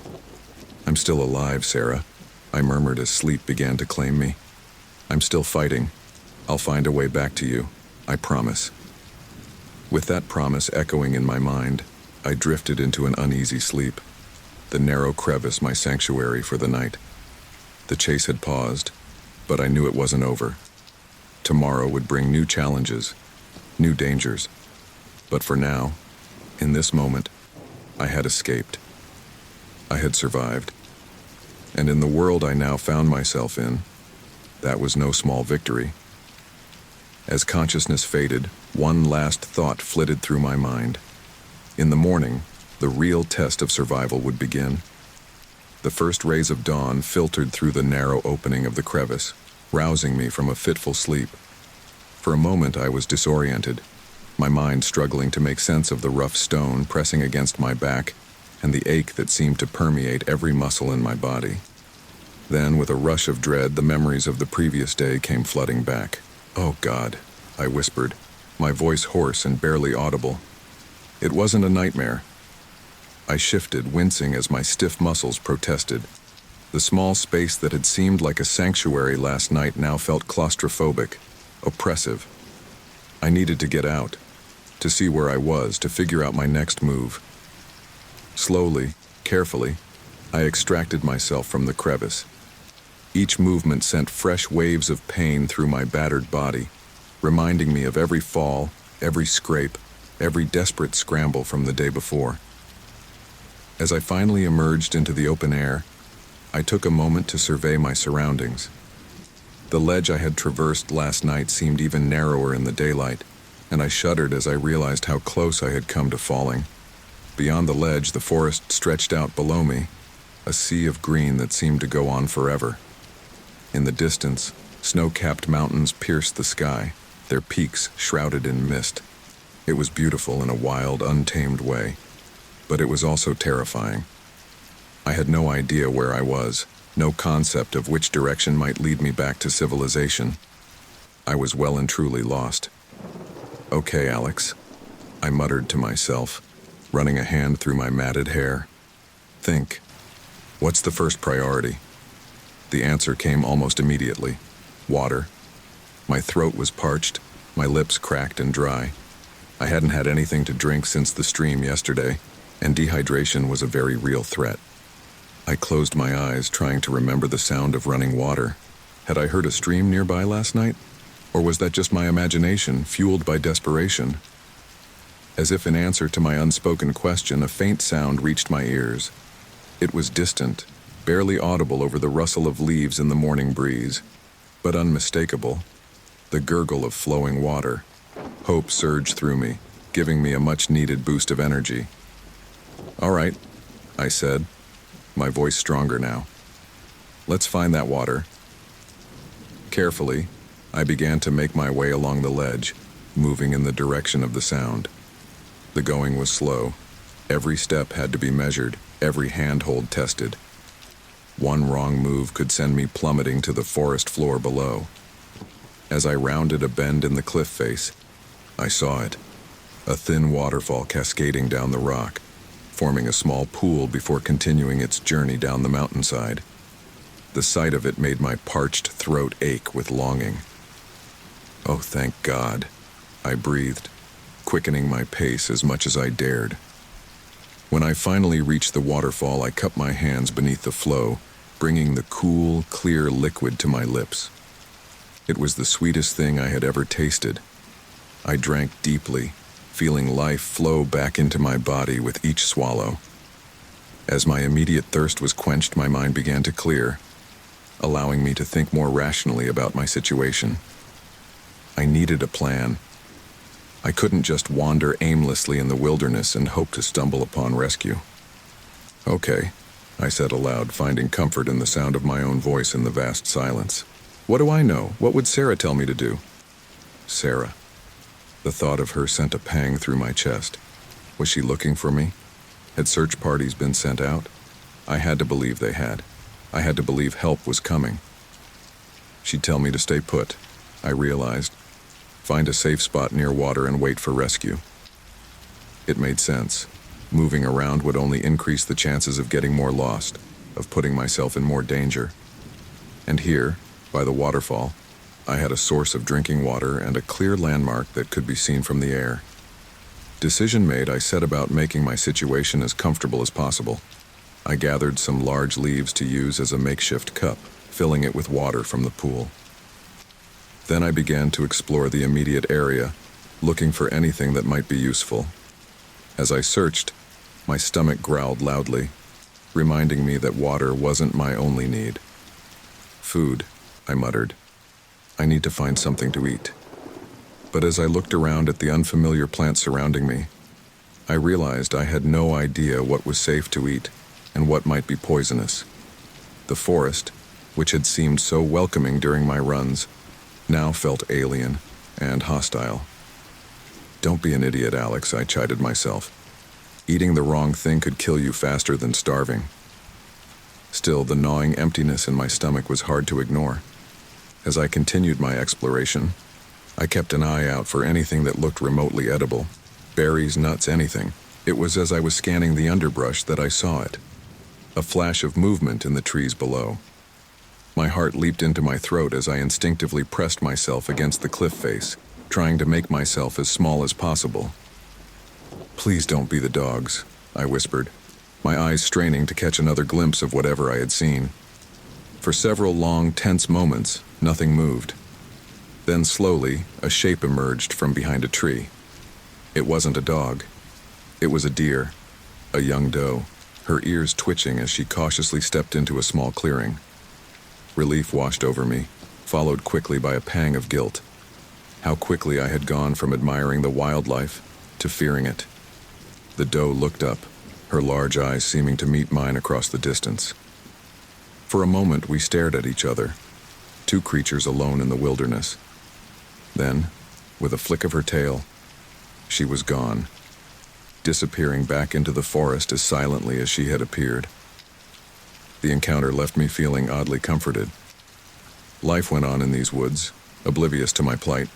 "I'm still alive, Sarah," I murmured as sleep began to claim me. "I'm still fighting. I'll find a way back to you. I promise." With that promise echoing in my mind, I drifted into an uneasy sleep, the narrow crevice my sanctuary for the night. The chase had paused, but I knew it wasn't over. Tomorrow would bring new challenges, new dangers. But for now, in this moment, I had escaped. I had survived. And in the world I now found myself in, that was no small victory. As consciousness faded, one last thought flitted through my mind. In the morning, the real test of survival would begin. The first rays of dawn filtered through the narrow opening of the crevice, rousing me from a fitful sleep. For a moment I was disoriented, my mind struggling to make sense of the rough stone pressing against my back and the ache that seemed to permeate every muscle in my body. Then, with a rush of dread, the memories of the previous day came flooding back. "Oh God," I whispered, my voice hoarse and barely audible. It wasn't a nightmare. I shifted, wincing as my stiff muscles protested. The small space that had seemed like a sanctuary last night now felt claustrophobic, oppressive. I needed to get out. to see where I was, to figure out my next move. Slowly, carefully, I extracted myself from the crevice. Each movement sent fresh waves of pain through my battered body, reminding me of every fall, every scrape, every desperate scramble from the day before. As I finally emerged into the open air, I took a moment to survey my surroundings. The ledge I had traversed last night seemed even narrower in the daylight, and I shuddered as I realized how close I had come to falling. Beyond the ledge, the forest stretched out below me, a sea of green that seemed to go on forever. In the distance, snow-capped mountains pierced the sky, their peaks shrouded in mist. It was beautiful in a wild, untamed way, but it was also terrifying. I had no idea where I was, no concept of which direction might lead me back to civilization. I was well and truly lost. "Okay, Alex," I muttered to myself, running a hand through my matted hair. "Think. What's the first priority?" The answer came almost immediately. Water. My throat was parched, my lips cracked and dry. I hadn't had anything to drink since the stream yesterday, and dehydration was a very real threat. I closed my eyes, trying to remember the sound of running water. Had I heard a stream nearby last night? Or was that just my imagination, fueled by desperation? As if in answer to my unspoken question, a faint sound reached my ears. It was distant, barely audible over the rustle of leaves in the morning breeze, but unmistakable. The gurgle of flowing water. Hope surged through me, giving me a much-needed boost of energy. "All right," I said, my voice stronger now. "Let's find that water." Carefully, I began to make my way along the ledge, moving in the direction of the sound. The going was slow. Every step had to be measured, every handhold tested. One wrong move could send me plummeting to the forest floor below. As I rounded a bend in the cliff face, I saw it, a thin waterfall cascading down the rock, forming a small pool before continuing its journey down the mountainside. The sight of it made my parched throat ache with longing. "Oh, thank God," I breathed, quickening my pace as much as I dared. When I finally reached the waterfall, I cupped my hands beneath the flow, bringing the cool, clear liquid to my lips. It was the sweetest thing I had ever tasted. I drank deeply, feeling life flow back into my body with each swallow. As my immediate thirst was quenched, my mind began to clear, allowing me to think more rationally about my situation. I needed a plan. I couldn't just wander aimlessly in the wilderness and hope to stumble upon rescue. "Okay," I said aloud, finding comfort in the sound of my own voice in the vast silence. "What do I know? What would Sarah tell me to do?" Sarah. The thought of her sent a pang through my chest. Was she looking for me? Had search parties been sent out? I had to believe they had. I had to believe help was coming. She'd tell me to stay put, I realized. Find a safe spot near water and wait for rescue. It made sense. Moving around would only increase the chances of getting more lost, of putting myself in more danger. And here, by the waterfall, I had a source of drinking water and a clear landmark that could be seen from the air. Decision made, I set about making my situation as comfortable as possible. I gathered some large leaves to use as a makeshift cup, filling it with water from the pool. Then I began to explore the immediate area, looking for anything that might be useful. As I searched, my stomach growled loudly, reminding me that water wasn't my only need. "Food," I muttered. "I need to find something to eat." But as I looked around at the unfamiliar plants surrounding me, I realized I had no idea what was safe to eat and what might be poisonous. The forest, which had seemed so welcoming during my runs, now felt alien and hostile. "Don't be an idiot, Alex," I chided myself. "Eating the wrong thing could kill you faster than starving." Still, the gnawing emptiness in my stomach was hard to ignore. As I continued my exploration, I kept an eye out for anything that looked remotely edible. Berries, nuts, anything. It was as I was scanning the underbrush that I saw it. A flash of movement in the trees below. My heart leaped into my throat as I instinctively pressed myself against the cliff face, trying to make myself as small as possible. Please don't be the dogs, I whispered, my eyes straining to catch another glimpse of whatever I had seen. For several long, tense moments, nothing moved. Then slowly, a shape emerged from behind a tree. It wasn't a dog. It was a deer, a young doe, her ears twitching as she cautiously stepped into a small clearing. Relief washed over me, followed quickly by a pang of guilt. How quickly I had gone from admiring the wildlife to fearing it. The doe looked up, her large eyes seeming to meet mine across the distance. For a moment we stared at each other, two creatures alone in the wilderness. Then, with a flick of her tail, she was gone, disappearing back into the forest as silently as she had appeared. The encounter left me feeling oddly comforted. Life went on in these woods, oblivious to my plight.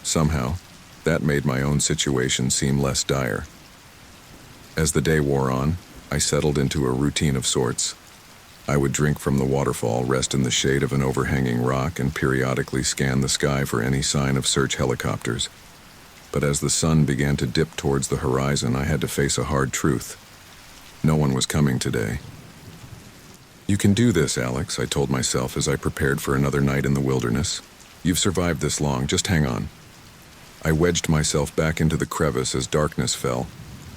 Somehow, that made my own situation seem less dire. As the day wore on, I settled into a routine of sorts. I would drink from the waterfall, rest in the shade of an overhanging rock, and periodically scan the sky for any sign of search helicopters. But as the sun began to dip towards the horizon, I had to face a hard truth. No one was coming today. You can do this, Alex, I told myself as I prepared for another night in the wilderness. You've survived this long, just hang on. I wedged myself back into the crevice as darkness fell,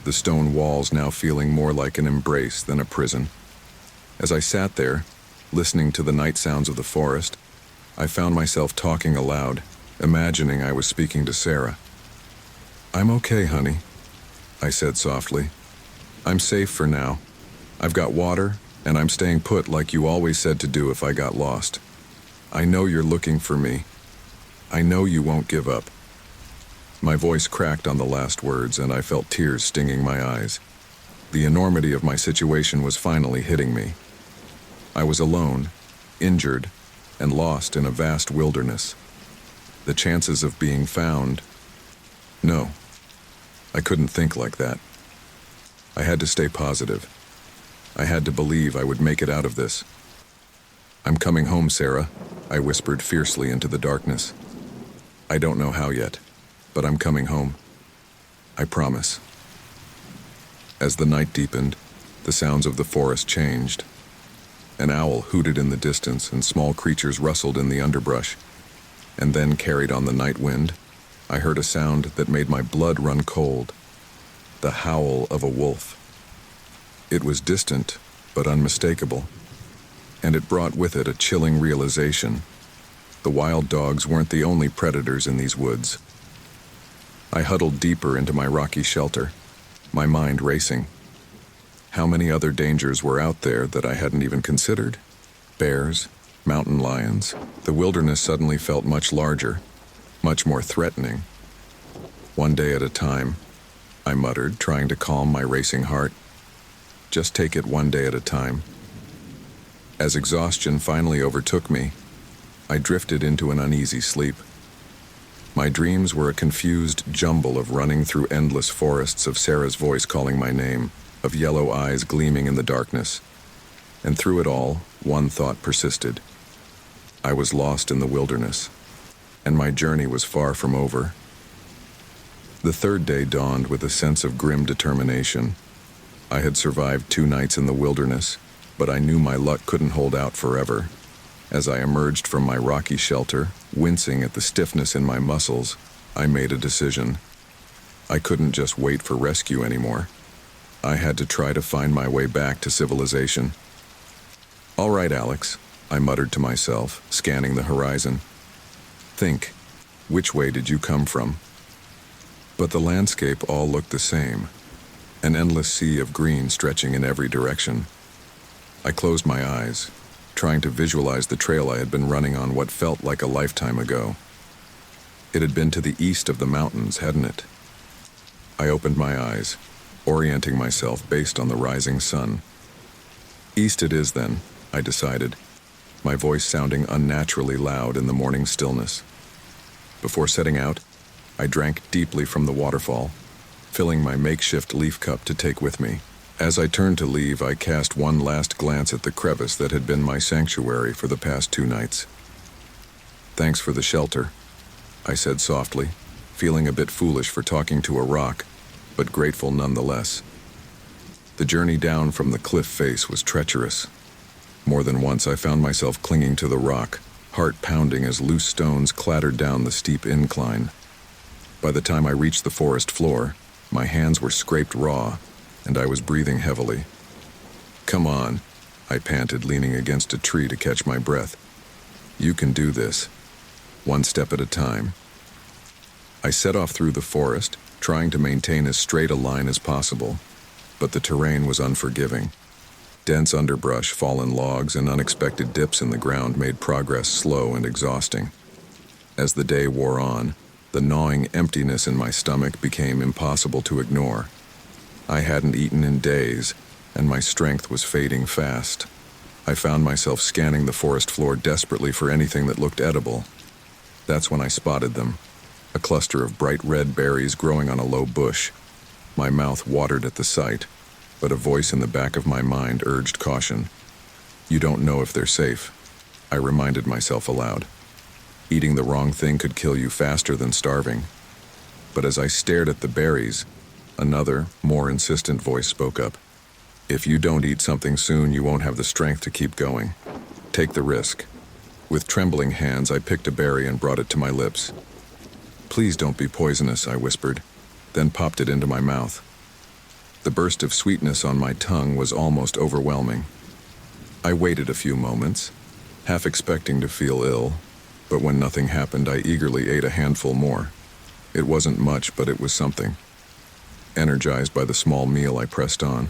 the stone walls now feeling more like an embrace than a prison. As I sat there, listening to the night sounds of the forest, I found myself talking aloud, imagining I was speaking to Sarah. "I'm okay, honey," I said softly. "I'm safe for now. I've got water, and I'm staying put like you always said to do if I got lost. I know you're looking for me. I know you won't give up." My voice cracked on the last words, and I felt tears stinging my eyes. The enormity of my situation was finally hitting me. I was alone, injured, and lost in a vast wilderness. The chances of being found... No, I couldn't think like that. I had to stay positive. I had to believe I would make it out of this. "I'm coming home, Sarah," I whispered fiercely into the darkness. "I don't know how yet, but I'm coming home. I promise." As the night deepened, the sounds of the forest changed. An owl hooted in the distance, and small creatures rustled in the underbrush. And then, carried on the night wind, I heard a sound that made my blood run cold. The howl of a wolf. It was distant, but unmistakable. And it brought with it a chilling realization. The wild dogs weren't the only predators in these woods. I huddled deeper into my rocky shelter, my mind racing. How many other dangers were out there that I hadn't even considered? Bears, mountain lions. The wilderness suddenly felt much larger, much more threatening. "One day at a time," I muttered, trying to calm my racing heart. Just take it one day at a time. As exhaustion finally overtook me, I drifted into an uneasy sleep. My dreams were a confused jumble of running through endless forests, of Sarah's voice calling my name, of yellow eyes gleaming in the darkness. And through it all, one thought persisted. I was lost in the wilderness, and my journey was far from over. The third day dawned with a sense of grim determination. I had survived 2 nights in the wilderness, but I knew my luck couldn't hold out forever. As I emerged from my rocky shelter, wincing at the stiffness in my muscles, I made a decision. I couldn't just wait for rescue anymore. I had to try to find my way back to civilization. "All right, Alex," I muttered to myself, scanning the horizon. "Think, which way did you come from?" But the landscape all looked the same, an endless sea of green stretching in every direction. I closed my eyes, trying to visualize the trail I had been running on what felt like a lifetime ago. It had been to the east of the mountains, hadn't it? I opened my eyes, orienting myself based on the rising sun. "East it is then," I decided, my voice sounding unnaturally loud in the morning stillness. Before setting out, I drank deeply from the waterfall, filling my makeshift leaf cup to take with me. As I turned to leave, I cast one last glance at the crevice that had been my sanctuary for the past 2 nights. "Thanks for the shelter," I said softly, feeling a bit foolish for talking to a rock, but grateful nonetheless. The journey down from the cliff face was treacherous. More than once I found myself clinging to the rock, heart pounding as loose stones clattered down the steep incline. By the time I reached the forest floor, my hands were scraped raw, and I was breathing heavily. "Come on," I panted, leaning against a tree to catch my breath. "You can do this. One step at a time." I set off through the forest, trying to maintain as straight a line as possible, but the terrain was unforgiving. Dense underbrush, fallen logs, and unexpected dips in the ground made progress slow and exhausting. As the day wore on, the gnawing emptiness in my stomach became impossible to ignore. I hadn't eaten in days, and my strength was fading fast. I found myself scanning the forest floor desperately for anything that looked edible. That's when I spotted them, a cluster of bright red berries growing on a low bush. My mouth watered at the sight, but a voice in the back of my mind urged caution. "You don't know if they're safe," I reminded myself aloud. "Eating the wrong thing could kill you faster than starving." But as I stared at the berries, another, more insistent voice spoke up. "If you don't eat something soon, you won't have the strength to keep going. Take the risk." With trembling hands, I picked a berry and brought it to my lips. "Please don't be poisonous," I whispered, then popped it into my mouth. The burst of sweetness on my tongue was almost overwhelming. I waited a few moments, half expecting to feel ill, but when nothing happened, I eagerly ate a handful more. It wasn't much, but it was something. Energized by the small meal, I pressed on.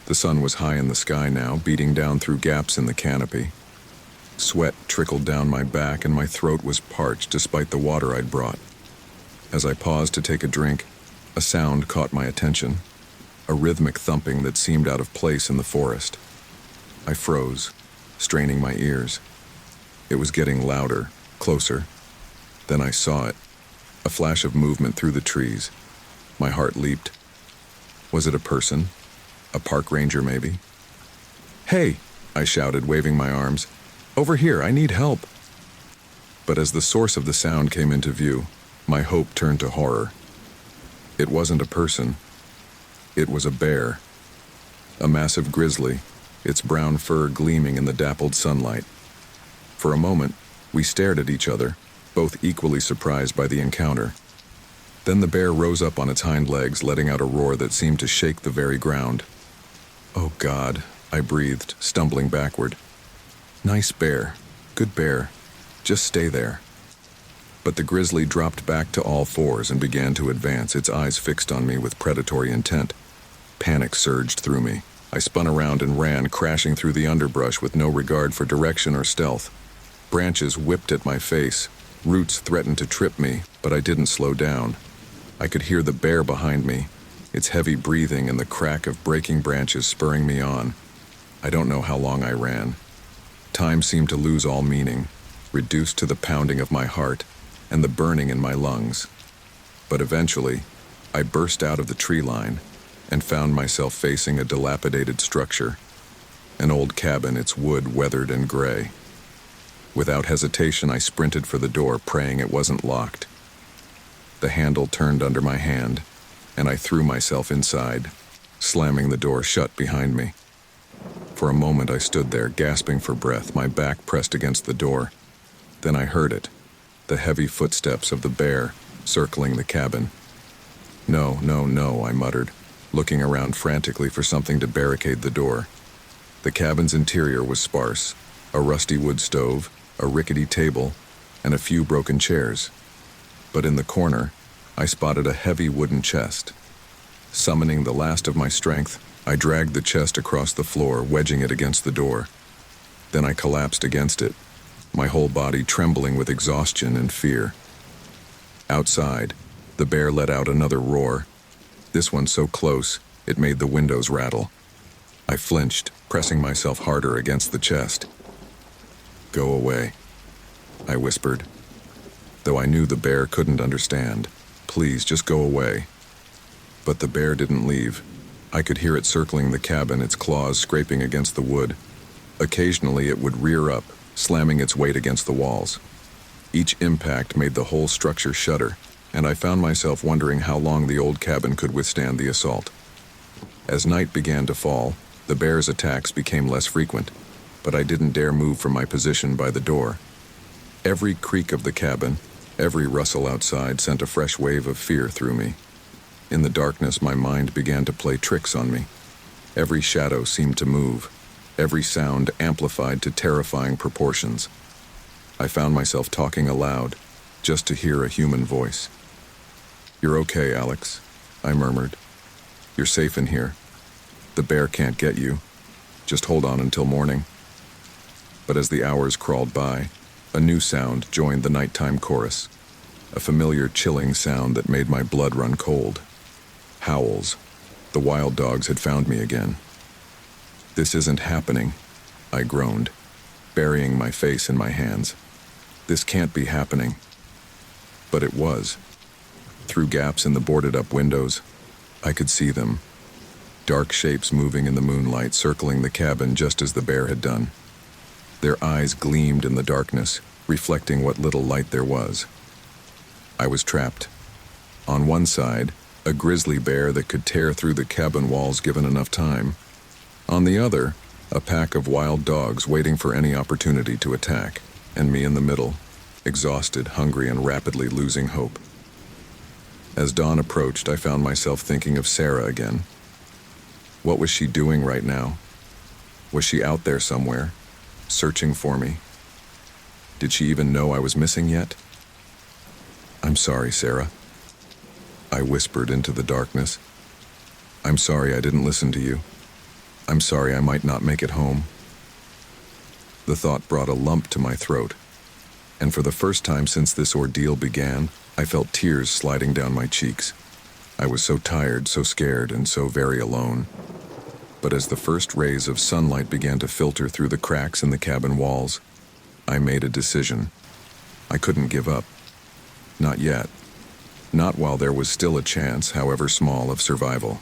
The sun was high in the sky now, beating down through gaps in the canopy. Sweat trickled down my back, and my throat was parched despite the water I'd brought. As I paused to take a drink, a sound caught my attention, a rhythmic thumping that seemed out of place in the forest. I froze, straining my ears. It was getting louder, closer. Then I saw it, a flash of movement through the trees. My heart leaped. Was it a person? A park ranger, maybe? "Hey!" I shouted, waving my arms. "Over here, I need help!" But as the source of the sound came into view, my hope turned to horror. It wasn't a person. It was a bear. A massive grizzly, its brown fur gleaming in the dappled sunlight. For a moment, we stared at each other, both equally surprised by the encounter. Then the bear rose up on its hind legs, letting out a roar that seemed to shake the very ground. "Oh God," I breathed, stumbling backward. "Nice bear. Good bear. Just stay there." But the grizzly dropped back to all fours and began to advance, its eyes fixed on me with predatory intent. Panic surged through me. I spun around and ran, crashing through the underbrush with no regard for direction or stealth. Branches whipped at my face. Roots threatened to trip me, but I didn't slow down. I could hear the bear behind me, its heavy breathing and the crack of breaking branches spurring me on. I don't know how long I ran. Time seemed to lose all meaning, reduced to the pounding of my heart and the burning in my lungs. But eventually, I burst out of the tree line and found myself facing a dilapidated structure, an old cabin, its wood weathered and gray. Without hesitation, I sprinted for the door, praying it wasn't locked. The handle turned under my hand, and I threw myself inside, slamming the door shut behind me. For a moment I stood there, gasping for breath, my back pressed against the door. Then I heard it, the heavy footsteps of the bear circling the cabin. "No, no, no," I muttered, looking around frantically for something to barricade the door. The cabin's interior was sparse, a rusty wood stove, a rickety table, and a few broken chairs. But in the corner, I spotted a heavy wooden chest. Summoning the last of my strength, I dragged the chest across the floor, wedging it against the door. Then I collapsed against it, my whole body trembling with exhaustion and fear. Outside, the bear let out another roar, this one so close it made the windows rattle. I flinched, pressing myself harder against the chest. "Go away," I whispered, though I knew the bear couldn't understand. "Please, just go away." But the bear didn't leave. I could hear it circling the cabin, its claws scraping against the wood. Occasionally it would rear up, slamming its weight against the walls. Each impact made the whole structure shudder, and I found myself wondering how long the old cabin could withstand the assault. As night began to fall, the bear's attacks became less frequent, but I didn't dare move from my position by the door. Every creak of the cabin, every rustle outside sent a fresh wave of fear through me. In the darkness, my mind began to play tricks on me. Every shadow seemed to move, every sound amplified to terrifying proportions. I found myself talking aloud, just to hear a human voice. "You're okay, Alex," I murmured. "You're safe in here. The bear can't get you. Just hold on until morning." But as the hours crawled by, a new sound joined the nighttime chorus, a familiar chilling sound that made my blood run cold. Howls. The wild dogs had found me again. "This isn't happening," I groaned, burying my face in my hands. "This can't be happening." But it was. Through gaps in the boarded-up windows, I could see them. Dark shapes moving in the moonlight, circling the cabin just as the bear had done. Their eyes gleamed in the darkness, reflecting what little light there was. I was trapped. On one side, a grizzly bear that could tear through the cabin walls given enough time. On the other, a pack of wild dogs waiting for any opportunity to attack, and me in the middle, exhausted, hungry, and rapidly losing hope. As dawn approached, I found myself thinking of Sarah again. What was she doing right now? Was she out there somewhere, searching for me? Did she even know I was missing yet? "I'm sorry, Sarah," I whispered into the darkness. "I'm sorry I didn't listen to you. I'm sorry I might not make it home." The thought brought a lump to my throat, and for the first time since this ordeal began, I felt tears sliding down my cheeks. I was so tired, so scared, and so very alone. But as the first rays of sunlight began to filter through the cracks in the cabin walls, I made a decision. I couldn't give up. Not yet. Not while there was still a chance, however small, of survival.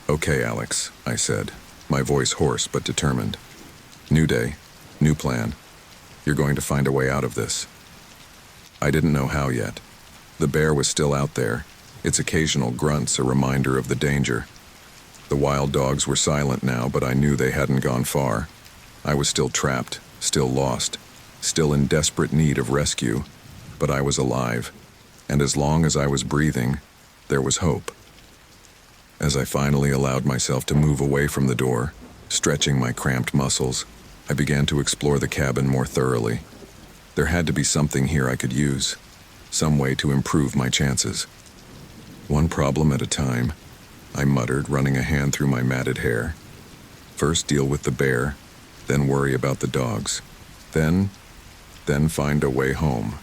"Okay, Alex," I said, my voice hoarse but determined. "New day, new plan. You're going to find a way out of this." I didn't know how yet. The bear was still out there, its occasional grunts a reminder of the danger. The wild dogs were silent now, but I knew they hadn't gone far. I was still trapped, still lost, still in desperate need of rescue, but I was alive, and as long as I was breathing, there was hope. As I finally allowed myself to move away from the door, stretching my cramped muscles, I began to explore the cabin more thoroughly. There had to be something here I could use, some way to improve my chances. "One problem at a time," I muttered, running a hand through my matted hair. "First deal with the bear, then worry about the dogs. Then find a way home."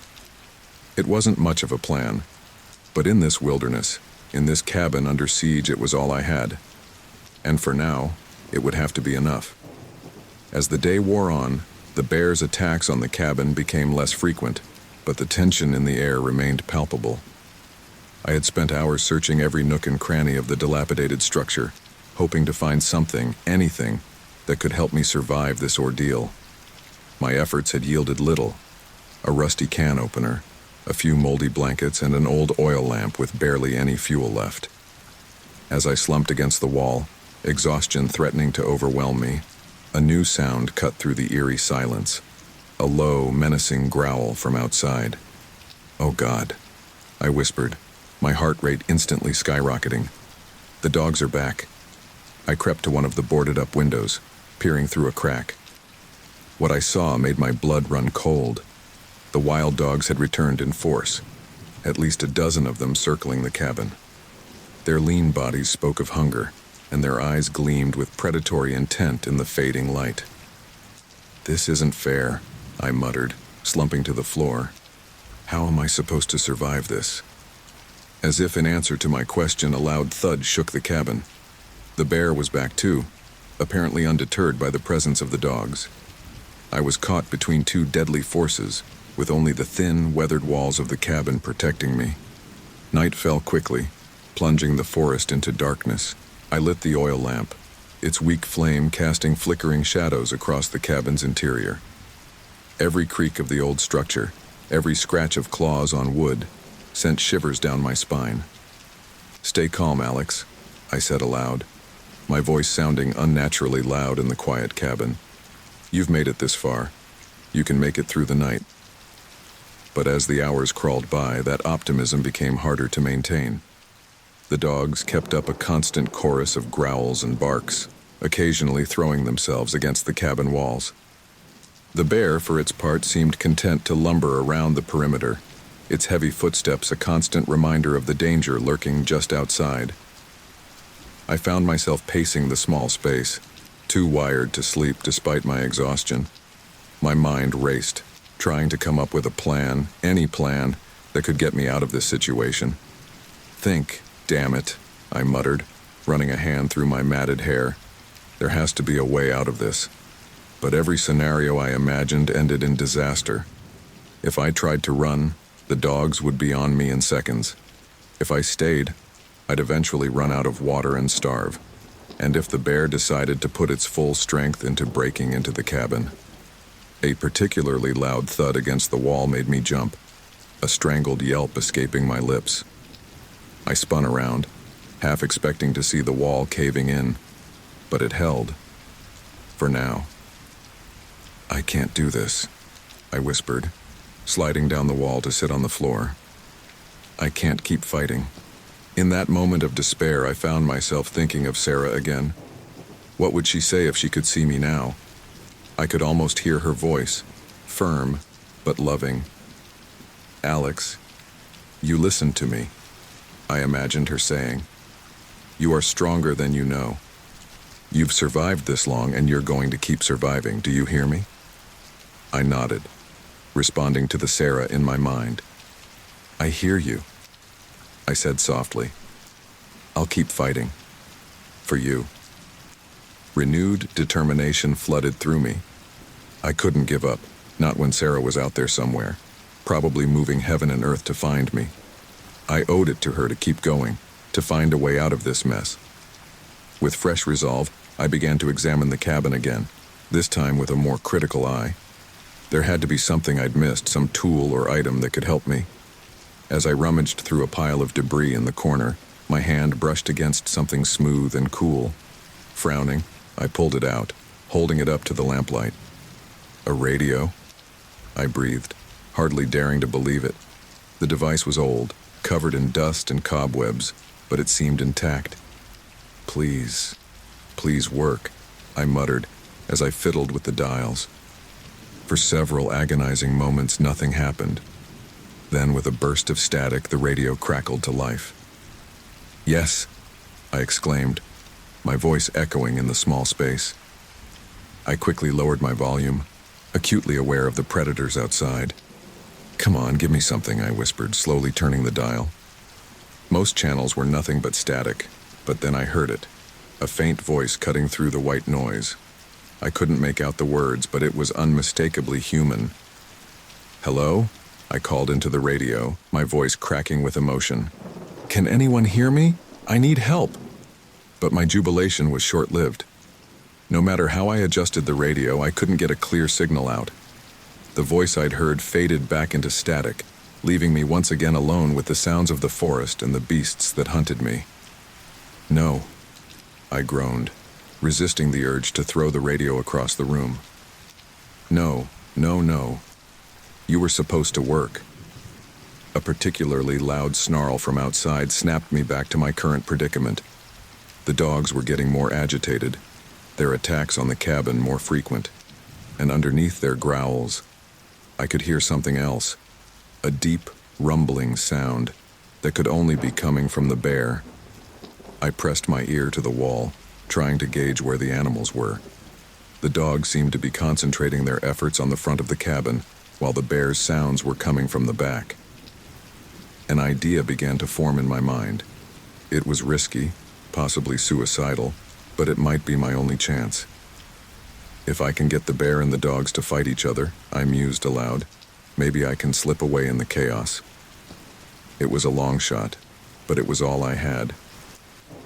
It wasn't much of a plan, but in this wilderness, in this cabin under siege, it was all I had. And for now, it would have to be enough. As the day wore on, the bear's attacks on the cabin became less frequent, but the tension in the air remained palpable. I had spent hours searching every nook and cranny of the dilapidated structure, hoping to find something, anything, that could help me survive this ordeal. My efforts had yielded little. A rusty can opener, a few moldy blankets, and an old oil lamp with barely any fuel left. As I slumped against the wall, exhaustion threatening to overwhelm me, a new sound cut through the eerie silence, a low, menacing growl from outside. "Oh God," I whispered, my heart rate instantly skyrocketing. "The dogs are back." I crept to one of the boarded-up windows, peering through a crack. What I saw made my blood run cold. The wild dogs had returned in force, at least a dozen of them circling the cabin. Their lean bodies spoke of hunger, and their eyes gleamed with predatory intent in the fading light. "This isn't fair," I muttered, slumping to the floor. "How am I supposed to survive this?" As if in answer to my question, a loud thud shook the cabin. The bear was back too, apparently undeterred by the presence of the dogs. I was caught between two deadly forces, with only the thin, weathered walls of the cabin protecting me. Night fell quickly, plunging the forest into darkness. I lit the oil lamp, its weak flame casting flickering shadows across the cabin's interior. Every creak of the old structure, every scratch of claws on wood, sent shivers down my spine. "Stay calm, Alex," I said aloud, my voice sounding unnaturally loud in the quiet cabin. "You've made it this far. You can make it through the night." But as the hours crawled by, that optimism became harder to maintain. The dogs kept up a constant chorus of growls and barks, occasionally throwing themselves against the cabin walls. The bear, for its part, seemed content to lumber around the perimeter, its heavy footsteps a constant reminder of the danger lurking just outside. I found myself pacing the small space, too wired to sleep despite my exhaustion. My mind raced, trying to come up with a plan, any plan, that could get me out of this situation. "Think, damn it," I muttered, running a hand through my matted hair. "There has to be a way out of this." But every scenario I imagined ended in disaster. If I tried to run, the dogs would be on me in seconds. If I stayed, I'd eventually run out of water and starve. And if the bear decided to put its full strength into breaking into the cabin. A particularly loud thud against the wall made me jump, a strangled yelp escaping my lips. I spun around, half expecting to see the wall caving in, but it held. For now. "I can't do this," I whispered, sliding down the wall to sit on the floor. "I can't keep fighting." In that moment of despair, I found myself thinking of Sarah again. What would she say if she could see me now? I could almost hear her voice, firm but loving. "Alex, you listened to me," I imagined her saying. "You are stronger than you know. You've survived this long and you're going to keep surviving. Do you hear me?" I nodded, responding to the Sarah in my mind. "I hear you," I said softly. "I'll keep fighting. For you." Renewed determination flooded through me. I couldn't give up, not when Sarah was out there somewhere, probably moving heaven and earth to find me. I owed it to her to keep going, to find a way out of this mess. With fresh resolve, I began to examine the cabin again, this time with a more critical eye. There had to be something I'd missed, some tool or item that could help me. As I rummaged through a pile of debris in the corner, my hand brushed against something smooth and cool. Frowning, I pulled it out, holding it up to the lamplight. "A radio?" I breathed, hardly daring to believe it. The device was old, covered in dust and cobwebs, but it seemed intact. Please work," I muttered as I fiddled with the dials. For several agonizing moments, nothing happened. Then, with a burst of static, the radio crackled to life. "Yes," I exclaimed, my voice echoing in the small space. I quickly lowered my volume, acutely aware of the predators outside. "Come on, give me something," I whispered, slowly turning the dial. Most channels were nothing but static, but then I heard it, a faint voice cutting through the white noise. I couldn't make out the words, but it was unmistakably human. "Hello?" I called into the radio, my voice cracking with emotion. "Can anyone hear me? I need help." But my jubilation was short-lived. No matter how I adjusted the radio, I couldn't get a clear signal out. The voice I'd heard faded back into static, leaving me once again alone with the sounds of the forest and the beasts that hunted me. "No," I groaned, resisting the urge to throw the radio across the room. No. You were supposed to work." A particularly loud snarl from outside snapped me back to my current predicament. The dogs were getting more agitated, their attacks on the cabin more frequent, and underneath their growls, I could hear something else, a deep, rumbling sound that could only be coming from the bear. I pressed my ear to the wall, trying to gauge where the animals were. The dogs seemed to be concentrating their efforts on the front of the cabin, while the bear's sounds were coming from the back. An idea began to form in my mind. It was risky, possibly suicidal, but it might be my only chance. If I can get the bear and the dogs to fight each other, I mused aloud, maybe I can slip away in the chaos. It was a long shot, but it was all I had.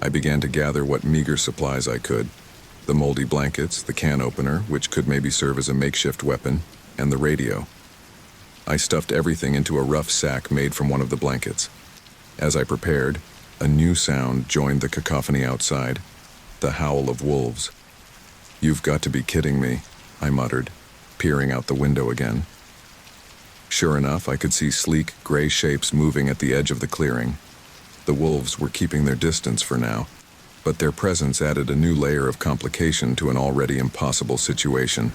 I began to gather what meager supplies I could. The moldy blankets, the can opener, which could maybe serve as a makeshift weapon, and the radio. I stuffed everything into a rough sack made from one of the blankets. As I prepared, a new sound joined the cacophony outside, the howl of wolves. "You've got to be kidding me," I muttered, peering out the window again. Sure enough, I could see sleek, gray shapes moving at the edge of the clearing. The wolves were keeping their distance for now, but their presence added a new layer of complication to an already impossible situation.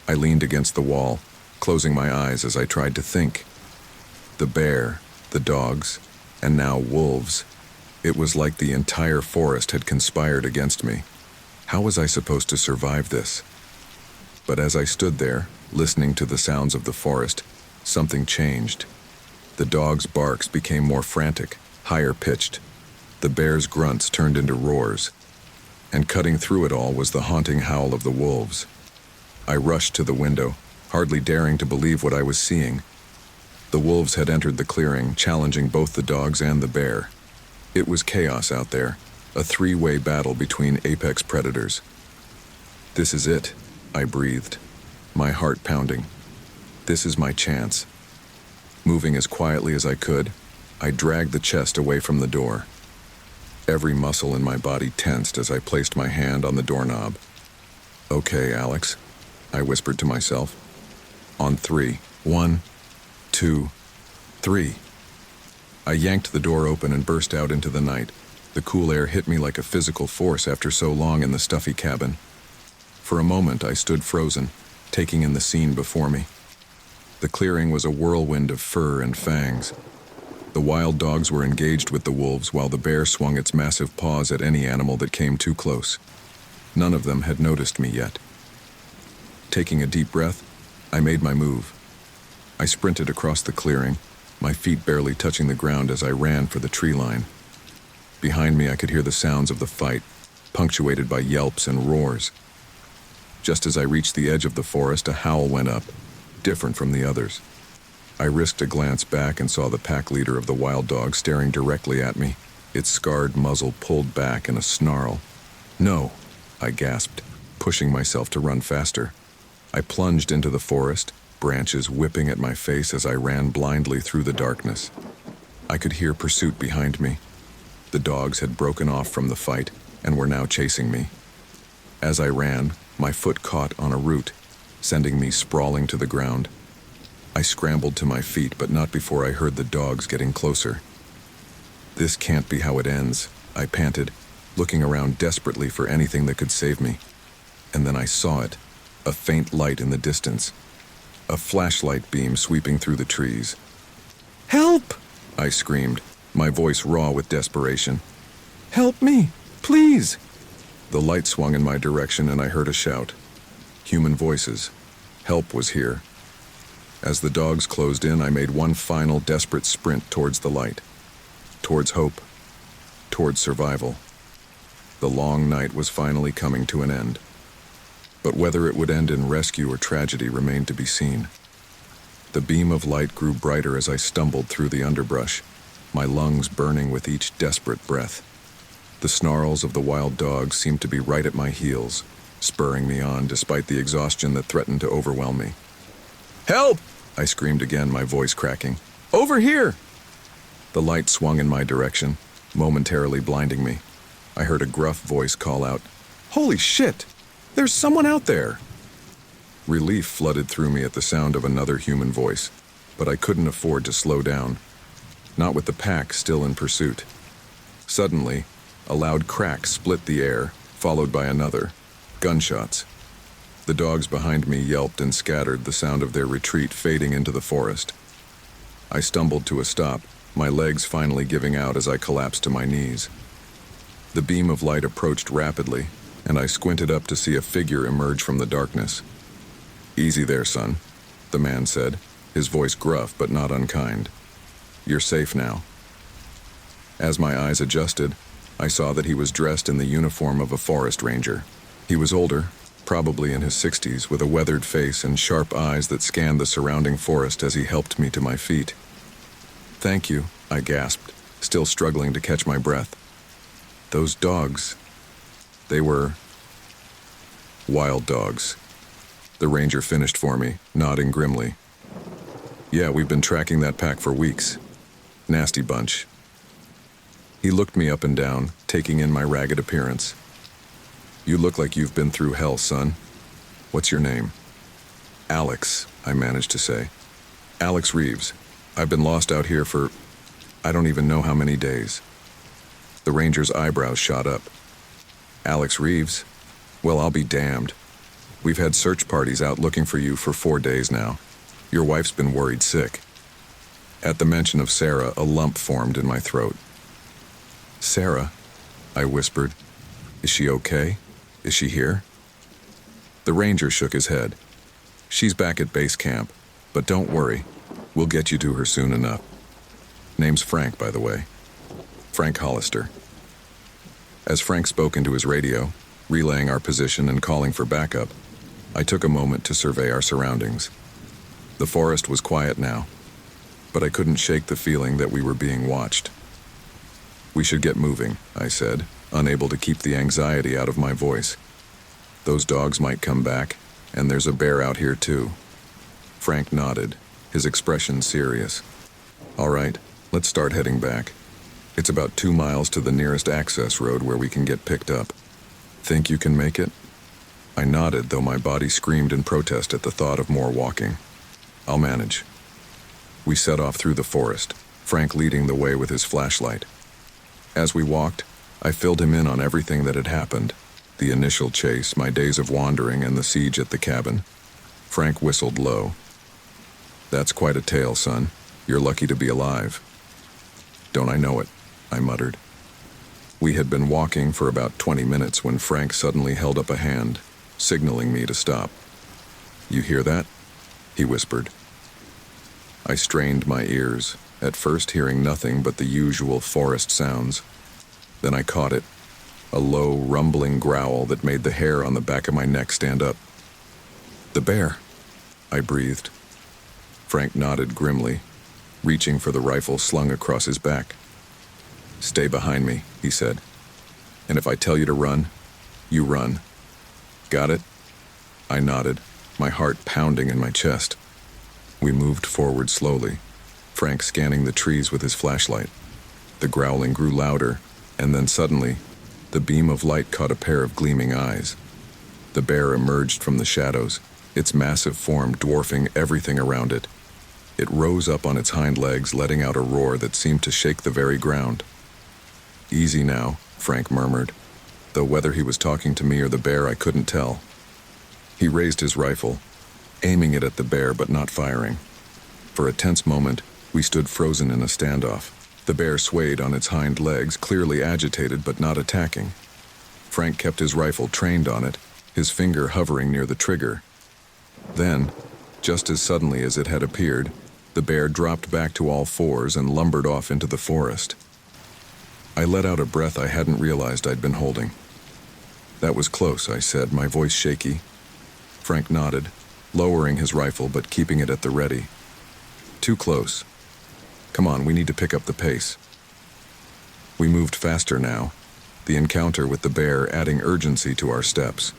I leaned against the wall, closing my eyes as I tried to think. The bear, the dogs, and now wolves. It was like the entire forest had conspired against me. How was I supposed to survive this? But as I stood there, listening to the sounds of the forest, something changed. The dogs' barks became more frantic, higher pitched. The bear's grunts turned into roars. And cutting through it all was the haunting howl of the wolves. I rushed to the window, hardly daring to believe what I was seeing. The wolves had entered the clearing, challenging both the dogs and the bear. It was chaos out there, a three-way battle between apex predators. "This is it," I breathed, my heart pounding. "This is my chance." Moving as quietly as I could, I dragged the chest away from the door. Every muscle in my body tensed as I placed my hand on the doorknob. "Okay, Alex," I whispered to myself. "On three. 1, 2, 3. I yanked the door open and burst out into the night. The cool air hit me like a physical force after so long in the stuffy cabin. For a moment, I stood frozen, taking in the scene before me. The clearing was a whirlwind of fur and fangs. The wild dogs were engaged with the wolves while the bear swung its massive paws at any animal that came too close. None of them had noticed me yet. Taking a deep breath, I made my move. I sprinted across the clearing, my feet barely touching the ground as I ran for the tree line. Behind me, I could hear the sounds of the fight, punctuated by yelps and roars. Just as I reached the edge of the forest, a howl went up, different from the others. I risked a glance back and saw the pack leader of the wild dog staring directly at me, its scarred muzzle pulled back in a snarl. "No," I gasped, pushing myself to run faster. I plunged into the forest, branches whipping at my face as I ran blindly through the darkness. I could hear pursuit behind me. The dogs had broken off from the fight and were now chasing me. As I ran, my foot caught on a root, sending me sprawling to the ground. I scrambled to my feet, but not before I heard the dogs getting closer. "This can't be how it ends," I panted, looking around desperately for anything that could save me. And then I saw it, a faint light in the distance, a flashlight beam sweeping through the trees. "Help!" I screamed, my voice raw with desperation. "Help me, please!" The light swung in my direction and I heard a shout. Human voices. Help was here. As the dogs closed in, I made one final desperate sprint towards the light, towards hope, towards survival. The long night was finally coming to an end. But whether it would end in rescue or tragedy remained to be seen. The beam of light grew brighter as I stumbled through the underbrush, my lungs burning with each desperate breath. The snarls of the wild dogs seemed to be right at my heels, spurring me on despite the exhaustion that threatened to overwhelm me. "Help!" I screamed again, my voice cracking. "Over here!" The light swung in my direction, momentarily blinding me. I heard a gruff voice call out, "Holy shit! There's someone out there!" Relief flooded through me at the sound of another human voice, but I couldn't afford to slow down, not with the pack still in pursuit. Suddenly, a loud crack split the air, followed by another. Gunshots. The dogs behind me yelped and scattered, the sound of their retreat fading into the forest. I stumbled to a stop, my legs finally giving out as I collapsed to my knees. The beam of light approached rapidly, and I squinted up to see a figure emerge from the darkness. "Easy there, son," the man said, his voice gruff but not unkind. "You're safe now." As my eyes adjusted, I saw that he was dressed in the uniform of a forest ranger. He was older, probably in his 60s, with a weathered face and sharp eyes that scanned the surrounding forest as he helped me to my feet. "Thank you," I gasped, still struggling to catch my breath. "Those dogs, they were wild dogs," the ranger finished for me, nodding grimly. Yeah, we've been tracking that pack for weeks. Nasty bunch. He looked me up and down, taking in my ragged appearance. You look like you've been through hell, son. What's your name? Alex, I managed to say. Alex Reeves. I've been lost out here for, I don't even know how many days. The ranger's eyebrows shot up. Alex Reeves? Well, I'll be damned. We've had search parties out looking for you for 4 days now. Your wife's been worried sick. At the mention of Sarah, a lump formed in my throat. Sarah? I whispered. Is she okay? Is she here? The ranger shook his head. She's back at base camp, but don't worry. We'll get you to her soon enough. Name's Frank, by the way. Frank Hollister. As Frank spoke into his radio, relaying our position and calling for backup, I took a moment to survey our surroundings. The forest was quiet now, but I couldn't shake the feeling that we were being watched. We should get moving, I said, unable to keep the anxiety out of my voice. Those dogs might come back, and there's a bear out here too. Frank nodded, his expression serious. All right, let's start heading back. It's about 2 miles to the nearest access road where we can get picked up. Think you can make it? I nodded, though my body screamed in protest at the thought of more walking. I'll manage. We set off through the forest, Frank leading the way with his flashlight. As we walked, I filled him in on everything that had happened. The initial chase, my days of wandering, and the siege at the cabin. Frank whistled low. That's quite a tale, son. You're lucky to be alive. Don't I know it, I muttered. We had been walking for about 20 minutes when Frank suddenly held up a hand, signaling me to stop. You hear that? He whispered. I strained my ears, at first hearing nothing but the usual forest sounds. Then I caught it, a low, rumbling growl that made the hair on the back of my neck stand up. The bear, I breathed. Frank nodded grimly, reaching for the rifle slung across his back. Stay behind me, he said. And if I tell you to run, you run. Got it? I nodded, my heart pounding in my chest. We moved forward slowly, Frank scanning the trees with his flashlight. The growling grew louder, and then suddenly, the beam of light caught a pair of gleaming eyes. The bear emerged from the shadows, its massive form dwarfing everything around it. It rose up on its hind legs, letting out a roar that seemed to shake the very ground. Easy now, Frank murmured, though whether he was talking to me or the bear I couldn't tell. He raised his rifle, aiming it at the bear but not firing. For a tense moment, we stood frozen in a standoff. The bear swayed on its hind legs, clearly agitated but not attacking. Frank kept his rifle trained on it, his finger hovering near the trigger. Then, just as suddenly as it had appeared, the bear dropped back to all fours and lumbered off into the forest. I let out a breath I hadn't realized I'd been holding. That was close, I said, my voice shaky. Frank nodded, lowering his rifle but keeping it at the ready. Too close. Come on, we need to pick up the pace. We moved faster now, the encounter with the bear adding urgency to our steps.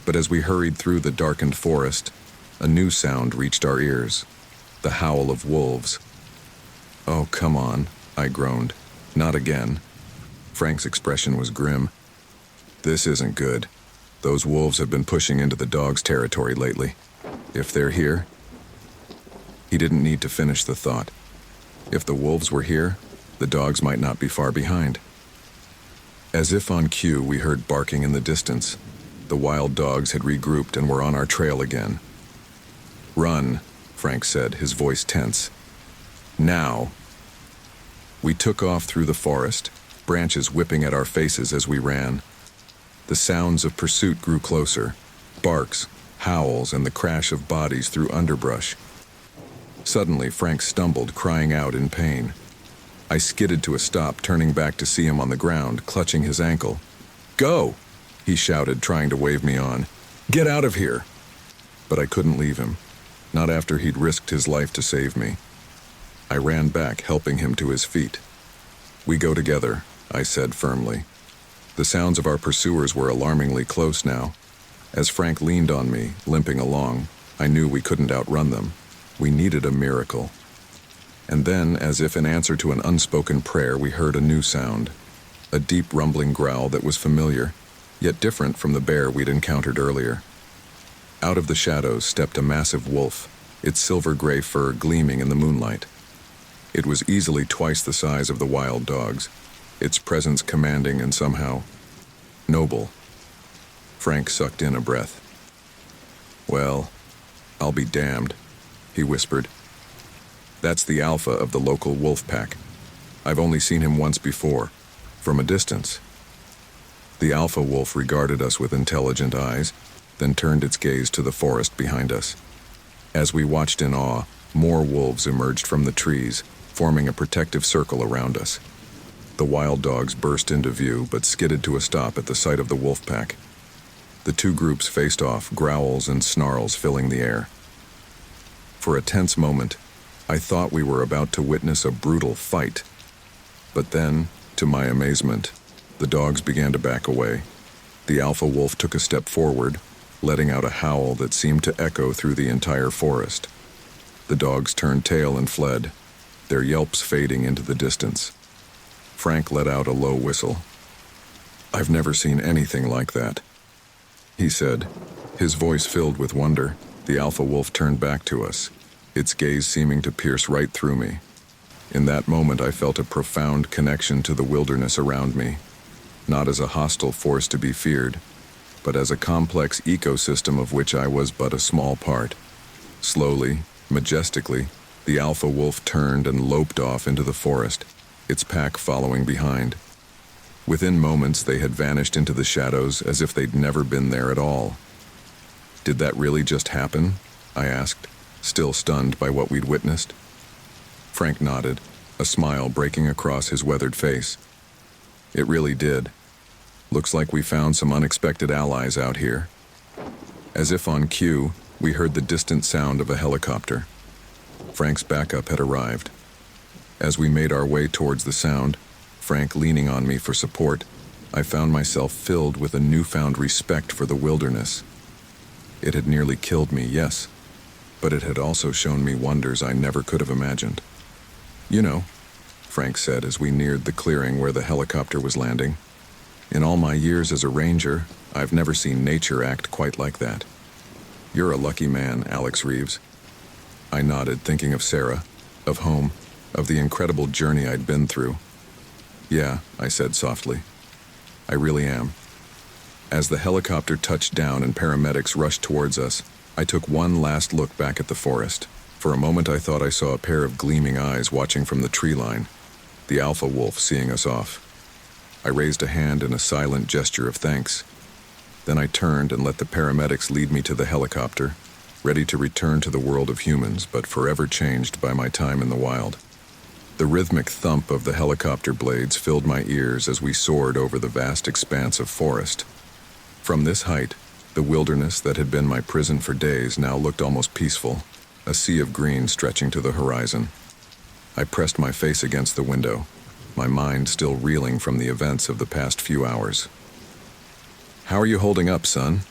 But as we hurried through the darkened forest, a new sound reached our ears, the howl of wolves. Oh, come on, I groaned. Not again. Frank's expression was grim. This isn't good. Those wolves have been pushing into the dogs' territory lately. If they're here... He didn't need to finish the thought. If the wolves were here, the dogs might not be far behind. As if on cue, we heard barking in the distance. The wild dogs had regrouped and were on our trail again. Run, Frank said, his voice tense. Now. We took off through the forest, branches whipping at our faces as we ran. The sounds of pursuit grew closer, barks, howls, and the crash of bodies through underbrush. Suddenly, Frank stumbled, crying out in pain. I skidded to a stop, turning back to see him on the ground, clutching his ankle. Go! He shouted, trying to wave me on. Get out of here! But I couldn't leave him, not after he'd risked his life to save me. I ran back, helping him to his feet. We go together, I said firmly. The sounds of our pursuers were alarmingly close now. As Frank leaned on me, limping along, I knew we couldn't outrun them. We needed a miracle. And then, as if in answer to an unspoken prayer, we heard a new sound. A deep rumbling growl that was familiar, yet different from the bear we'd encountered earlier. Out of the shadows stepped a massive wolf, its silver-gray fur gleaming in the moonlight. It was easily twice the size of the wild dogs, its presence commanding and somehow noble. Frank sucked in a breath. "Well, I'll be damned," he whispered. "That's the alpha of the local wolf pack. I've only seen him once before, from a distance." The alpha wolf regarded us with intelligent eyes, then turned its gaze to the forest behind us. As we watched in awe, more wolves emerged from the trees, forming a protective circle around us. The wild dogs burst into view, but skidded to a stop at the sight of the wolf pack. The two groups faced off, growls and snarls filling the air. For a tense moment, I thought we were about to witness a brutal fight. But then, to my amazement, the dogs began to back away. The alpha wolf took a step forward, letting out a howl that seemed to echo through the entire forest. The dogs turned tail and fled, their yelps fading into the distance. Frank let out a low whistle. "I've never seen anything like that," he said, his voice filled with wonder. The alpha wolf turned back to us, its gaze seeming to pierce right through me. In that moment, I felt a profound connection to the wilderness around me, not as a hostile force to be feared, but as a complex ecosystem of which I was but a small part. Slowly, majestically, the alpha wolf turned and loped off into the forest, its pack following behind. Within moments, they had vanished into the shadows as if they'd never been there at all. "Did that really just happen?" I asked, still stunned by what we'd witnessed. Frank nodded, a smile breaking across his weathered face. "It really did. Looks like we found some unexpected allies out here." As if on cue, we heard the distant sound of a helicopter. Frank's backup had arrived. As we made our way towards the sound, Frank leaning on me for support, I found myself filled with a newfound respect for the wilderness. It had nearly killed me, yes, but it had also shown me wonders I never could have imagined. "You know," Frank said as we neared the clearing where the helicopter was landing, "in all my years as a ranger, I've never seen nature act quite like that. You're a lucky man, Alex Reeves." I nodded, thinking of Sarah, of home, of the incredible journey I'd been through. "Yeah," I said softly. "I really am." As the helicopter touched down and paramedics rushed towards us, I took one last look back at the forest. For a moment I thought I saw a pair of gleaming eyes watching from the tree line, the alpha wolf seeing us off. I raised a hand in a silent gesture of thanks. Then I turned and let the paramedics lead me to the helicopter, ready to return to the world of humans, but forever changed by my time in the wild. The rhythmic thump of the helicopter blades filled my ears as we soared over the vast expanse of forest. From this height, the wilderness that had been my prison for days now looked almost peaceful, a sea of green stretching to the horizon. I pressed my face against the window, my mind still reeling from the events of the past few hours. "How are you holding up, son?"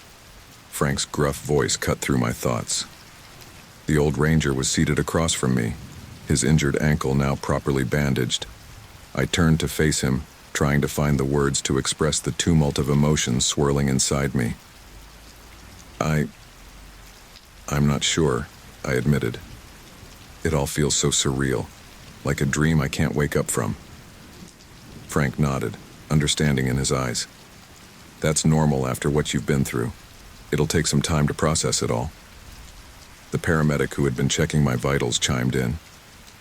Frank's gruff voice cut through my thoughts. The old ranger was seated across from me, his injured ankle now properly bandaged. I turned to face him, trying to find the words to express the tumult of emotions swirling inside me. I'm not sure," I admitted. "It all feels so surreal, like a dream I can't wake up from." Frank nodded, understanding in his eyes. "That's normal after what you've been through. It'll take some time to process it all." The paramedic who had been checking my vitals chimed in.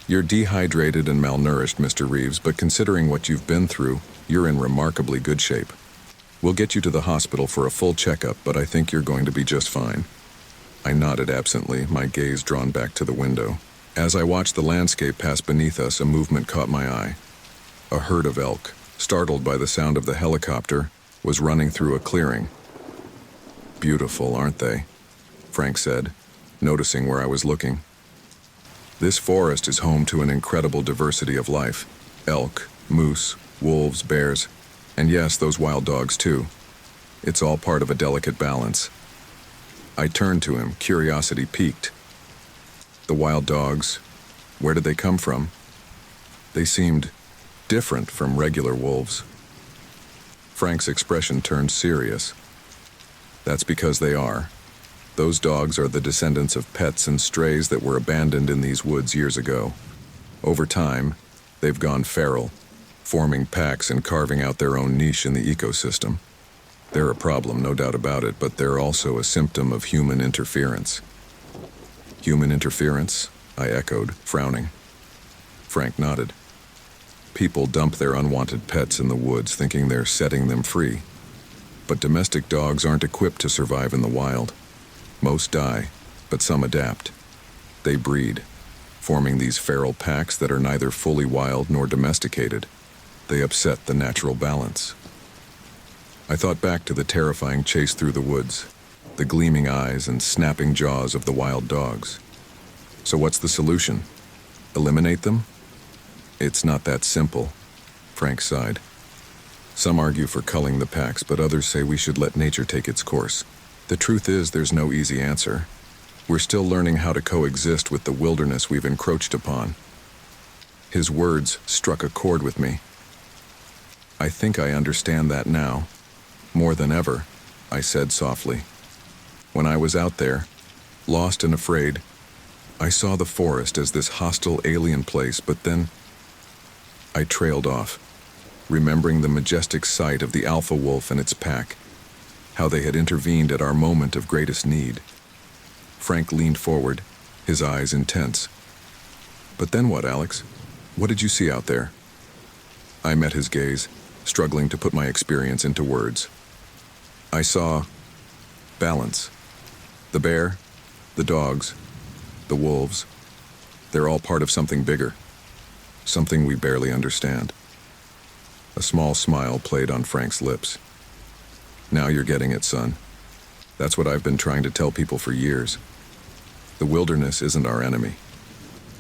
"You're dehydrated and malnourished, Mr. Reeves, but considering what you've been through, you're in remarkably good shape. We'll get you to the hospital for a full checkup, but I think you're going to be just fine." I nodded absently, my gaze drawn back to the window. As I watched the landscape pass beneath us, a movement caught my eye. A herd of elk, startled by the sound of the helicopter, was running through a clearing. "Beautiful, aren't they?" Frank said, noticing where I was looking. "This forest is home to an incredible diversity of life. Elk, moose, wolves, bears, and yes, those wild dogs too. It's all part of a delicate balance." I turned to him, curiosity piqued. The wild dogs, where did they come from? They seemed different from regular wolves. Frank's expression turned serious. That's because they are. Those dogs are the descendants of pets and strays that were abandoned in these woods years ago. Over time, they've gone feral, forming packs and carving out their own niche in the ecosystem. They're a problem, no doubt about it, but they're also a symptom of human interference. Human interference? I echoed, frowning. Frank nodded. People dump their unwanted pets in the woods thinking they're setting them free. But domestic dogs aren't equipped to survive in the wild. Most die, but some adapt. They breed, forming these feral packs that are neither fully wild nor domesticated. They upset the natural balance. I thought back to the terrifying chase through the woods, the gleaming eyes and snapping jaws of the wild dogs. So what's the solution? Eliminate them? It's not that simple, Frank sighed. Some argue for culling the packs, but others say we should let nature take its course. The truth is, there's no easy answer. We're still learning how to coexist with the wilderness we've encroached upon. His words struck a chord with me. I think I understand that now. More than ever, I said softly. When I was out there, lost and afraid, I saw the forest as this hostile alien place, but then I trailed off, remembering the majestic sight of the alpha wolf and its pack, how they had intervened at our moment of greatest need. Frank leaned forward, his eyes intense. But then what, Alex? What did you see out there? I met his gaze, struggling to put my experience into words. I saw balance. The bear, the dogs, the wolves, they're all part of something bigger, something we barely understand. A small smile played on Frank's lips. Now you're getting it, son. That's what I've been trying to tell people for years. The wilderness isn't our enemy.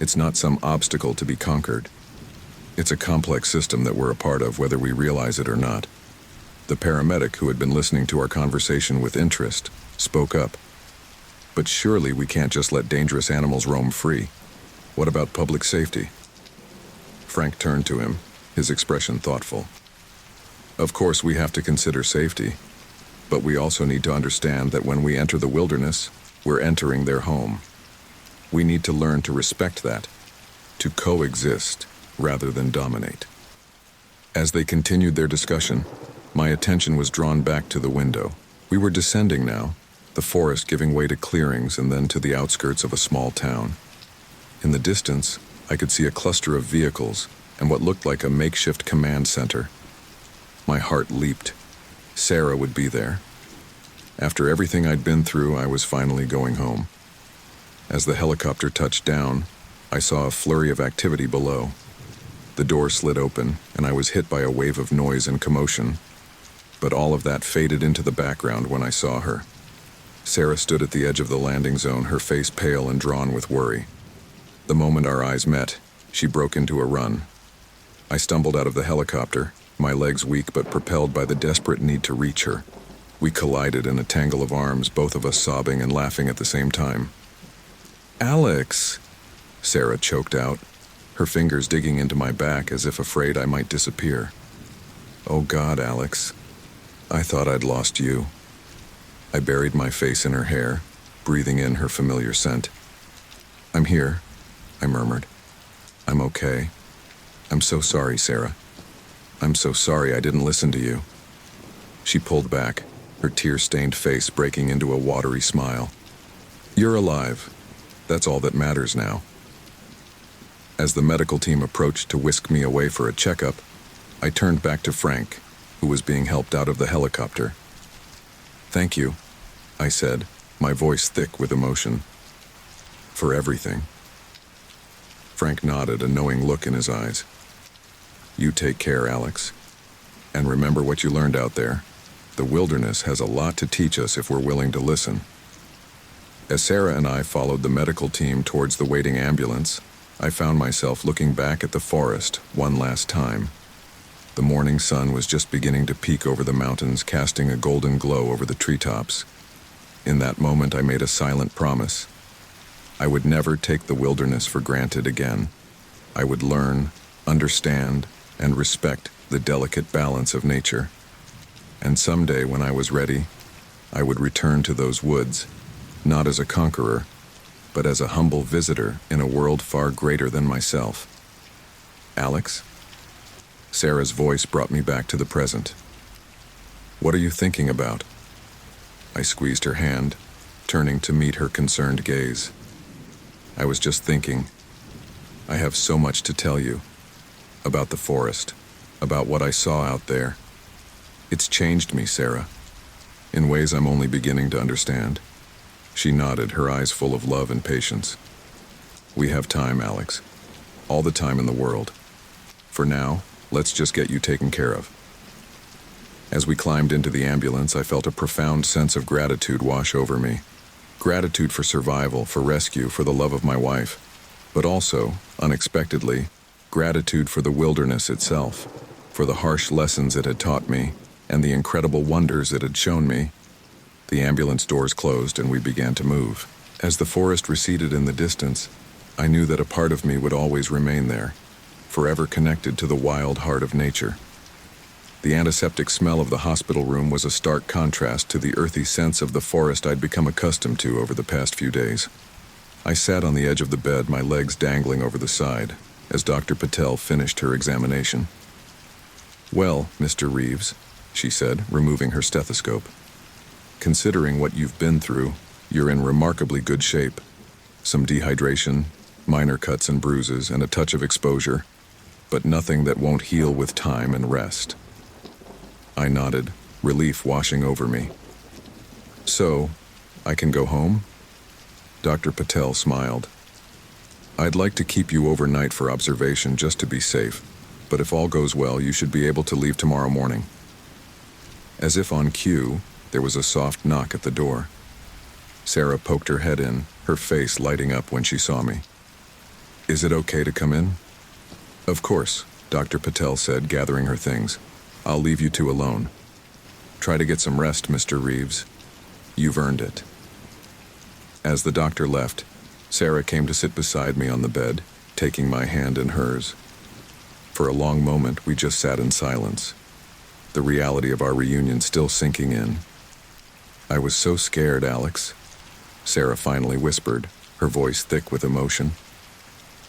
It's not some obstacle to be conquered. It's a complex system that we're a part of, whether we realize it or not. The paramedic, who had been listening to our conversation with interest, spoke up. But surely we can't just let dangerous animals roam free. What about public safety? Frank turned to him, his expression thoughtful. Of course, we have to consider safety, but we also need to understand that when we enter the wilderness, we're entering their home. We need to learn to respect that, to coexist rather than dominate. As they continued their discussion, my attention was drawn back to the window. We were descending now, the forest giving way to clearings and then to the outskirts of a small town. In the distance, I could see a cluster of vehicles and what looked like a makeshift command center. My heart leaped. Sarah would be there. After everything I'd been through, I was finally going home. As the helicopter touched down, I saw a flurry of activity below. The door slid open, and I was hit by a wave of noise and commotion. But all of that faded into the background when I saw her. Sarah stood at the edge of the landing zone, her face pale and drawn with worry. The moment our eyes met, she broke into a run. I stumbled out of the helicopter, my legs weak but propelled by the desperate need to reach her. We collided in a tangle of arms, both of us sobbing and laughing at the same time. "Alex!" Sarah choked out, her fingers digging into my back as if afraid I might disappear. "Oh God, Alex. I thought I'd lost you." I buried my face in her hair, breathing in her familiar scent. "I'm here," I murmured. "I'm okay. I'm so sorry, Sarah. I'm so sorry I didn't listen to you." She pulled back, her tear-stained face breaking into a watery smile. "You're alive. That's all that matters now." As the medical team approached to whisk me away for a checkup, I turned back to Frank, who was being helped out of the helicopter. "Thank you," I said, my voice thick with emotion. "For everything." Frank nodded, a knowing look in his eyes. "You take care, Alex. And remember what you learned out there. The wilderness has a lot to teach us if we're willing to listen." As Sarah and I followed the medical team towards the waiting ambulance, I found myself looking back at the forest one last time. The morning sun was just beginning to peek over the mountains, casting a golden glow over the treetops. In that moment, I made a silent promise. I would never take the wilderness for granted again. I would learn, understand, and respect the delicate balance of nature. And someday, when I was ready, I would return to those woods, not as a conqueror, but as a humble visitor in a world far greater than myself. Alex? Sarah's voice brought me back to the present. What are you thinking about? I squeezed her hand, turning to meet her concerned gaze. I was just thinking. I have so much to tell you. About the forest. About what I saw out there. It's changed me, Sarah. In ways I'm only beginning to understand. She nodded, her eyes full of love and patience. We have time, Alex. All the time in the world. For now, let's just get you taken care of. As we climbed into the ambulance, I felt a profound sense of gratitude wash over me. Gratitude for survival, for rescue, for the love of my wife. But also, unexpectedly, gratitude for the wilderness itself, for the harsh lessons it had taught me, and the incredible wonders it had shown me. The ambulance doors closed and we began to move. As the forest receded in the distance, I knew that a part of me would always remain there, forever connected to the wild heart of nature. The antiseptic smell of the hospital room was a stark contrast to the earthy sense of the forest I'd become accustomed to over the past few days. I sat on the edge of the bed, my legs dangling over the side, as Dr. Patel finished her examination. Well, Mr. Reeves, she said, removing her stethoscope. Considering what you've been through, you're in remarkably good shape. Some dehydration, minor cuts and bruises, and a touch of exposure, but nothing that won't heal with time and rest. I nodded, relief washing over me. So, I can go home? Dr. Patel smiled. I'd like to keep you overnight for observation just to be safe, but if all goes well, you should be able to leave tomorrow morning. As if on cue, there was a soft knock at the door. Sarah poked her head in, her face lighting up when she saw me. Is it okay to come in? Of course, Dr. Patel said, gathering her things. I'll leave you two alone. Try to get some rest, Mr. Reeves. You've earned it. As the doctor left, Sarah came to sit beside me on the bed, taking my hand in hers. For a long moment, we just sat in silence, the reality of our reunion still sinking in. I was so scared, Alex, Sarah finally whispered, her voice thick with emotion.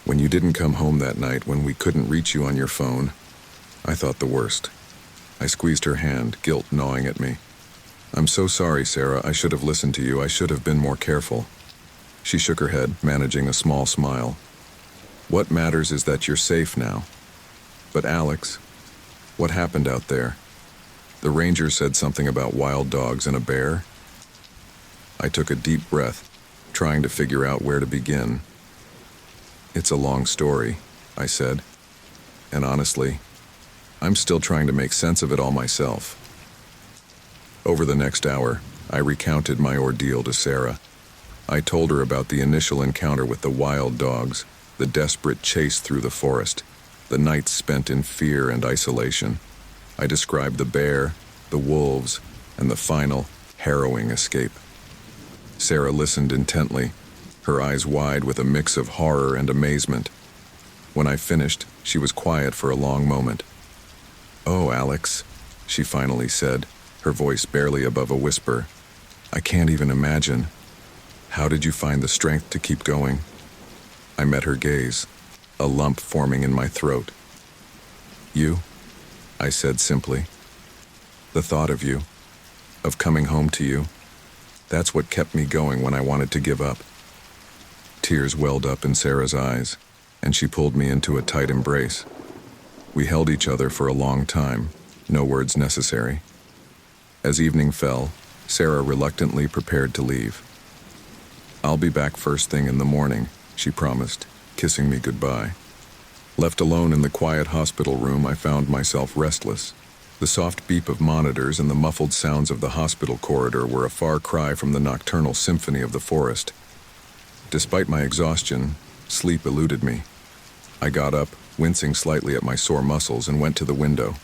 When you didn't come home that night, when we couldn't reach you on your phone, I thought the worst. I squeezed her hand, guilt gnawing at me. I'm so sorry, Sarah. I should have listened to you. I should have been more careful. She shook her head, managing a small smile. What matters is that you're safe now. But Alex, what happened out there? The ranger said something about wild dogs and a bear. I took a deep breath, trying to figure out where to begin. It's a long story, I said. And honestly, I'm still trying to make sense of it all myself. Over the next hour, I recounted my ordeal to Sarah. I told her about the initial encounter with the wild dogs, the desperate chase through the forest, the nights spent in fear and isolation. I described the bear, the wolves, and the final, harrowing escape. Sarah listened intently, her eyes wide with a mix of horror and amazement. When I finished, she was quiet for a long moment. Oh, Alex, she finally said, her voice barely above a whisper. I can't even imagine. How did you find the strength to keep going? I met her gaze, a lump forming in my throat. You, I said simply. The thought of you, of coming home to you, that's what kept me going when I wanted to give up. Tears welled up in Sarah's eyes, and she pulled me into a tight embrace. We held each other for a long time, no words necessary. As evening fell, Sarah reluctantly prepared to leave. I'll be back first thing in the morning, she promised, kissing me goodbye. Left alone in the quiet hospital room, I found myself restless. The soft beep of monitors and the muffled sounds of the hospital corridor were a far cry from the nocturnal symphony of the forest. Despite my exhaustion, sleep eluded me. I got up, wincing slightly at my sore muscles, and went to the window.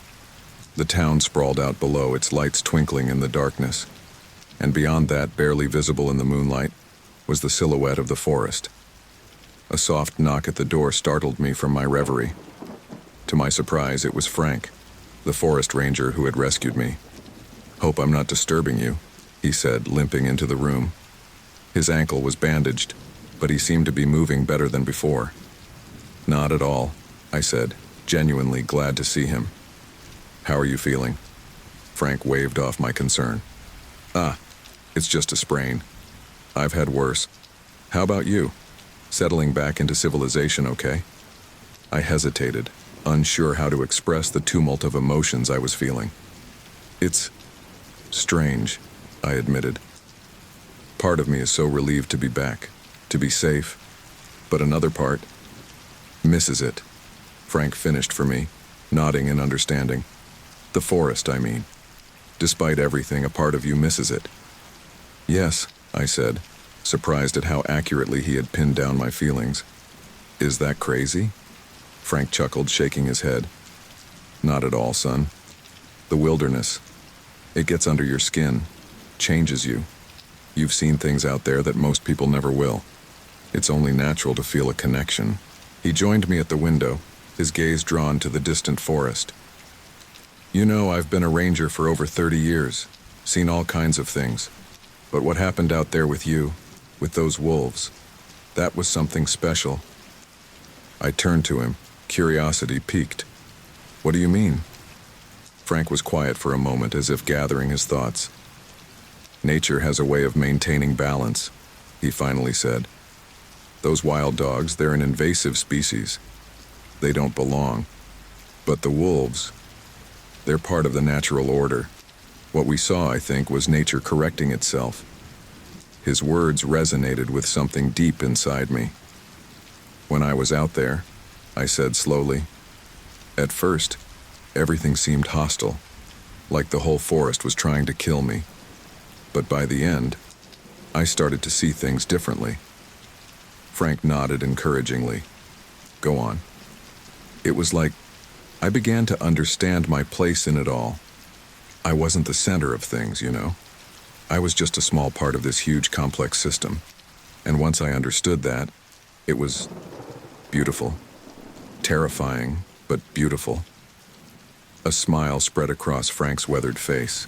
The town sprawled out below, its lights twinkling in the darkness. And beyond that, barely visible in the moonlight, was the silhouette of the forest. A soft knock at the door startled me from my reverie. To my surprise, it was Frank, the forest ranger who had rescued me. "Hope I'm not disturbing you," he said, limping into the room. His ankle was bandaged, but he seemed to be moving better than before. "Not at all," I said, genuinely glad to see him. "How are you feeling?" Frank waved off my concern. It's just a sprain. I've had worse. How about you? Settling back into civilization okay?" I hesitated, unsure how to express the tumult of emotions I was feeling. "It's strange," I admitted. "Part of me is so relieved to be back, to be safe, but another part misses it," Frank finished for me, nodding in understanding. "The forest, I mean. Despite everything, a part of you misses it." "Yes," I said, surprised at how accurately he had pinned down my feelings. "Is that crazy?" Frank chuckled, shaking his head. "Not at all, son. The wilderness, it gets under your skin, changes you. You've seen things out there that most people never will. It's only natural to feel a connection." He joined me at the window, his gaze drawn to the distant forest. "You know, I've been a ranger for over 30 years, seen all kinds of things. But what happened out there with you, with those wolves, that was something special." I turned to him, curiosity piqued. "What do you mean?" Frank was quiet for a moment, as if gathering his thoughts. "Nature has a way of maintaining balance," he finally said. "Those wild dogs, they're an invasive species. They don't belong. But the wolves, they're part of the natural order. What we saw, I think, was nature correcting itself." His words resonated with something deep inside me. "When I was out there," I said slowly, "at first, everything seemed hostile, like the whole forest was trying to kill me. But by the end, I started to see things differently." Frank nodded encouragingly. "Go on." "It was like I began to understand my place in it all. I wasn't the center of things, you know. I was just a small part of this huge complex system. And once I understood that, it was beautiful. Terrifying, but beautiful." A smile spread across Frank's weathered face.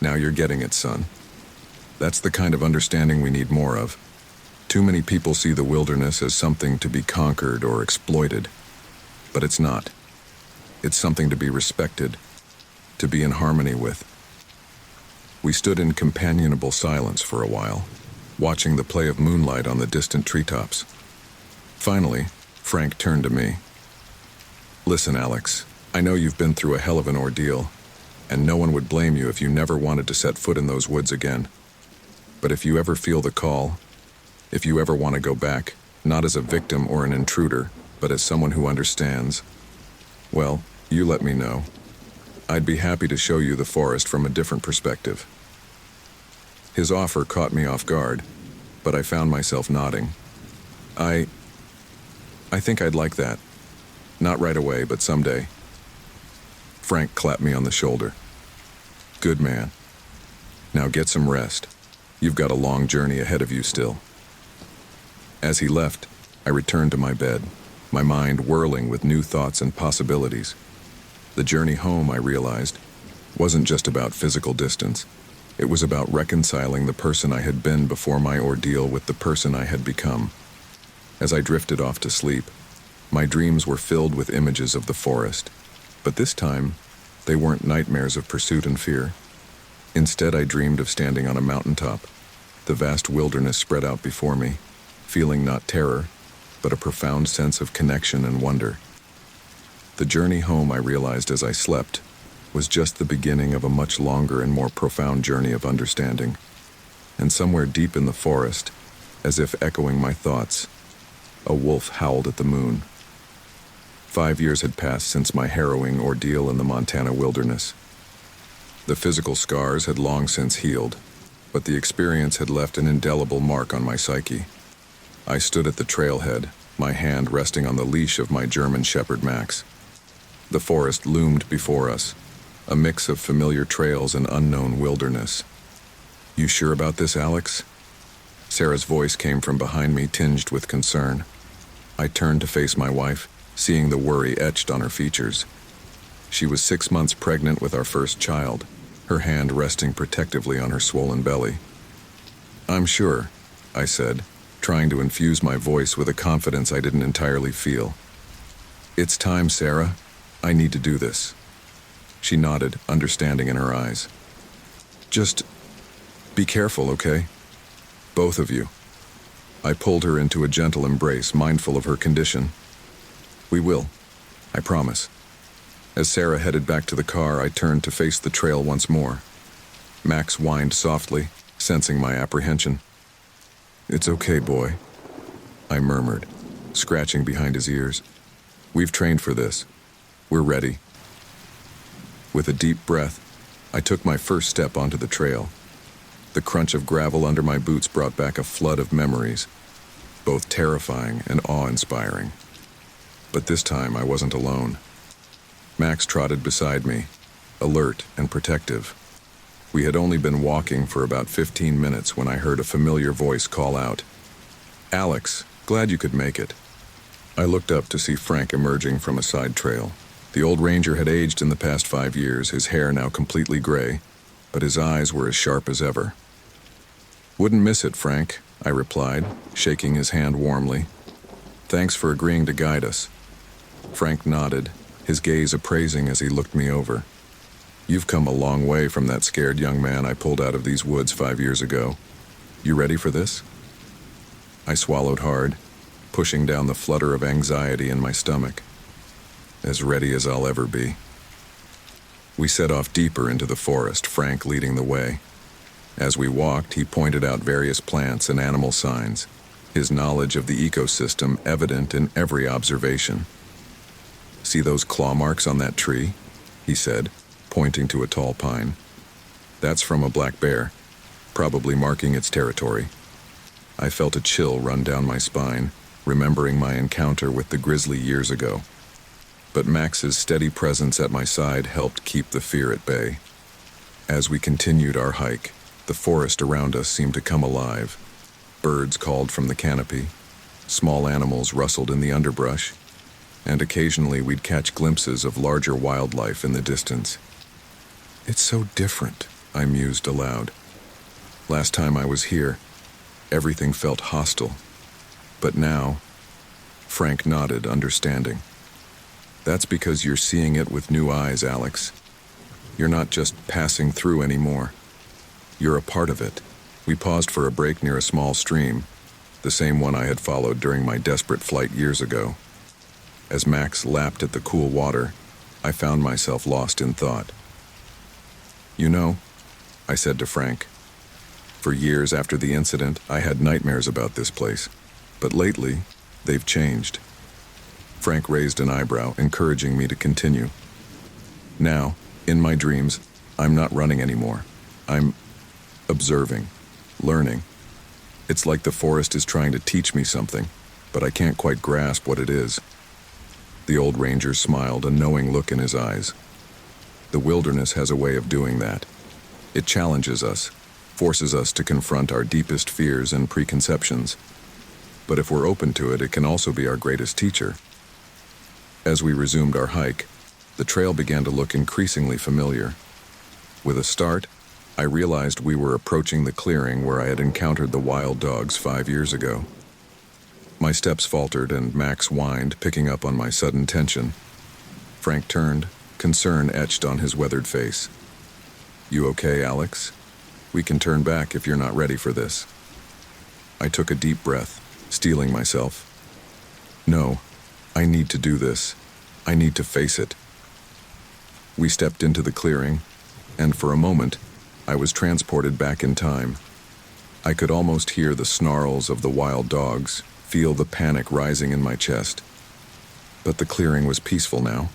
"Now you're getting it, son. That's the kind of understanding we need more of. Too many people see the wilderness as something to be conquered or exploited. But it's not. It's something to be respected, to be in harmony with." We stood in companionable silence for a while, watching the play of moonlight on the distant treetops. Finally, Frank turned to me. "Listen, Alex, I know you've been through a hell of an ordeal, and no one would blame you if you never wanted to set foot in those woods again. But if you ever feel the call, if you ever want to go back, not as a victim or an intruder, but as someone who understands, well, you let me know. I'd be happy to show you the forest from a different perspective." His offer caught me off guard, but I found myself nodding. I think I'd like that. Not right away, but someday." Frank clapped me on the shoulder. "Good man. Now get some rest. You've got a long journey ahead of you still." As he left, I returned to my bed, my mind whirling with new thoughts and possibilities. The journey home, I realized, wasn't just about physical distance. It was about reconciling the person I had been before my ordeal with the person I had become. As I drifted off to sleep, my dreams were filled with images of the forest. But this time, they weren't nightmares of pursuit and fear. Instead, I dreamed of standing on a mountaintop, the vast wilderness spread out before me, feeling not terror, but a profound sense of connection and wonder. The journey home, I realized as I slept, was just the beginning of a much longer and more profound journey of understanding. And somewhere deep in the forest, as if echoing my thoughts, a wolf howled at the moon. 5 years had passed since my harrowing ordeal in the Montana wilderness. The physical scars had long since healed, but the experience had left an indelible mark on my psyche. I stood at the trailhead, my hand resting on the leash of my German Shepherd Max. The forest loomed before us, a mix of familiar trails and unknown wilderness. "You sure about this, Alex?" Sarah's voice came from behind me, tinged with concern. I turned to face my wife, seeing the worry etched on her features. She was 6 months pregnant with our first child, her hand resting protectively on her swollen belly. "I'm sure," I said, trying to infuse my voice with a confidence I didn't entirely feel. "It's time, Sarah. I need to do this." She nodded, understanding in her eyes. "Just be careful, okay? Both of you." I pulled her into a gentle embrace, mindful of her condition. "We will. I promise." As Sarah headed back to the car, I turned to face the trail once more. Max whined softly, sensing my apprehension. "It's okay, boy," I murmured, scratching behind his ears. "We've trained for this. We're ready." With a deep breath, I took my first step onto the trail. The crunch of gravel under my boots brought back a flood of memories, both terrifying and awe-inspiring. But this time I wasn't alone. Max trotted beside me, alert and protective. We had only been walking for about 15 minutes when I heard a familiar voice call out, "Alex, glad you could make it." I looked up to see Frank emerging from a side trail. The old ranger had aged in the past 5 years, his hair now completely gray, but his eyes were as sharp as ever. "Wouldn't miss it, Frank," I replied, shaking his hand warmly. "Thanks for agreeing to guide us." Frank nodded, his gaze appraising as he looked me over. "You've come a long way from that scared young man I pulled out of these woods 5 years ago. You ready for this?" I swallowed hard, pushing down the flutter of anxiety in my stomach. As ready as I'll ever be. We set off deeper into the forest, Frank leading the way. As we walked, he pointed out various plants and animal signs, his knowledge of the ecosystem evident in every observation. "See those claw marks on that tree?" he said, pointing to a tall pine. "That's from a black bear, probably marking its territory." I felt a chill run down my spine, remembering my encounter with the grizzly years ago. But Max's steady presence at my side helped keep the fear at bay. As we continued our hike, the forest around us seemed to come alive. Birds called from the canopy, small animals rustled in the underbrush, and occasionally we'd catch glimpses of larger wildlife in the distance. "It's so different," I mused aloud. "Last time I was here, everything felt hostile. But now," Frank nodded, understanding. "That's because you're seeing it with new eyes, Alex. You're not just passing through anymore. You're a part of it." We paused for a break near a small stream, the same one I had followed during my desperate flight years ago. As Max lapped at the cool water, I found myself lost in thought. "You know," I said to Frank, "for years after the incident, I had nightmares about this place. But lately, they've changed." Frank raised an eyebrow, encouraging me to continue. "Now, in my dreams, I'm not running anymore. I'm observing, learning. It's like the forest is trying to teach me something, but I can't quite grasp what it is." The old ranger smiled, a knowing look in his eyes. "The wilderness has a way of doing that. It challenges us, forces us to confront our deepest fears and preconceptions. But if we're open to it, it can also be our greatest teacher." As we resumed our hike, the trail began to look increasingly familiar. With a start, I realized we were approaching the clearing where I had encountered the wild dogs 5 years ago. My steps faltered and Max whined, picking up on my sudden tension. Frank turned, concern etched on his weathered face. "You okay, Alex? We can turn back if you're not ready for this." I took a deep breath, steeling myself. "No, I need to do this. I need to face it." We stepped into the clearing, and for a moment, I was transported back in time. I could almost hear the snarls of the wild dogs, feel the panic rising in my chest. But the clearing was peaceful now.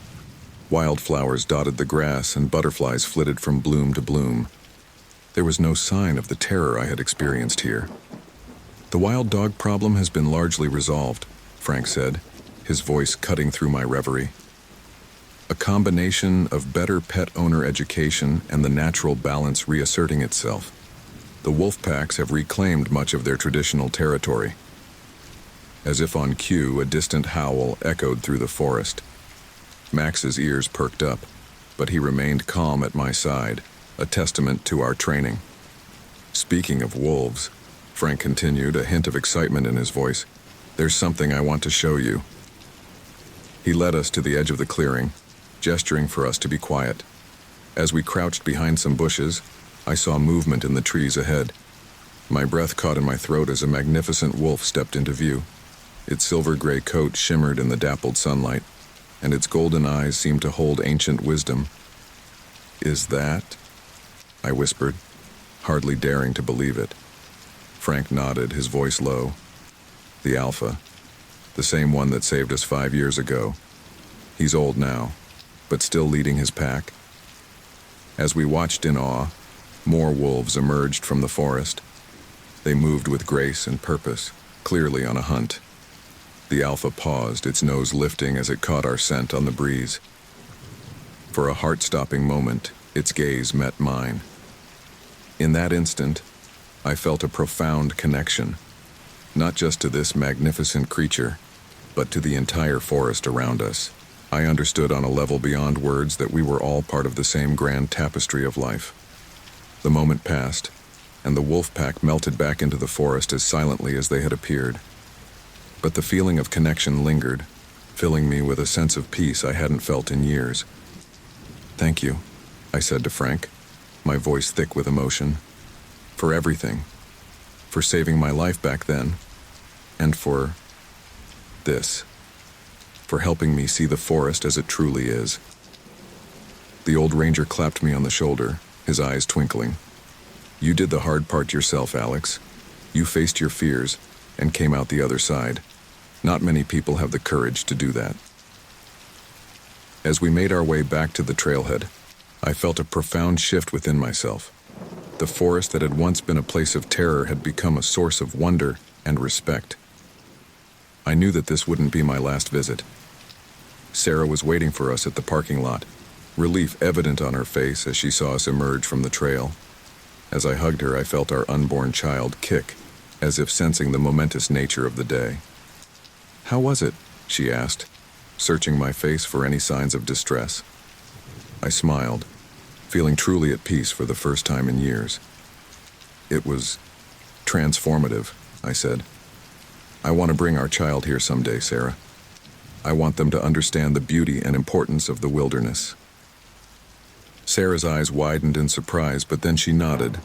Wildflowers dotted the grass and butterflies flitted from bloom to bloom. There was no sign of the terror I had experienced here. "The wild dog problem has been largely resolved," Frank said, his voice cutting through my reverie. "A combination of better pet owner education and the natural balance reasserting itself. The wolf packs have reclaimed much of their traditional territory. As if on cue, a distant howl echoed through the forest. Max's ears perked up, but he remained calm at my side, a testament to our training. Speaking of wolves, Frank continued, a hint of excitement in his voice, there's something I want to show you. He led us to the edge of the clearing, gesturing for us to be quiet. As we crouched behind some bushes, I saw movement in the trees ahead. My breath caught in my throat as a magnificent wolf stepped into view. Its silver-gray coat shimmered in the dappled sunlight, and its golden eyes seemed to hold ancient wisdom. "Is that?" I whispered, hardly daring to believe it. Frank nodded, his voice low. "The Alpha. The same one that saved us 5 years ago. He's old now, but still leading his pack." As we watched in awe, more wolves emerged from the forest. They moved with grace and purpose, clearly on a hunt. The Alpha paused, its nose lifting as it caught our scent on the breeze. For a heart-stopping moment, its gaze met mine. In that instant, I felt a profound connection, not just to this magnificent creature, but to the entire forest around us. I understood on a level beyond words that we were all part of the same grand tapestry of life. The moment passed, and the wolf pack melted back into the forest as silently as they had appeared. But the feeling of connection lingered, filling me with a sense of peace I hadn't felt in years. "Thank you," I said to Frank, my voice thick with emotion. "For everything. For saving my life back then. And for this. For helping me see the forest as it truly is." The old ranger clapped me on the shoulder, his eyes twinkling. "You did the hard part yourself, Alex. You faced your fears and came out the other side. Not many people have the courage to do that." As we made our way back to the trailhead, I felt a profound shift within myself. The forest that had once been a place of terror had become a source of wonder and respect. I knew that this wouldn't be my last visit. Sarah was waiting for us at the parking lot, relief evident on her face as she saw us emerge from the trail. As I hugged her, I felt our unborn child kick, as if sensing the momentous nature of the day. "How was it?" she asked, searching my face for any signs of distress. I smiled, feeling truly at peace for the first time in years. "It was transformative," I said. "I want to bring our child here someday, Sarah. I want them to understand the beauty and importance of the wilderness." Sarah's eyes widened in surprise, but then she nodded,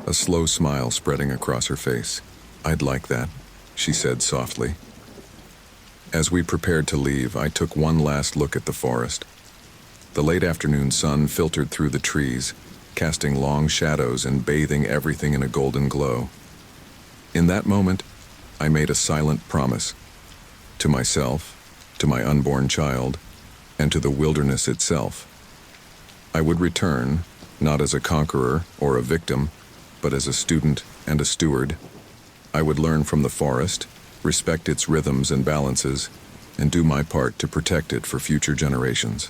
a slow smile spreading across her face. "I'd like that," she said softly. As we prepared to leave, I took one last look at the forest. The late afternoon sun filtered through the trees, casting long shadows and bathing everything in a golden glow. In that moment, I made a silent promise. To myself, to my unborn child, and to the wilderness itself. I would return, not as a conqueror or a victim, but as a student and a steward. I would learn from the forest, respect its rhythms and balances, and do my part to protect it for future generations.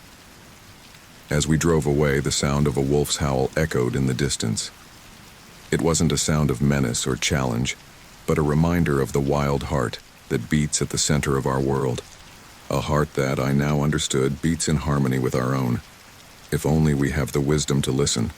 As we drove away, the sound of a wolf's howl echoed in the distance. It wasn't a sound of menace or challenge, but a reminder of the wild heart that beats at the center of our world. A heart that, I now understood, beats in harmony with our own, if only we have the wisdom to listen.